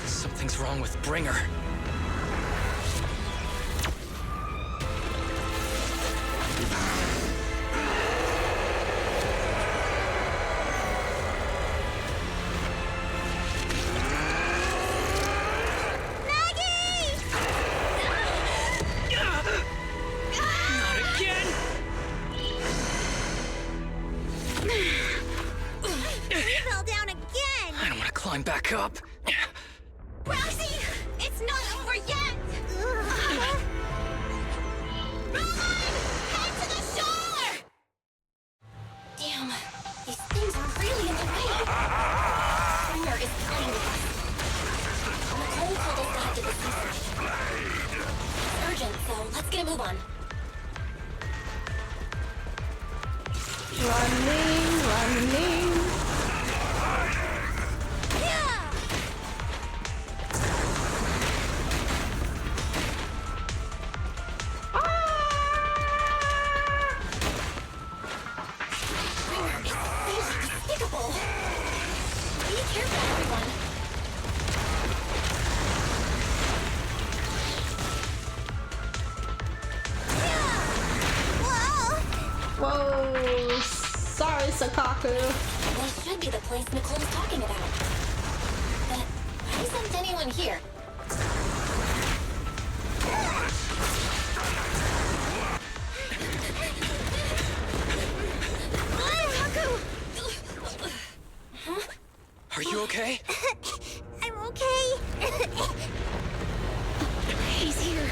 Something's wrong with Bringer. Climb back up. Roxy, it's not over yet! Perlman! Head to the shore! Damn, these things are really in the way. Bringer is playing with us. Nicole told us to head to the seaside. It's urgent, so let's get a move on. Running. Whoa! Sorry, Sakaku. This should be the place Nicole was talking about. But why isn't anyone here? Are you okay? I'm okay. He's here.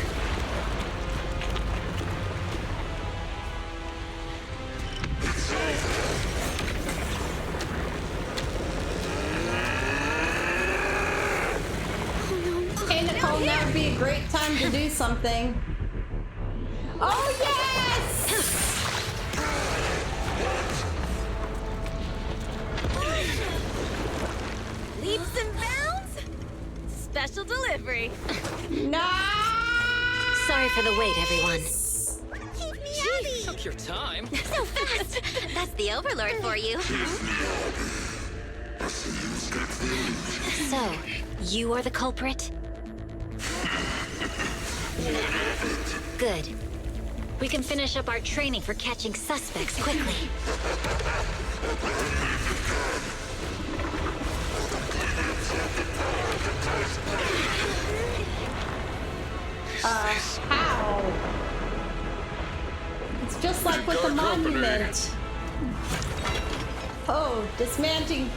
Hey, Nicole, now would be a great time to do something. Oh, yes! Leaps and bounds? Special delivery. No! Sorry for the wait, everyone. Keep me Abby! Took your time. So fast! That's the Overlord for you. So, you are the culprit? Good. We can finish up our training for catching suspects quickly. How? It's just like with the monument. Oh, dismantling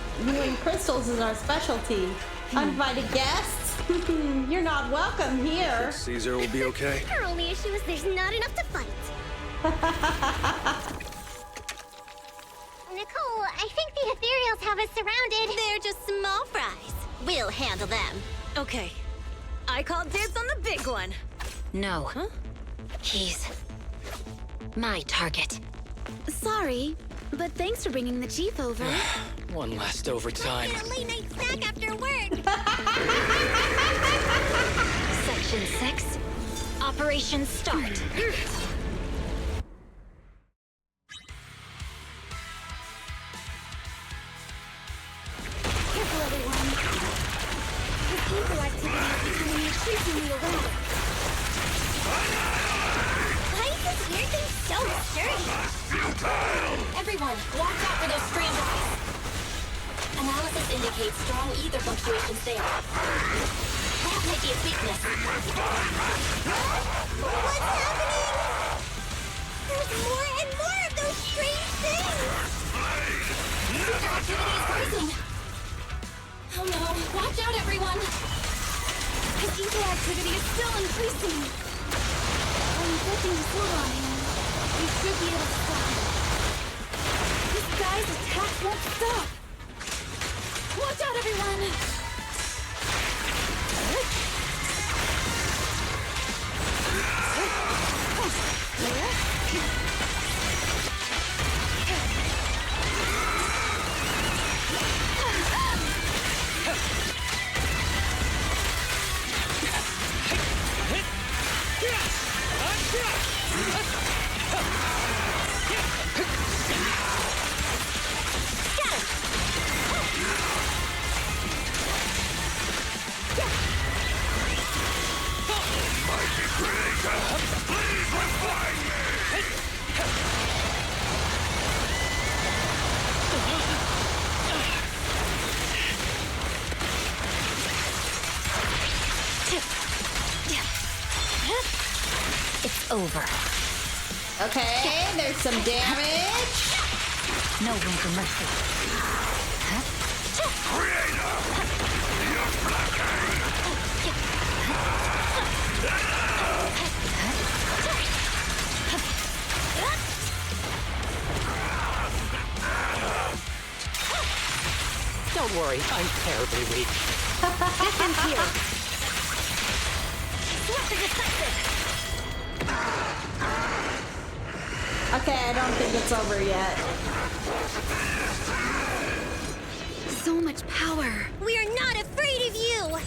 crystals is our specialty. Uninvited guests? You're not welcome here. Caesar will be okay. Our only issue is there's not enough to fight. Nicole, I think the ethereals have us surrounded. They're just small fries. We'll handle them. Okay. I call dibs on the big one. No. Huh? He's my target. Sorry, but thanks for bringing the chief over. One last overtime. Get a late night snack after work. Section 6. Operation start. Careful, everyone. This paper activity is becoming increasingly erratic. Why is this This weird thing's so sturdy. Everyone, watch out for those strange eyes. Analysis indicates strong ether fluctuations there. That might be a weakness. What's happening? There's more and more of those strange things! Ether activity is rising! Oh no, watch out everyone! His ether activity is still increasing! When flipping the slow on him, we should be able to stop him. This guy's attack won't stop! Watch out everyone! It's over. Okay, there's some damage. No room for mercy. Don't worry, I'm terribly weak. Distance here. Swift and decisive. Okay, I don't think it's over yet. So much power. We are not afraid of you!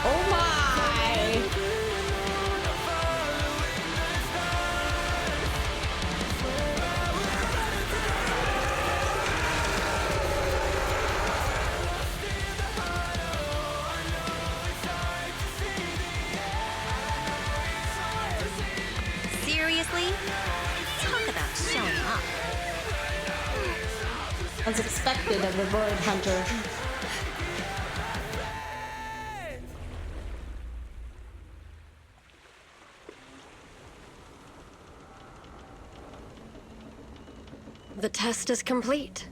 Oh my! Seriously? Talk about showing up. As expected of a Void Hunter. The test is complete.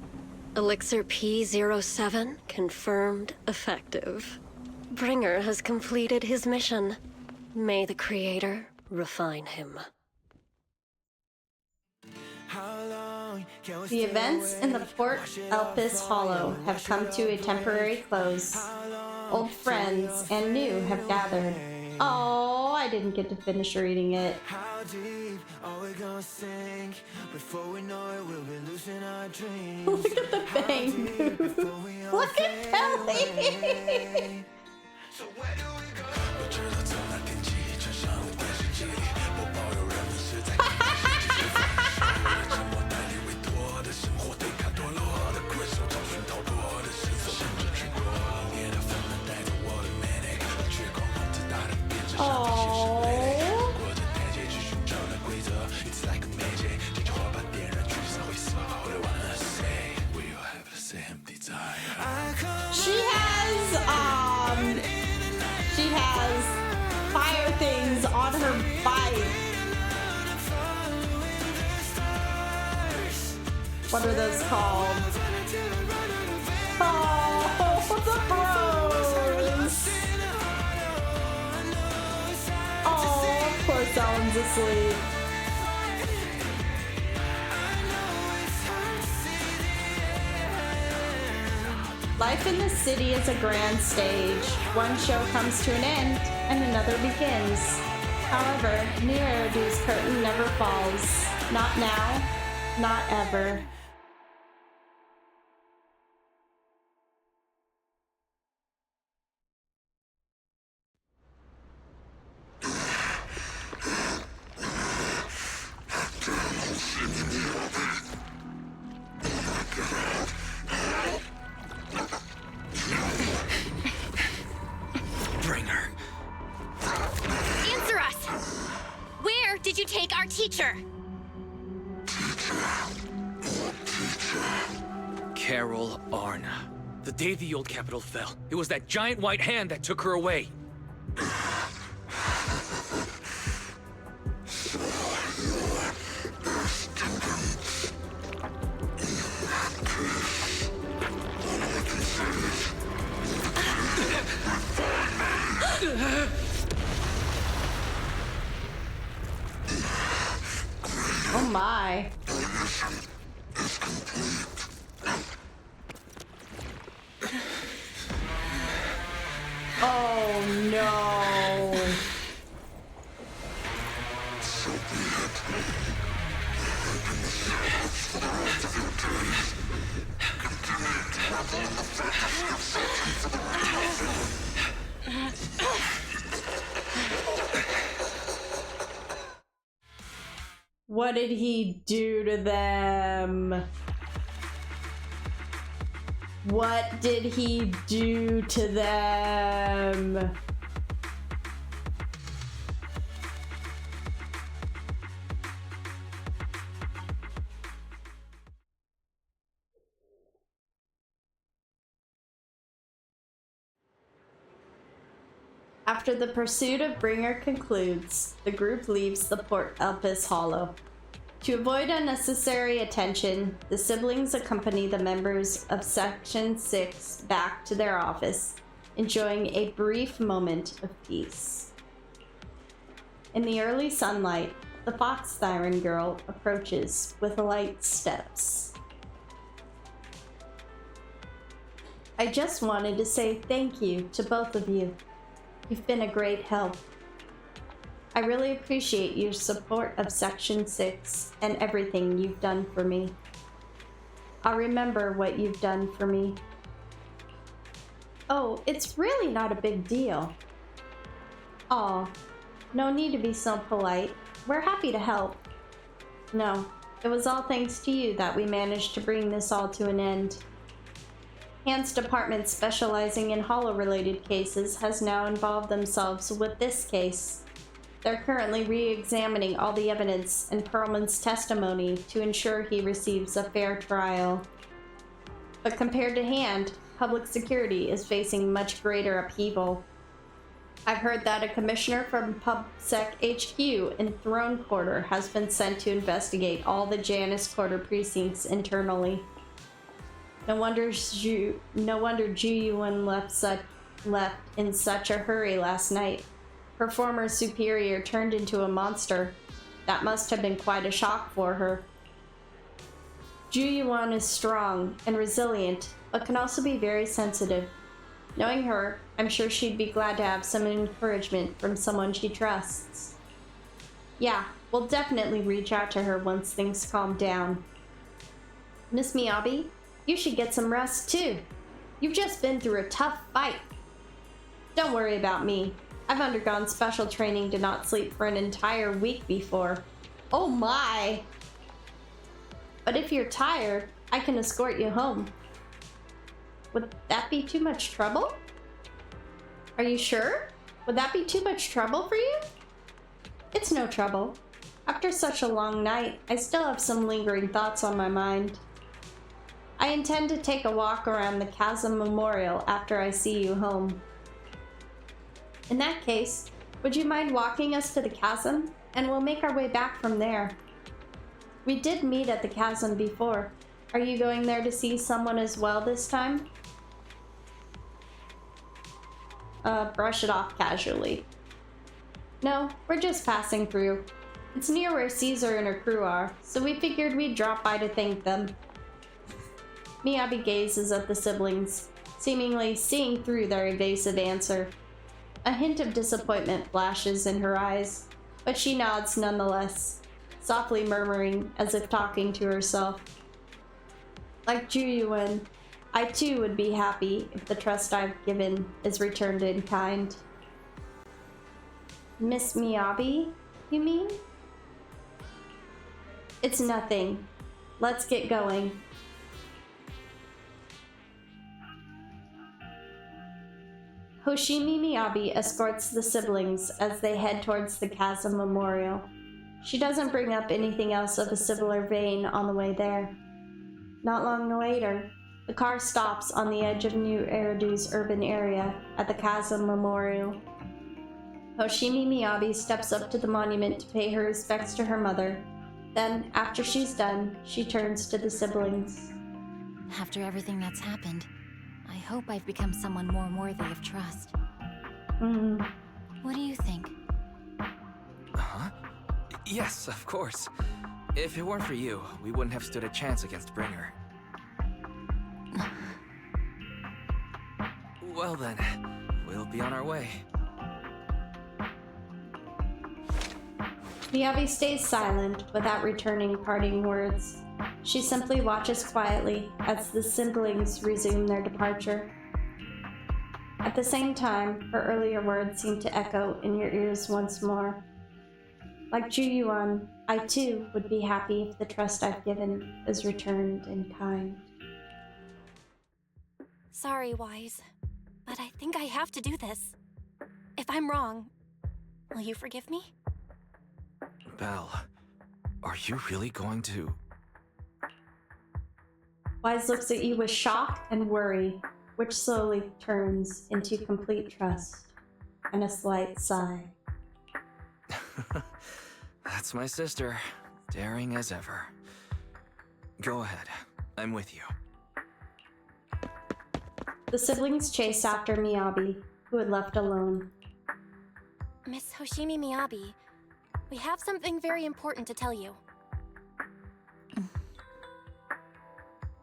Elixir P07 confirmed effective. Bringer has completed his mission. May the Creator refine him. The events in the Port Elpis Hollow have come to a temporary close. Old friends and new have gathered. Oh, I didn't get to finish reading it. Look at the bang move. Look at Kelly. She has fire things on her bike. What are those called? Oh, the bros. Oh, of course Alan's asleep. Life in the city is a grand stage. One show comes to an end, and another begins. However, New Eridu's curtain never falls. Not now, not ever. teacher? Carol Arna. The day the old capital fell, it was that giant white hand that took her away. Oh my. Oh no. What did he do to them? What did he do to them? After the pursuit of Bringer concludes, the group leaves the Port Elpis Hollow. To avoid unnecessary attention, the siblings accompany the members of Section 6 back to their office, enjoying a brief moment of peace. In the early sunlight, the Fox Siren Girl approaches with light steps. I just wanted to say thank you to both of you. You've been a great help. I really appreciate your support of Section 6 and everything you've done for me. I'll remember what you've done for me. Oh, it's really not a big deal. Aw, no need to be so polite. We're happy to help. No, it was all thanks to you that we managed to bring this all to an end. Hans' department specializing in Hollow-related cases has now involved themselves with this case. They're currently re-examining all the evidence and Perlman's testimony to ensure he receives a fair trial. But compared to Hand, public security is facing much greater upheaval. I've heard that a commissioner from PubSec HQ in Throne Quarter has been sent to investigate all the Janus Quarter precincts internally. No wonder Ju Yuan left in such a hurry last night. Her former superior turned into a monster. That must have been quite a shock for her. Ju Yuan is strong and resilient, but can also be very sensitive. Knowing her, I'm sure she'd be glad to have some encouragement from someone she trusts. Yeah, we'll definitely reach out to her once things calm down. Miss Miyabi, you should get some rest too. You've just been through a tough fight. Don't worry about me. I've undergone special training to not sleep for an entire week before. Oh my! But if you're tired, I can escort you home. Would that be too much trouble? Are you sure? Would that be too much trouble for you? It's no trouble. After such a long night, I still have some lingering thoughts on my mind. I intend to take a walk around the Chasm Memorial after I see you home. In that case, would you mind walking us to the chasm? And we'll make our way back from there. We did meet at the chasm before. Are you going there to see someone as well this time? Brush it off casually. No, we're just passing through. It's near where Caesar and her crew are, so we figured we'd drop by to thank them. Miyabi gazes at the siblings, seemingly seeing through their evasive answer. A hint of disappointment flashes in her eyes, but she nods nonetheless, softly murmuring as if talking to herself. Like Ju Yuan, I too would be happy if the trust I've given is returned in kind. Miss Miyabi, you mean? It's nothing. Let's get going. Hoshimi Miyabi escorts the siblings as they head towards the Chasm Memorial. She doesn't bring up anything else of a similar vein on the way there. Not long later, the car stops on the edge of New Eridu's urban area at the Chasm Memorial. Hoshimi Miyabi steps up to the monument to pay her respects to her mother. Then, after she's done, she turns to the siblings. After everything that's happened, I hope I've become someone more worthy of trust. What do you think? Huh? Yes, of course. If it weren't for you, we wouldn't have stood a chance against Bringer. Well then, we'll be on our way. Miyabi stays silent without returning parting words. She simply watches quietly as the siblings resume their departure. At the same time, her earlier words seem to echo in your ears once more. Like Juyuan, I too would be happy if the trust I've given is returned in kind. Sorry, Wise, but I think I have to do this. If I'm wrong, will you forgive me? Belle, are you really going to... Wise looks at you with shock and worry, which slowly turns into complete trust and a slight sigh. That's my sister, daring as ever. Go ahead, I'm with you. The siblings chase after Miyabi, who had left alone. Miss Hoshimi Miyabi, we have something very important to tell you.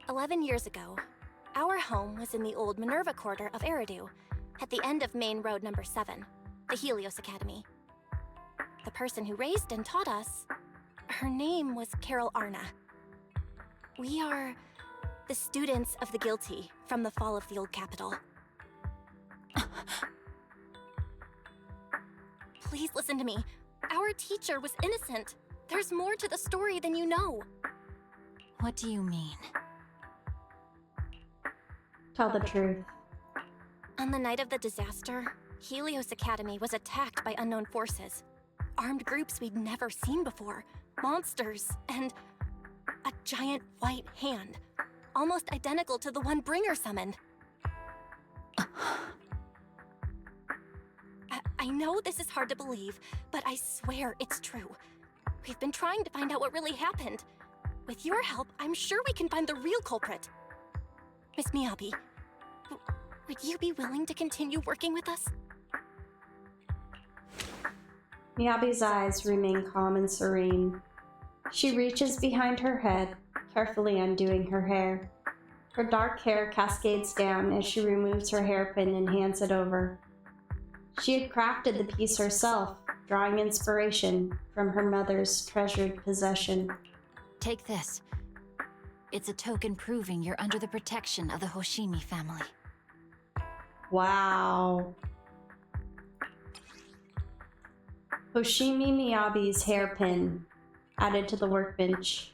11 years ago, our home was in the old Minerva Quarter of Eridu, at the end of Main Road number 7, the Helios Academy. The person who raised and taught us, her name was Carol Arna. We are the students of the guilty from the fall of the old capital. Please listen to me. Our teacher was innocent. There's more to the story than you know. What do you mean? Tell the truth. On the night of the disaster, Helios Academy was attacked by unknown forces. Armed groups we'd never seen before. Monsters, and a giant white hand. Almost identical to the one Bringer summoned. I know this is hard to believe, but I swear it's true. We've been trying to find out what really happened. With your help, I'm sure we can find the real culprit. Miss Miyabi, would you be willing to continue working with us? Miyabi's eyes remain calm and serene. She reaches behind her head, carefully undoing her hair. Her dark hair cascades down as she removes her hairpin and hands it over. She had crafted the piece herself, drawing inspiration from her mother's treasured possession. Take this. It's a token proving you're under the protection of the Hoshimi family. Wow. Hoshimi Miyabi's hairpin added to the workbench.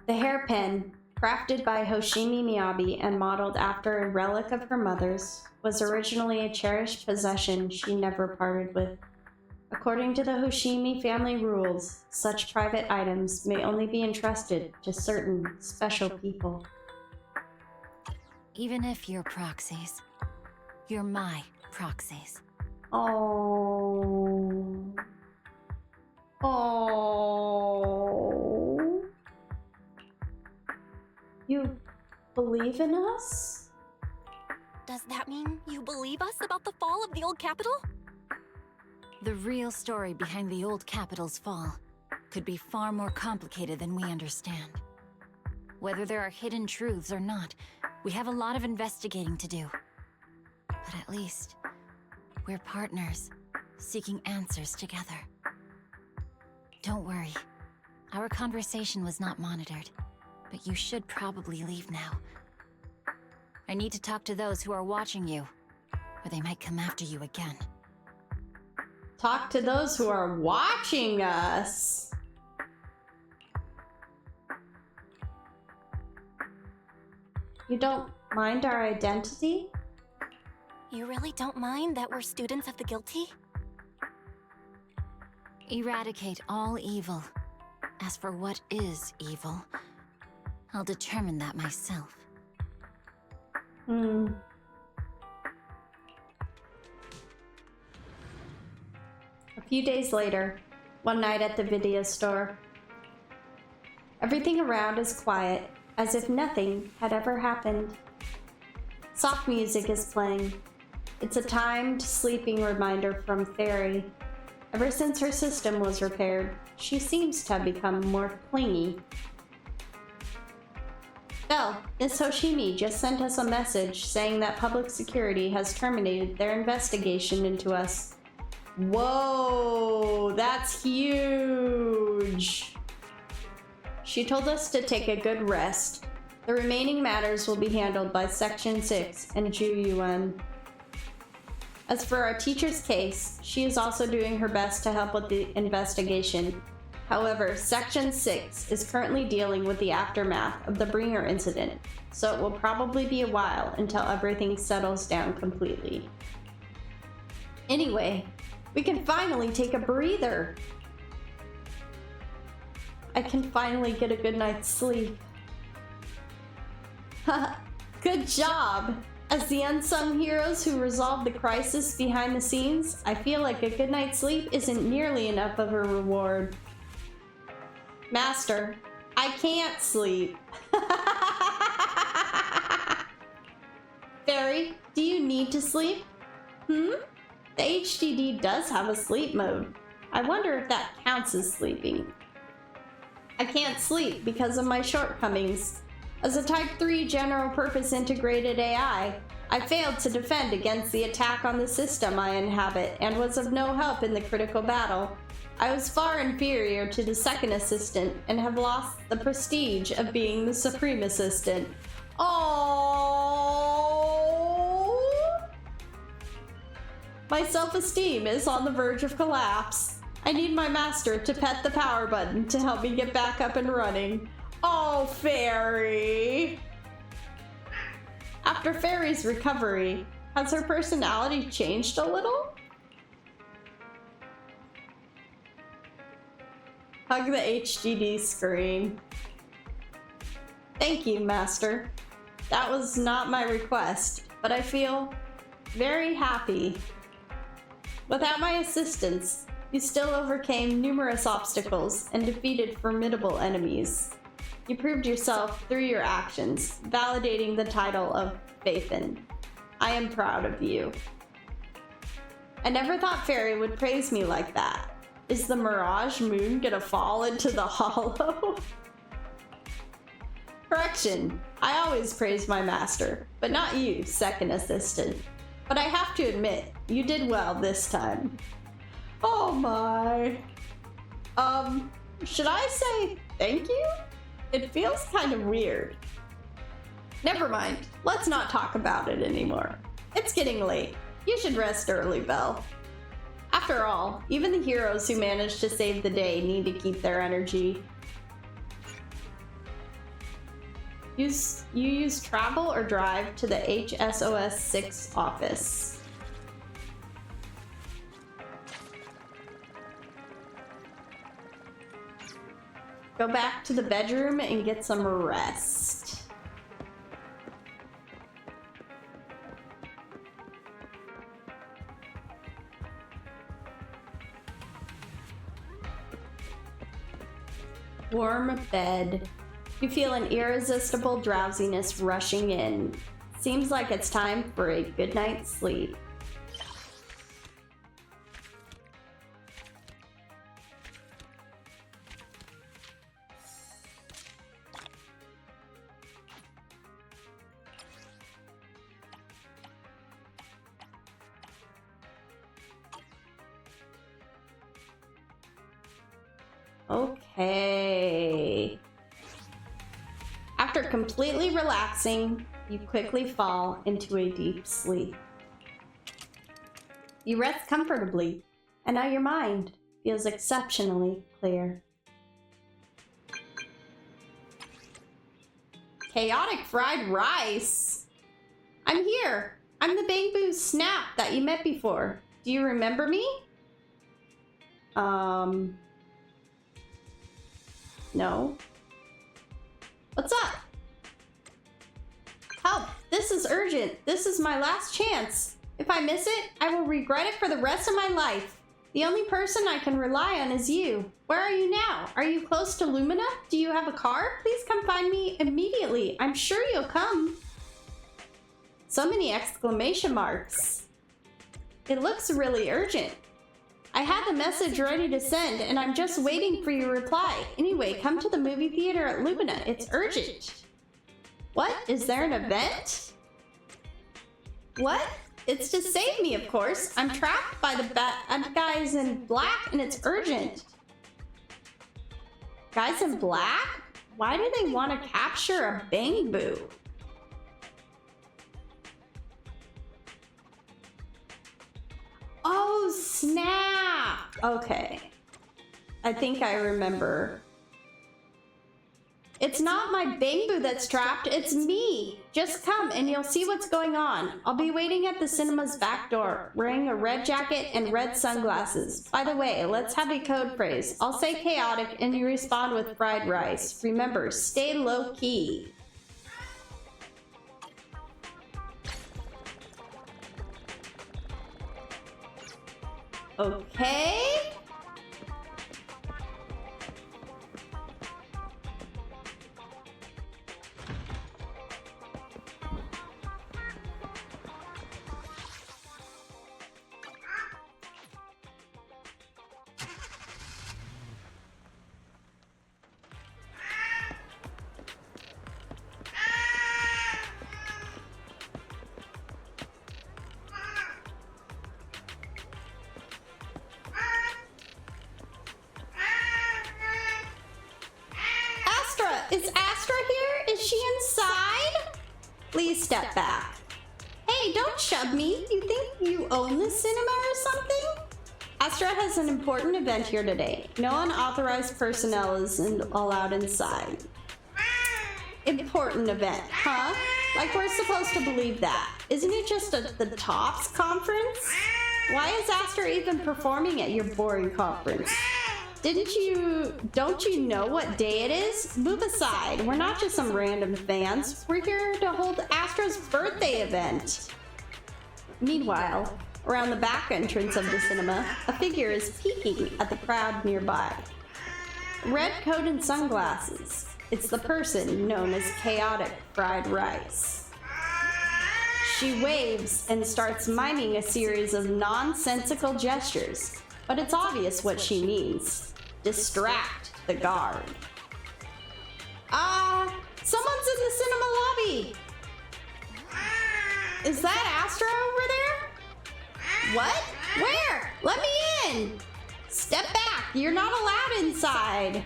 The hairpin, crafted by Hoshimi Miyabi and modeled after a relic of her mother's, was originally a cherished possession she never parted with. According to the Hoshimi family rules, such private items may only be entrusted to certain special people. Even if you're proxies, you're my proxies. Oh. Oh. You believe in us? Does that mean you believe us about the fall of the old capital? The real story behind the old capital's fall could be far more complicated than we understand. Whether there are hidden truths or not, we have a lot of investigating to do. But at least, we're partners, seeking answers together. Don't worry. Our conversation was not monitored, but you should probably leave now. I need to talk to those who are watching you, or they might come after you again. Talk to those who are watching us. You don't mind our identity? You really don't mind that we're students of the guilty? Eradicate all evil. As for what is evil, I'll determine that myself. A few days later, one night at the video store. Everything around is quiet, as if nothing had ever happened. Soft music is playing. It's a timed sleeping reminder from Fairy. Ever since her system was repaired, she seems to have become more clingy. Belle, Miss Hoshimi just sent us a message saying that public security has terminated their investigation into us. Whoa, that's huge! She told us to take a good rest. The remaining matters will be handled by Section 6 and Ju Yuan. As for our teacher's case, she is also doing her best to help with the investigation. However, Section 6 is currently dealing with the aftermath of the Bringer incident, so it will probably be a while until everything settles down completely. Anyway, we can finally take a breather. I can finally get a good night's sleep. Good job! As the unsung heroes who resolve the crisis behind the scenes, I feel like a good night's sleep isn't nearly enough of a reward. Master, I can't sleep. Fairy, do you need to sleep? The HDD does have a sleep mode. I wonder if that counts as sleeping. I can't sleep because of my shortcomings. As a Type 3 general-purpose integrated AI, I failed to defend against the attack on the system I inhabit and was of no help in the critical battle. I was far inferior to the second assistant and have lost the prestige of being the supreme assistant. Oh! My self-esteem is on the verge of collapse. I need my master to pet the power button to help me get back up and running. Oh, Fairy! After Fairy's recovery, has her personality changed a little? Hug the HDD screen. Thank you, Master. That was not my request, but I feel very happy. Without my assistance, you still overcame numerous obstacles and defeated formidable enemies. You proved yourself through your actions, validating the title of Faithin. I am proud of you. I never thought Fairy would praise me like that. Is the Mirage Moon gonna fall into the hollow? Correction, I always praise my master, but not you, second assistant. But I have to admit, you did well this time. Oh my. Should I say thank you? It feels kind of weird. Never mind, let's not talk about it anymore. It's getting late. You should rest early, Belle. After all, even the heroes who manage to save the day need to keep their energy. You use travel or drive to the HSOS 6 office. Go back to the bedroom and get some rest. Warm bed. You feel an irresistible drowsiness rushing in. Seems like it's time for a good night's sleep. Okay. After completely relaxing, you quickly fall into a deep sleep. You rest comfortably, and now your mind feels exceptionally clear. Chaotic fried rice! I'm here! I'm the Bang Boo Snap that you met before. Do you remember me? No. What's up? Help! This is urgent. This is my last chance. If I miss it, I will regret it for the rest of my life. The only person I can rely on is you. Where are you now? Are you close to Lumina? Do you have a car? Please come find me immediately. I'm sure you'll come. So many exclamation marks. It looks really urgent. I had the message ready to send, and I'm just waiting for your reply. Anyway, come to the movie theater at Lumina. It's urgent. What? Is there an event? What? It's to save me, of course. I'm trapped by the bad guys in black, and it's urgent. Guys in black? Why do they want to capture a Bang Boo? Oh, snap! Okay. I think I remember. It's not my Bang Boo that's trapped, it's me! Just come and you'll see what's going on. I'll be waiting at the cinema's back door, wearing a red jacket and red sunglasses. By the way, let's have a code phrase. I'll say chaotic and you respond with fried rice. Remember, stay low-key. Okay. Is Astra here? Is she inside? Please step back. Hey, don't shove me. You think you own the cinema or something? Astra has an important event here today. No unauthorized personnel is allowed inside. Important event, huh? Like we're supposed to believe that. Isn't it just the TOPS conference? Why is Astra even performing at your boring conference? Don't you know what day it is? Move aside. We're not just some random fans. We're here to hold Astra's birthday event. Meanwhile, around the back entrance of the cinema, a figure is peeking at the crowd nearby. Red coat and sunglasses. It's the person known as Chaotic Fried Rice. She waves and starts miming a series of nonsensical gestures, but it's obvious what she means. Distract the guard. Someone's in the cinema lobby. Is that Astra over there? What? Where? Let me in. Step back. You're not allowed inside.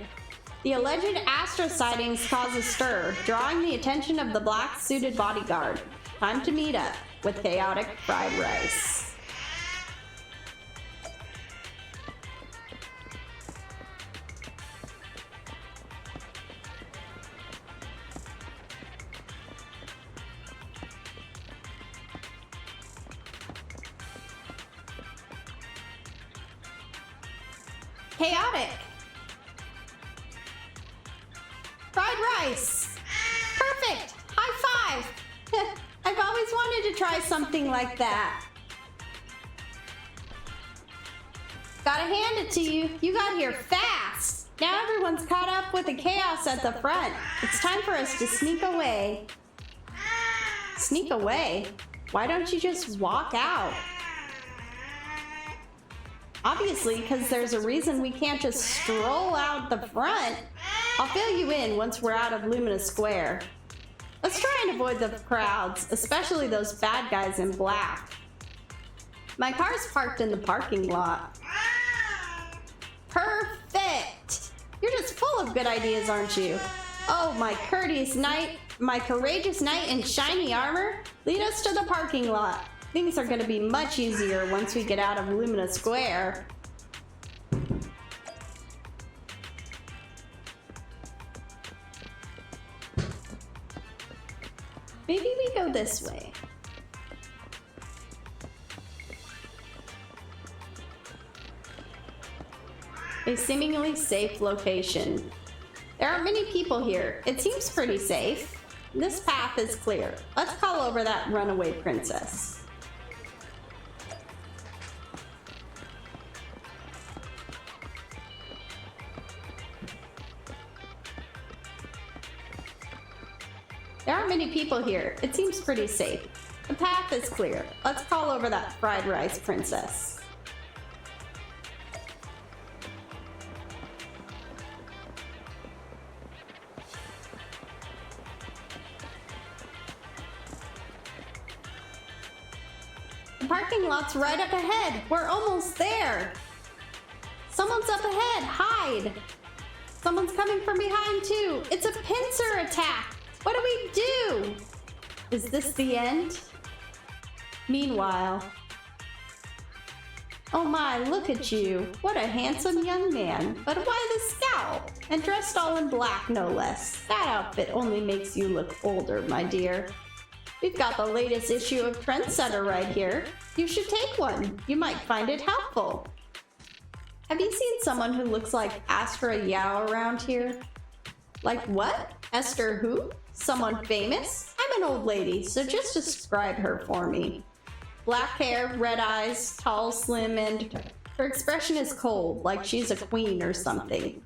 The alleged Astra sightings cause a stir, drawing the attention of the black-suited bodyguard. Time to meet up with Chaotic Fried Rice. Chaotic. Fried rice. Perfect. High five. I've always wanted to try something like that. Gotta hand it to you. You got here fast. Now everyone's caught up with the chaos at the front. It's time for us to sneak away. Sneak away? Why don't you just walk out? Obviously, because there's a reason we can't just stroll out the front. I'll fill you in once we're out of Lumina Square. Let's try and avoid the crowds, especially those bad guys in black. My car's parked in the parking lot. Perfect! You're just full of good ideas, aren't you? Oh, my courteous knight, my courageous knight in shiny armor, lead us to the parking lot. Things are going to be much easier once we get out of Lumina Square. Maybe we go this way. A seemingly safe location. There aren't many people here. It seems pretty safe. This path is clear. Let's call over that runaway princess. There aren't many people here. It seems pretty safe. The path is clear. Let's call over that fried rice princess. The parking lot's right up ahead. We're almost there. Someone's up ahead. Hide. Someone's coming from behind too. It's a pincer attack. What do we do? Is this the end? Meanwhile. Oh my, look at you. What a handsome young man. But why the scowl? And dressed all in black, no less. That outfit only makes you look older, my dear. We've got the latest issue of Trendsetter right here. You should take one. You might find it helpful. Have you seen someone who looks like Astra Yao around here? Like what? Esther who? Someone famous? I'm an old lady, so just describe her for me. Black hair, red eyes, tall, slim, and her expression is cold, like she's a queen or something.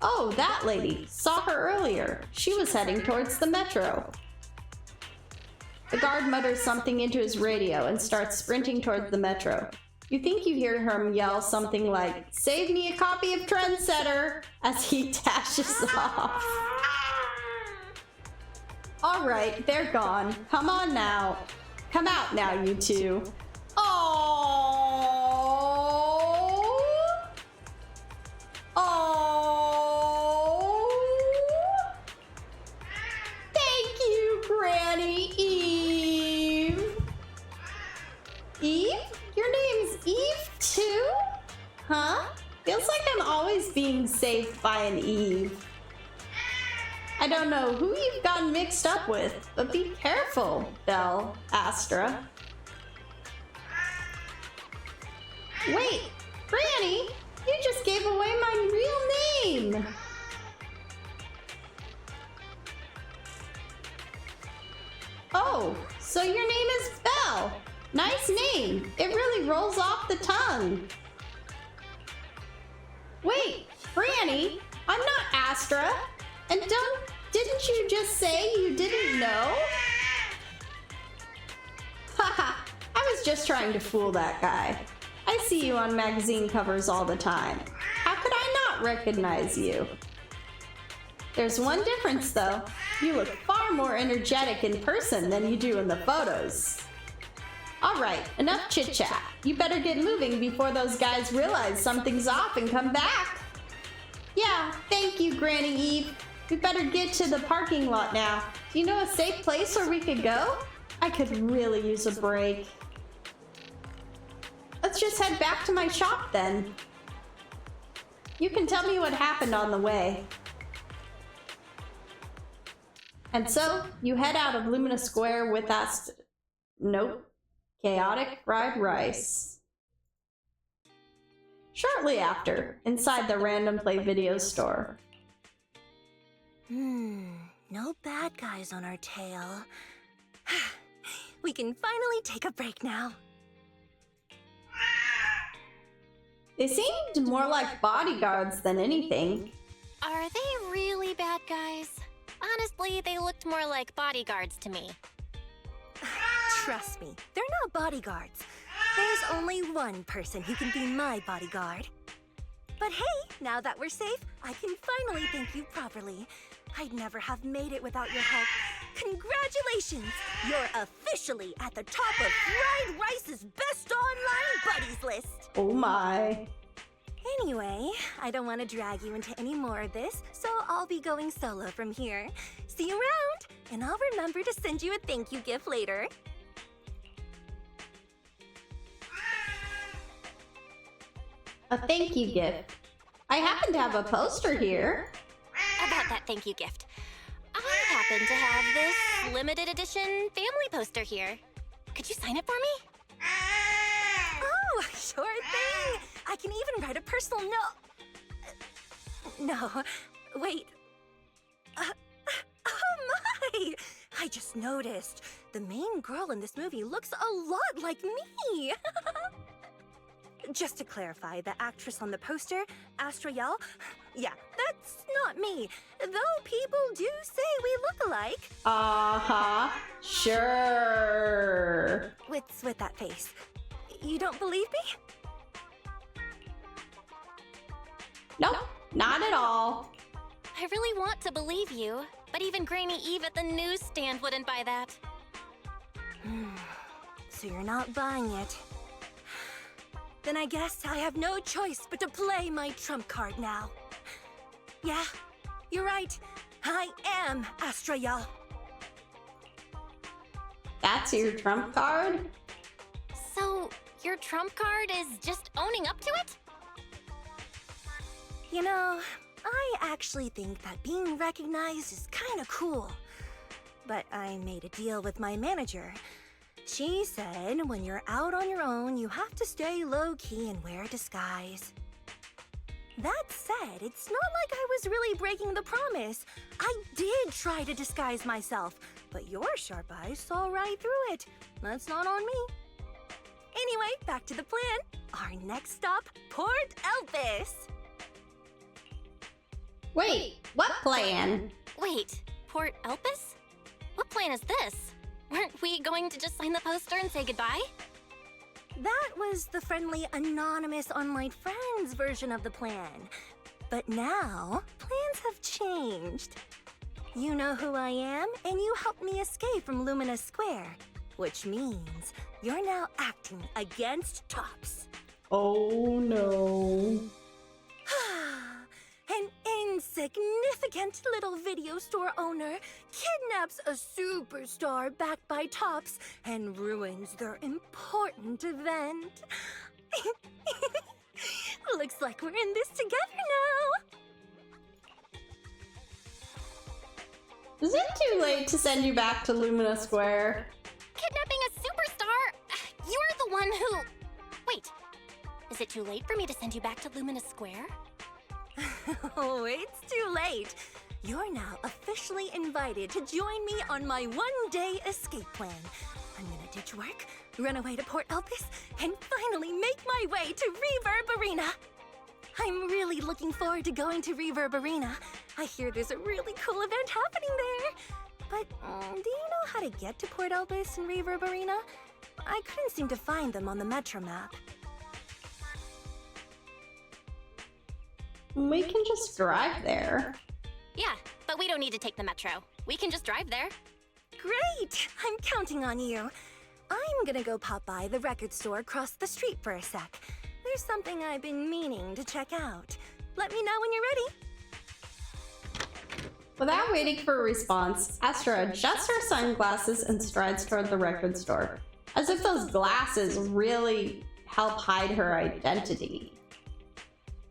Oh, that lady. Saw her earlier. She was heading towards the metro. The guard mutters something into his radio and starts sprinting towards the metro. You think you hear him yell something like, "Save me a copy of Trendsetter," as he dashes off. Alright, they're gone. Come on now. Come out now, you two. Oh! Oh! Thank you, Granny Eve. Eve? Your name's Eve too? Huh? Feels like I'm always being saved by an Eve. I don't know who you've gotten mixed up with, but be careful, Belle, Astra. Wait, Granny, you just gave away my real name. Oh, so your name is Belle. Nice name. It really rolls off the tongue. Wait, Granny, I'm not Astra. And didn't you just say you didn't know? Haha, I was just trying to fool that guy. I see you on magazine covers all the time. How could I not recognize you? There's one difference though. You look far more energetic in person than you do in the photos. Alright, enough chit-chat. You better get moving before those guys realize something's off and come back. Yeah, thank you, Granny Eve. We better get to the parking lot now. Do you know a safe place where we could go? I could really use a break. Let's just head back to my shop then. You can tell me what happened on the way. And so, you head out of Lumina Square with us. Nope. Chaotic fried rice. Shortly after, inside the Random Play video store. No bad guys on our tail. We can finally take a break now. They seemed more like bodyguards than anything. Are they really bad guys? Honestly, they looked more like bodyguards to me. Trust me, they're not bodyguards. There's only one person who can be my bodyguard. But hey, now that we're safe, I can finally thank you properly. I'd never have made it without your help. Congratulations! You're officially at the top of Fried Rice's best online buddies list! Oh my. Anyway, I don't want to drag you into any more of this, so I'll be going solo from here. See you around, and I'll remember to send you a thank you gift later. A thank you gift. I happen to have a poster here. About that thank you gift. I happen to have this limited edition family poster here. Could you sign it for me? Oh, sure thing! I can even write a personal note. no. Wait. Oh my! I just noticed. The main girl in this movie looks a lot like me. Just to clarify, the actress on the poster, Astra Yal, yeah, that's not me. Though people do say we look alike. Uh-huh. Sure. What's with that face? You don't believe me? Nope, not at all. I really want to believe you, but even Granny Eve at the newsstand wouldn't buy that. So you're not buying it. Then I guess I have no choice but to play my trump card now. Yeah, you're right. I am Astra Yal. That's your trump card? So, your trump card is just owning up to it? You know, I actually think that being recognized is kind of cool. But I made a deal with my manager. She said when you're out on your own, you have to stay low-key and wear a disguise. That said, it's not like I was really breaking the promise. I did try to disguise myself, but your sharp eyes saw right through it. That's not on me. Anyway, back to the plan. Our next stop, Port Elpis. Wait, what plan? Wait, Port Elpis? What plan is this? Weren't we going to just sign the poster and say goodbye? That was the friendly, anonymous online friends version of the plan. But now, plans have changed. You know who I am, and you helped me escape from Lumina Square, which means you're now acting against Tops. Oh no. An insignificant little video store owner kidnaps a superstar backed by Tops and ruins their important event. Looks like we're in this together now. Is it too late to send you back to Lumina Square? Kidnapping a superstar? You're the one who... Wait, is it too late for me to send you back to Lumina Square? Oh, it's too late. You're now officially invited to join me on my one-day escape plan. I'm gonna ditch work, run away to Port Elpis, and finally make my way to Reverb Arena. I'm really looking forward to going to Reverb Arena. I hear there's a really cool event happening there. But do you know how to get to Port Elpis and Reverb Arena? I couldn't seem to find them on the Metro map. We can just drive there. Yeah, but we don't need to take the metro. We can just drive there. Great! I'm counting on you. I'm gonna go pop by the record store across the street for a sec. There's something I've been meaning to check out. Let me know when you're ready. Without waiting for a response, Astra adjusts her sunglasses and strides toward the record store, as if those glasses really help hide her identity.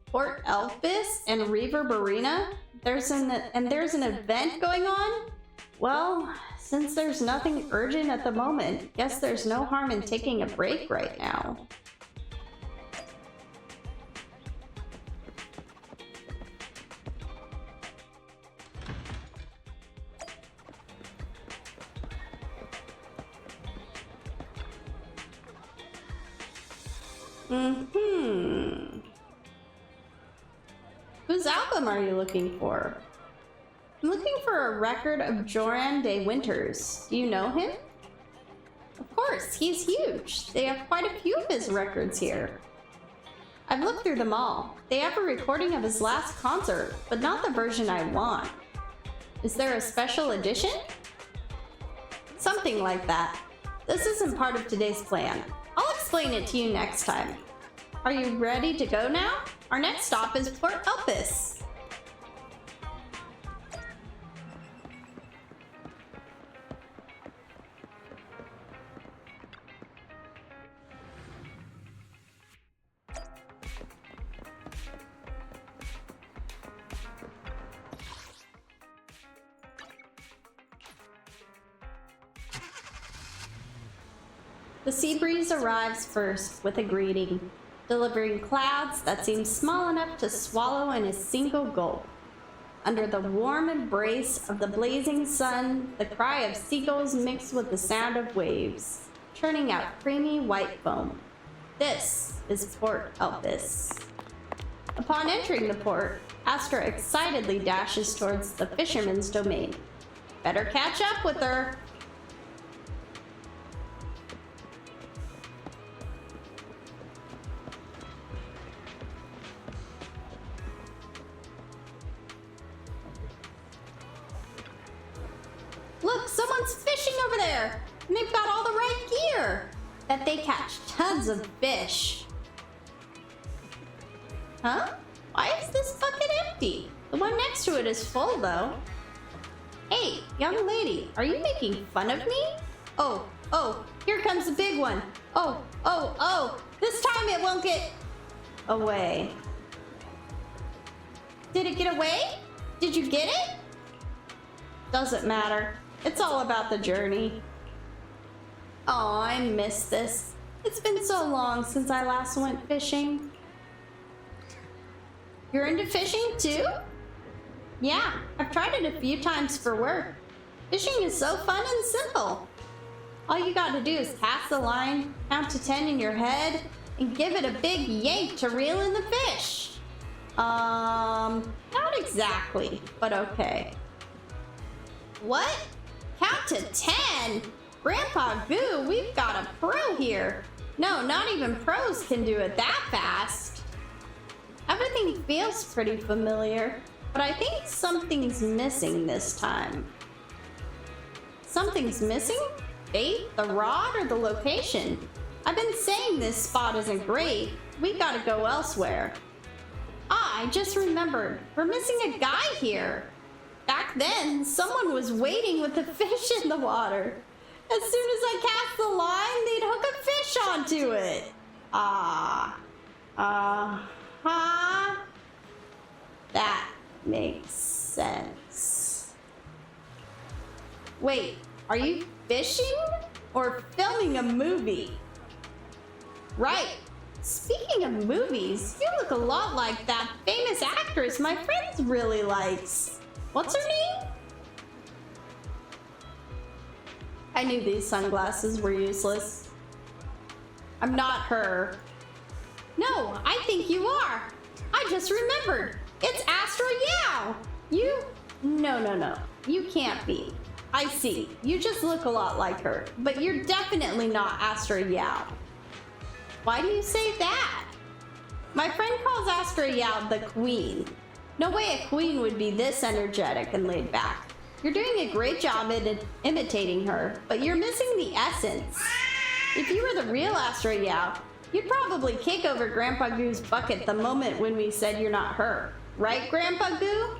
Port Elpis and Reverb Arena? There's an event going on? Well, since there's nothing urgent at the moment, guess there's no harm in taking a break right now. Whose album are you looking for? I'm looking for a record of Joran de Winters. Do you know him? Of course, he's huge. They have quite a few of his records here. I've looked through them all. They have a recording of his last concert, but not the version I want. Is there a special edition? Something like that. This isn't part of today's plan. I'll explain it to you next time. Are you ready to go now? Our next stop is Port Elpis. The sea breeze arrives first with a greeting. delivering clouds that seem small enough to swallow in a single gulp. Under the warm embrace of the blazing sun, the cry of seagulls mixed with the sound of waves, churning out creamy white foam. This is Port Elpis. Upon entering the port, Astra excitedly dashes towards the fisherman's domain. Better catch up with her. Look, someone's fishing over there, and they've got all the right gear. Bet they catch tons of fish. Huh? Why is this bucket empty? The one next to it is full, though. Hey, young lady, are you making fun of me? Oh, here comes the big one. Oh, this time it won't get away. Did it get away? Did you get it? Doesn't matter. It's all about the journey. Oh, I miss this. It's been so long since I last went fishing. You're into fishing too? Yeah, I've tried it a few times for work. Fishing is so fun and simple. All you gotta do is cast the line, count to 10 in your head, and give it a big yank to reel in the fish. Not exactly, but okay. What? Count to 10? Grandpa Goo, we've got a pro here. No, not even pros can do it that fast. Everything feels pretty familiar, but I think something's missing this time. Something's missing? Bait, the rod, or the location? I've been saying this spot isn't great. We gotta go elsewhere. I just remembered. We're missing a guy here. Back then, someone was waiting with the fish in the water. As soon as I cast the line, they'd hook a fish onto it. That makes sense. Wait, are you fishing or filming a movie? Right. Speaking of movies, you look a lot like that famous actress my friend really likes. What's her name? I knew these sunglasses were useless. I'm not her. No, I think you are. I just remembered. It's Astra Yao. No. You can't be. I see. You just look a lot like her, but you're definitely not Astra Yao. Why do you say that? My friend calls Astra Yao the queen. No way a queen would be this energetic and laid back. You're doing a great job at imitating her, but you're missing the essence. If you were the real Astra Yao, you'd probably kick over Grandpa Goo's bucket the moment when we said you're not her. Right, Grandpa Goo?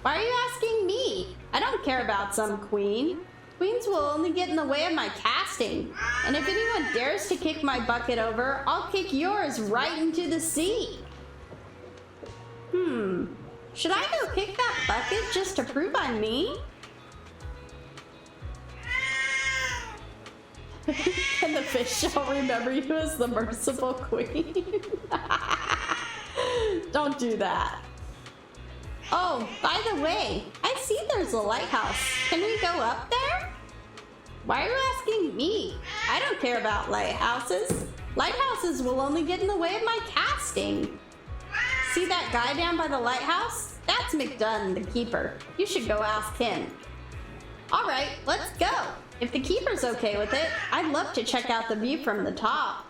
Why are you asking me? I don't care about some queen. Queens will only get in the way of my casting. And if anyone dares to kick my bucket over, I'll kick yours right into the sea. Should I go kick that bucket just to prove I'm me? And the fish shall remember you as the merciful queen. Don't do that. Oh, by the way, I see there's a lighthouse. Can we go up there? Why are you asking me? I don't care about lighthouses. Lighthouses will only get in the way of my casting. See that guy down by the lighthouse? That's McDunn, the keeper. You should go ask him. All right, let's go. If the keeper's okay with it, I'd love to check out the view from the top.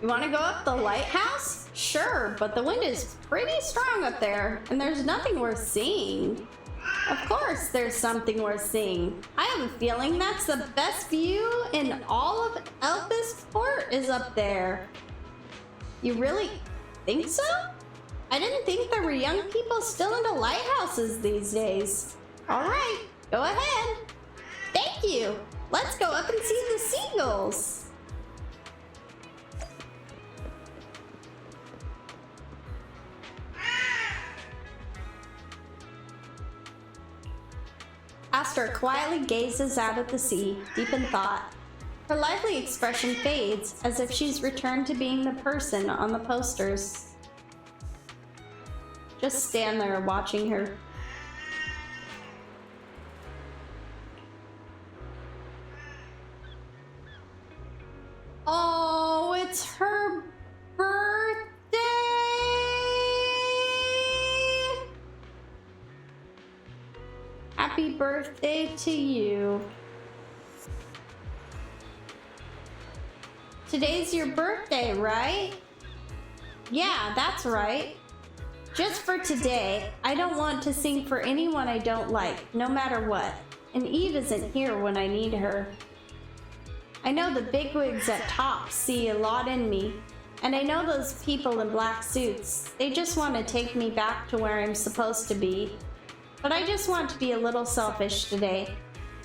You want to go up the lighthouse? Sure, but the wind is pretty strong up there, and there's nothing worth seeing. Of course there's something worth seeing. I have a feeling that's the best view in all of Elpis Port is up there. You really think so? I didn't think there were young people still into lighthouses these days. All right, go ahead. Thank you. Let's go up and see the seagulls. Astra quietly gazes out at the sea, deep in thought. Her lively expression fades, as if she's returned to being the person on the posters. Just stand there watching her. Oh, it's her birthday! Happy birthday to you. Today's your birthday, right? Yeah, that's right. Just for today, I don't want to sing for anyone I don't like, no matter what. And Eve isn't here when I need her. I know the bigwigs at top see a lot in me, and I know those people in black suits. They just want to take me back to where I'm supposed to be. But I just want to be a little selfish today.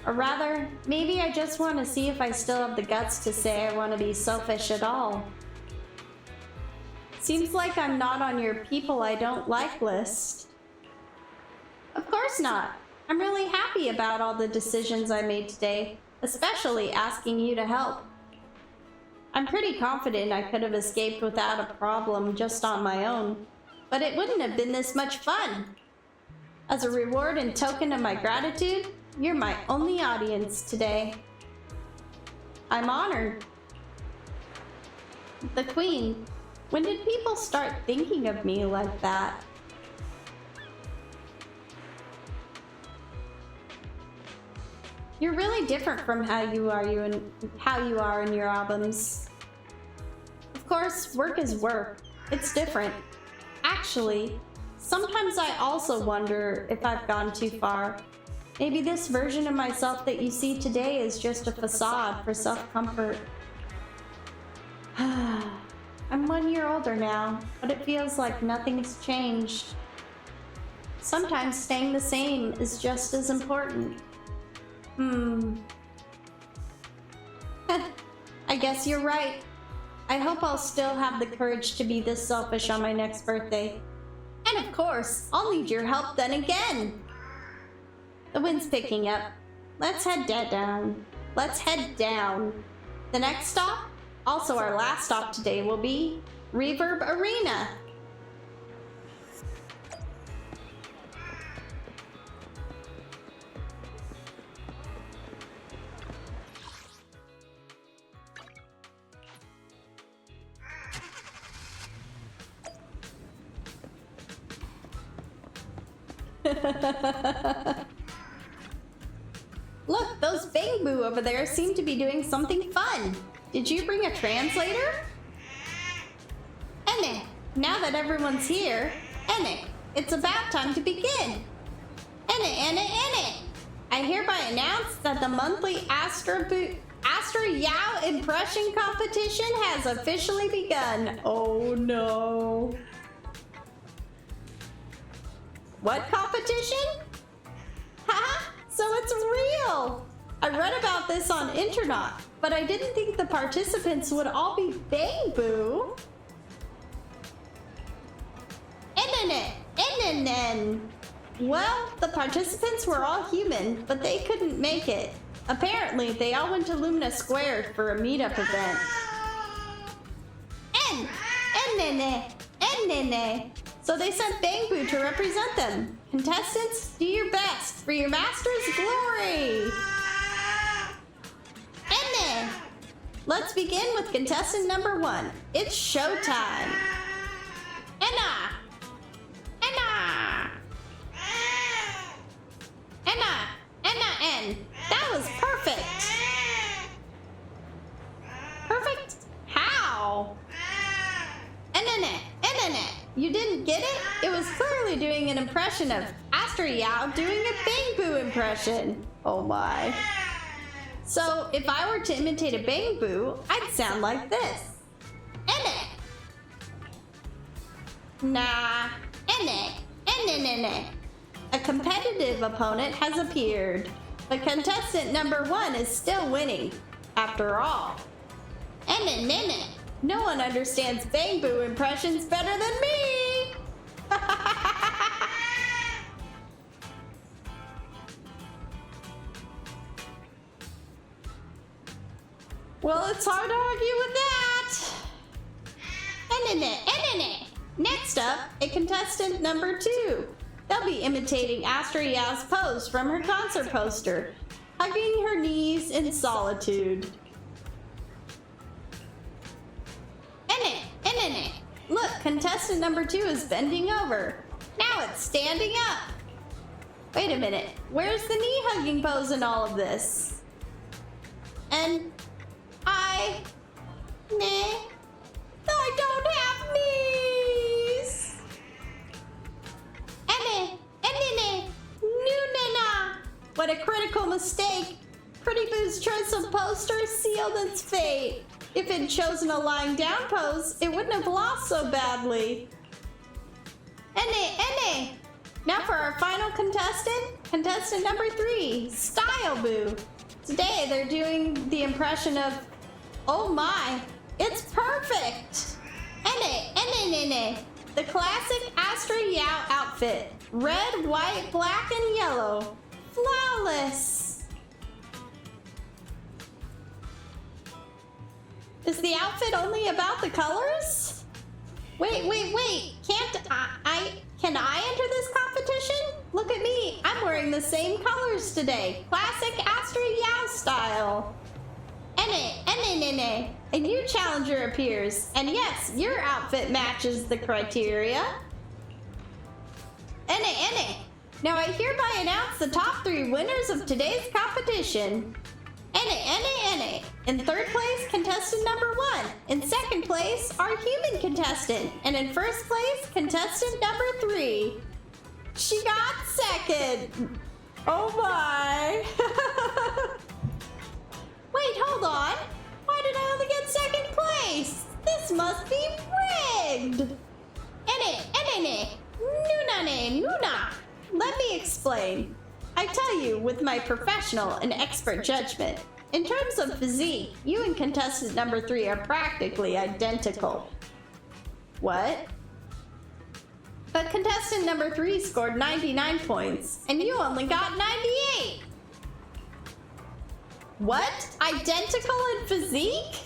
Or rather, maybe I just want to see if I still have the guts to say I want to be selfish at all. Seems like I'm not on your people I don't like list. Of course not. I'm really happy about all the decisions I made today, especially asking you to help. I'm pretty confident I could have escaped without a problem just on my own, but it wouldn't have been this much fun. As a reward and token of my gratitude, you're my only audience today. I'm honored. The Queen. When did people start thinking of me like that? You're really different from how you are in your albums. Of course, work is work. It's different. Actually, sometimes I also wonder if I've gone too far. Maybe this version of myself that you see today is just a facade for self-comfort. I'm 1 year older now, but it feels like nothing's changed. Sometimes staying the same is just as important. I guess you're right. I hope I'll still have the courage to be this selfish on my next birthday. And of course, I'll need your help then again. The wind's picking up. Let's head down. Let's head down. The next stop, also our last stop today, will be Reverb Arena. Look, those Bang Boo over there seem to be doing something fun. Did you bring a translator? Enne, now that everyone's here, Enne, it's about time to begin. Enne. I hereby announce that the monthly Astra Yao impression competition has officially begun. Oh no. What competition? Haha, so it's real! I read about this on internet, but I didn't think the participants would all be Bang Boo. Well, the participants were all human, but they couldn't make it. Apparently, they all went to Lumina Square for a meetup event. So they sent Bang Boo to represent them. Contestants, do your best for your master's glory. Let's begin with contestant number 1. It's showtime. Enna. That was perfect. Perfect? How? You didn't get it? It was clearly doing an impression of Astra Yao doing a Bang Boo impression. Oh my. So, if I were to imitate a Bang Boo, I'd sound like this. Nah. A competitive opponent has appeared. But contestant number 1 is still winning, after all. No one understands Bang Boo impressions better than me! Well, it's hard to argue with that. Next up, a contestant number 2. They'll be imitating Astra Yao's pose from her concert poster, hugging her knees in solitude. Look, contestant number 2 is bending over. Now it's standing up. Wait a minute, where's the knee hugging pose in all of this? And I don't have knees. What a critical mistake. Pretty Boo's choice of poster sealed its fate. If it had chosen a lying down pose, it wouldn't have lost so badly. Now for our final contestant number 3, Style Boo. Today they're doing the impression of, oh my, it's perfect. The classic Astra Yao outfit. Red, white, black, and yellow. Flawless. Is the outfit only about the colors? Wait. Can I enter this competition? Look at me. I'm wearing the same colors today. Classic Astra Yao style. A new challenger appears. And yes, your outfit matches the criteria. Now I hereby announce the top 3 winners of today's competition. In third place, contestant number 1. In second place, our human contestant. And in first place, contestant number 3. She got second. Oh my. Wait, hold on. Why did I only get second place? This must be rigged. Nuna. Let me explain. I tell you with my professional and expert judgment. In terms of physique, you and contestant number 3 are practically identical. What? But contestant number 3 scored 99 points, and you only got 98. What? Identical in physique?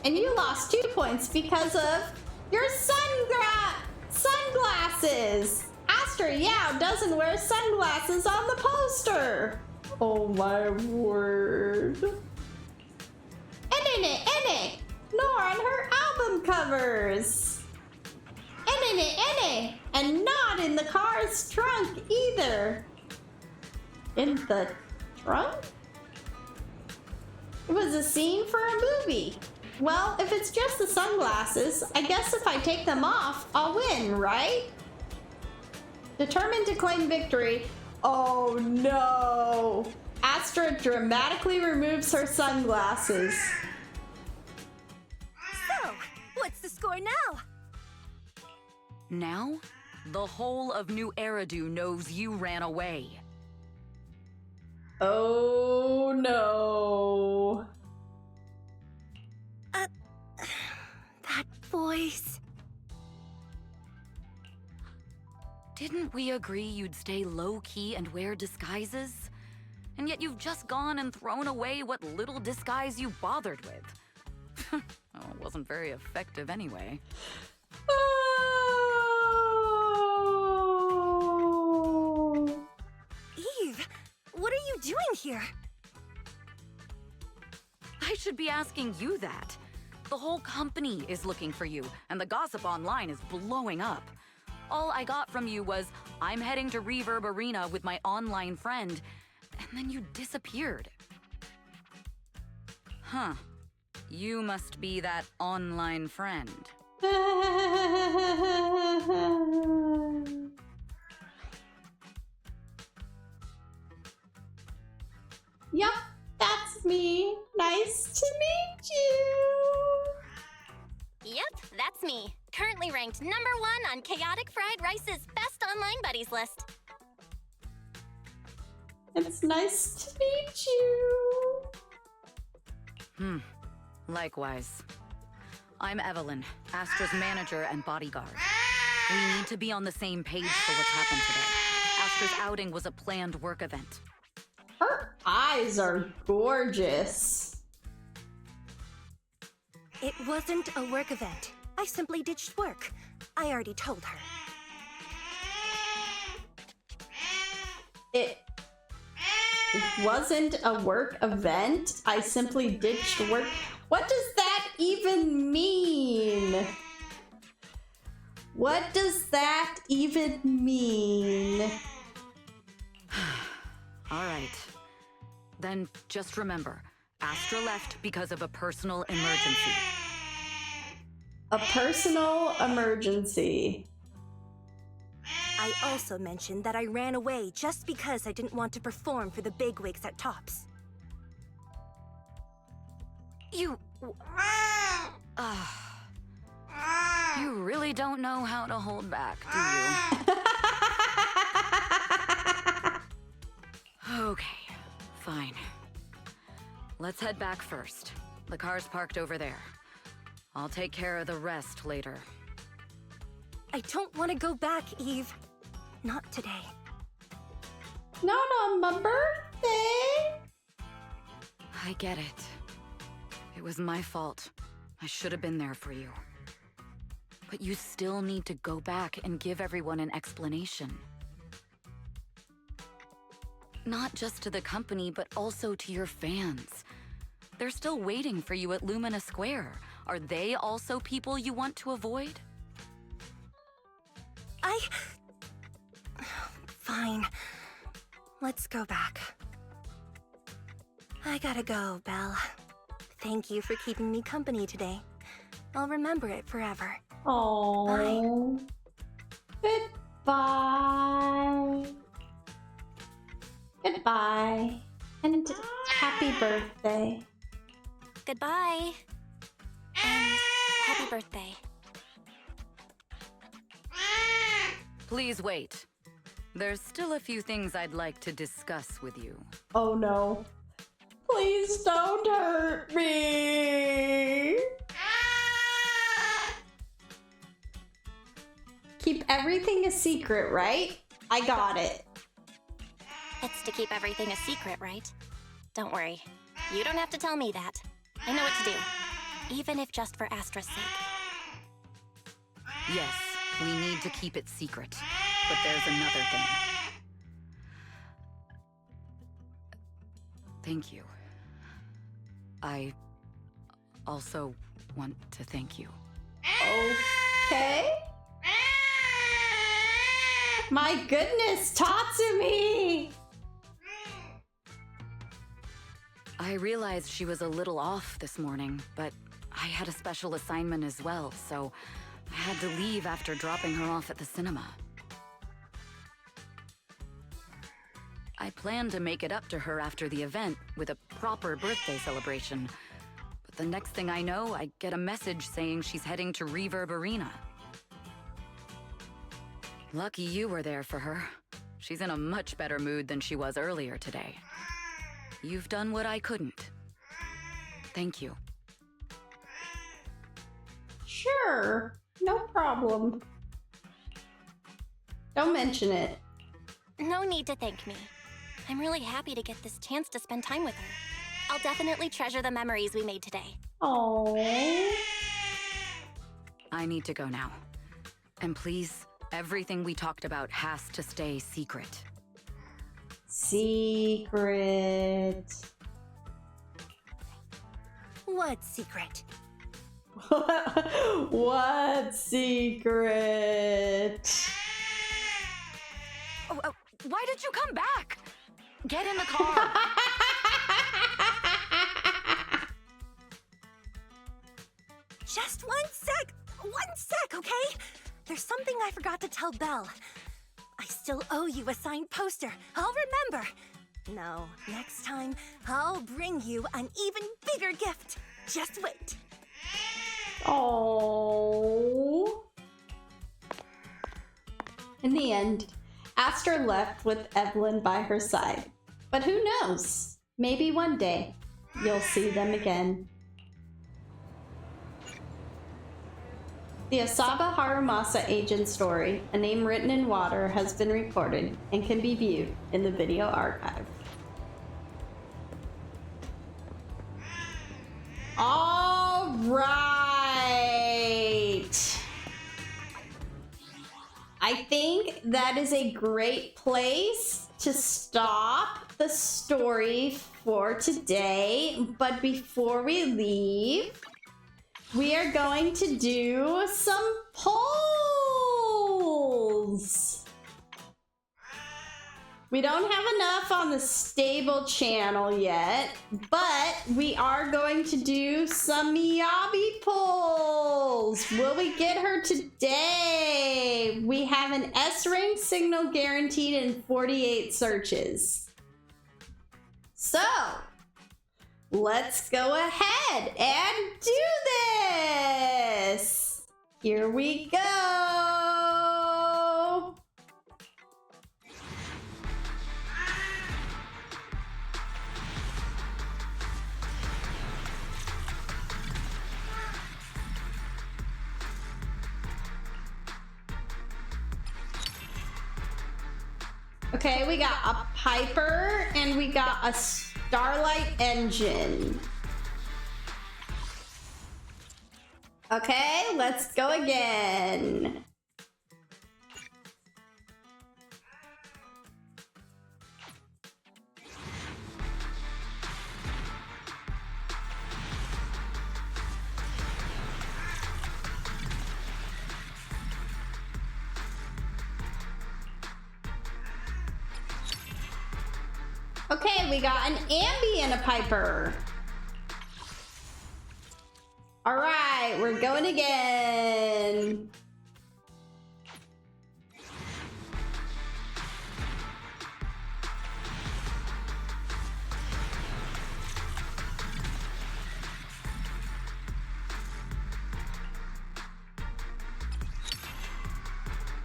And you lost 2 points because of your sunglasses. Astra Yao doesn't wear sunglasses on the poster. Oh my word. Nor on her album covers. And not in the car's trunk either. In the trunk? It was a scene for a movie. Well, if it's just the sunglasses, I guess if I take them off, I'll win, right? Determined to claim victory. Oh no! Astra dramatically removes her sunglasses. So, what's the score now? Now, the whole of New Eridu knows you ran away. Oh no. That voice. Didn't we agree you'd stay low-key and wear disguises? And yet you've just gone and thrown away what little disguise you bothered with. Well, it wasn't very effective anyway. Oh. Eve, what are you doing here? I should be asking you that. The whole company is looking for you, and the gossip online is blowing up. All I got from you was, I'm heading to Reverb Arena with my online friend, and then you disappeared. Huh. You must be that online friend. Yup, that's me. Nice to meet you. Yep, that's me. Currently ranked #1 on Chaotic Fried Rice's Best Online Buddies list. It's nice to meet you. Likewise. I'm Evelyn, Astra's manager and bodyguard. We need to be on the same page for what's happened today. Astra's outing was a planned work event. Her eyes are gorgeous. It wasn't a work event. I simply ditched work. I already told her. It wasn't a work event. I simply ditched work. What does that even mean? What does that even mean? All right. Then just remember, Astra left because of a personal emergency. A personal emergency. I also mentioned that I ran away just because I didn't want to perform for the bigwigs at Tops. You really don't know how to hold back, do you? Okay, fine. Let's head back first. The car's parked over there. I'll take care of the rest later. I don't want to go back, Eve. Not today. Not on my birthday. I get it. It was my fault. I should have been there for you. But you still need to go back and give everyone an explanation. Not just to the company, but also to your fans. They're still waiting for you at Lumina Square. Are they also people you want to avoid? Fine. Let's go back. I gotta go, Belle. Thank you for keeping me company today. I'll remember it forever. Oh. Goodbye. Goodbye. And happy birthday. Goodbye. And happy birthday. Please wait. There's still a few things I'd like to discuss with you. Oh no. Please don't hurt me. Keep everything a secret, right? I got it. It's to keep everything a secret, right? Don't worry. You don't have to tell me that. I know what to do. Even if just for Astra's sake. Yes, we need to keep it secret. But there's another thing. Thank you. I also want to thank you. Okay. My goodness, Tatsumi! I realized she was a little off this morning, but I had a special assignment as well, so I had to leave after dropping her off at the cinema. I planned to make it up to her after the event with a proper birthday celebration. But the next thing I know, I get a message saying she's heading to Reverb Arena. Lucky you were there for her. She's in a much better mood than she was earlier today. You've done what I couldn't. Thank you. Sure, no problem. Don't mention it. No need to thank me. I'm really happy to get this chance to spend time with her. I'll definitely treasure the memories we made today. Oh. I need to go now. And please, everything we talked about has to stay secret. Secret. What secret? What secret? Oh, why did you come back? Get in the car. Just one sec, okay? There's something I forgot to tell Belle. I still owe you a signed poster. I'll remember. No, next time, I'll bring you an even bigger gift. Just wait. Oh. In the end, Astra left with Evelyn by her side. But who knows? Maybe one day you'll see them again. The Asaba Harumasa agent story, a name written in water, has been recorded and can be viewed in the video archive. All right. I think that is a great place to stop the story for today. But before we leave, we are going to do some polls. We don't have enough on the stable channel yet, but we are going to do some Miyabi polls. Will we get her today? We have an S-rank signal guaranteed in 48 searches. So, let's go ahead and do this. Here we go. Okay, we got a Piper and we got a Starlight engine. Okay, let's go again. Okay, we got an Ambi and a Piper. All right, we're going again.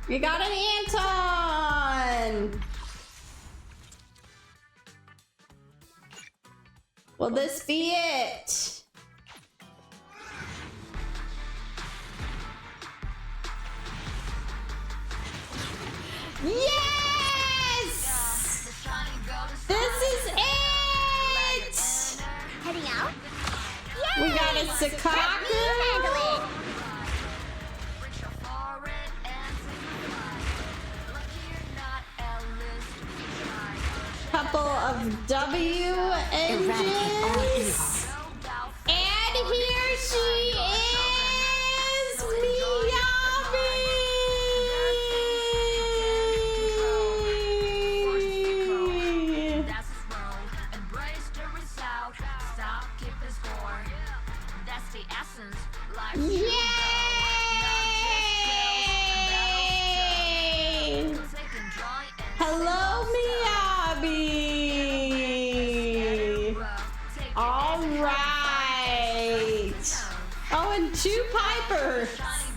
We got an Anton. Will this be it? Yes! This is it! Heading out? We got a Sakaku. Couple of W engines. And here she is, Miyabi! Yay! Hello, Miyabi! All right. Oh, and two Pipers.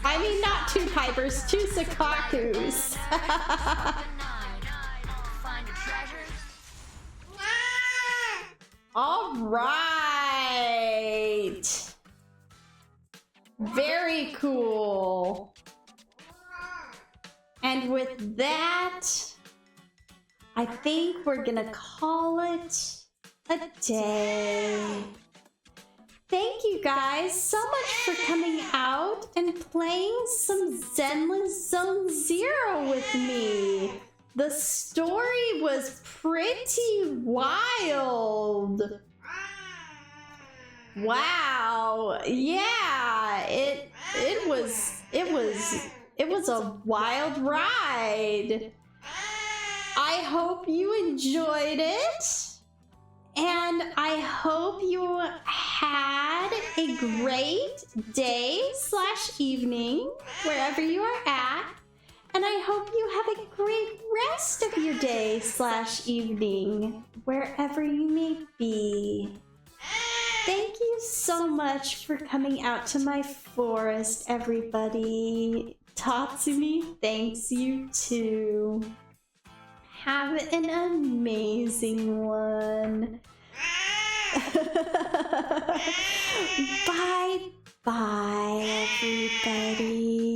I mean, not two Pipers, two Sakakus. All right. Very cool. And with that, I think we're gonna call it a day. Thank you guys so much for coming out and playing some Zenless Zone Zero with me. The story was pretty wild. Wow. Yeah, it was a wild ride. I hope you enjoyed it. And I hope you had a great day/evening wherever you are at. And I hope you have a great rest of your day/evening wherever you may be. Thank you so much for coming out to my forest, everybody. Tatsumi thanks you too. Have an amazing one. Bye bye, everybody.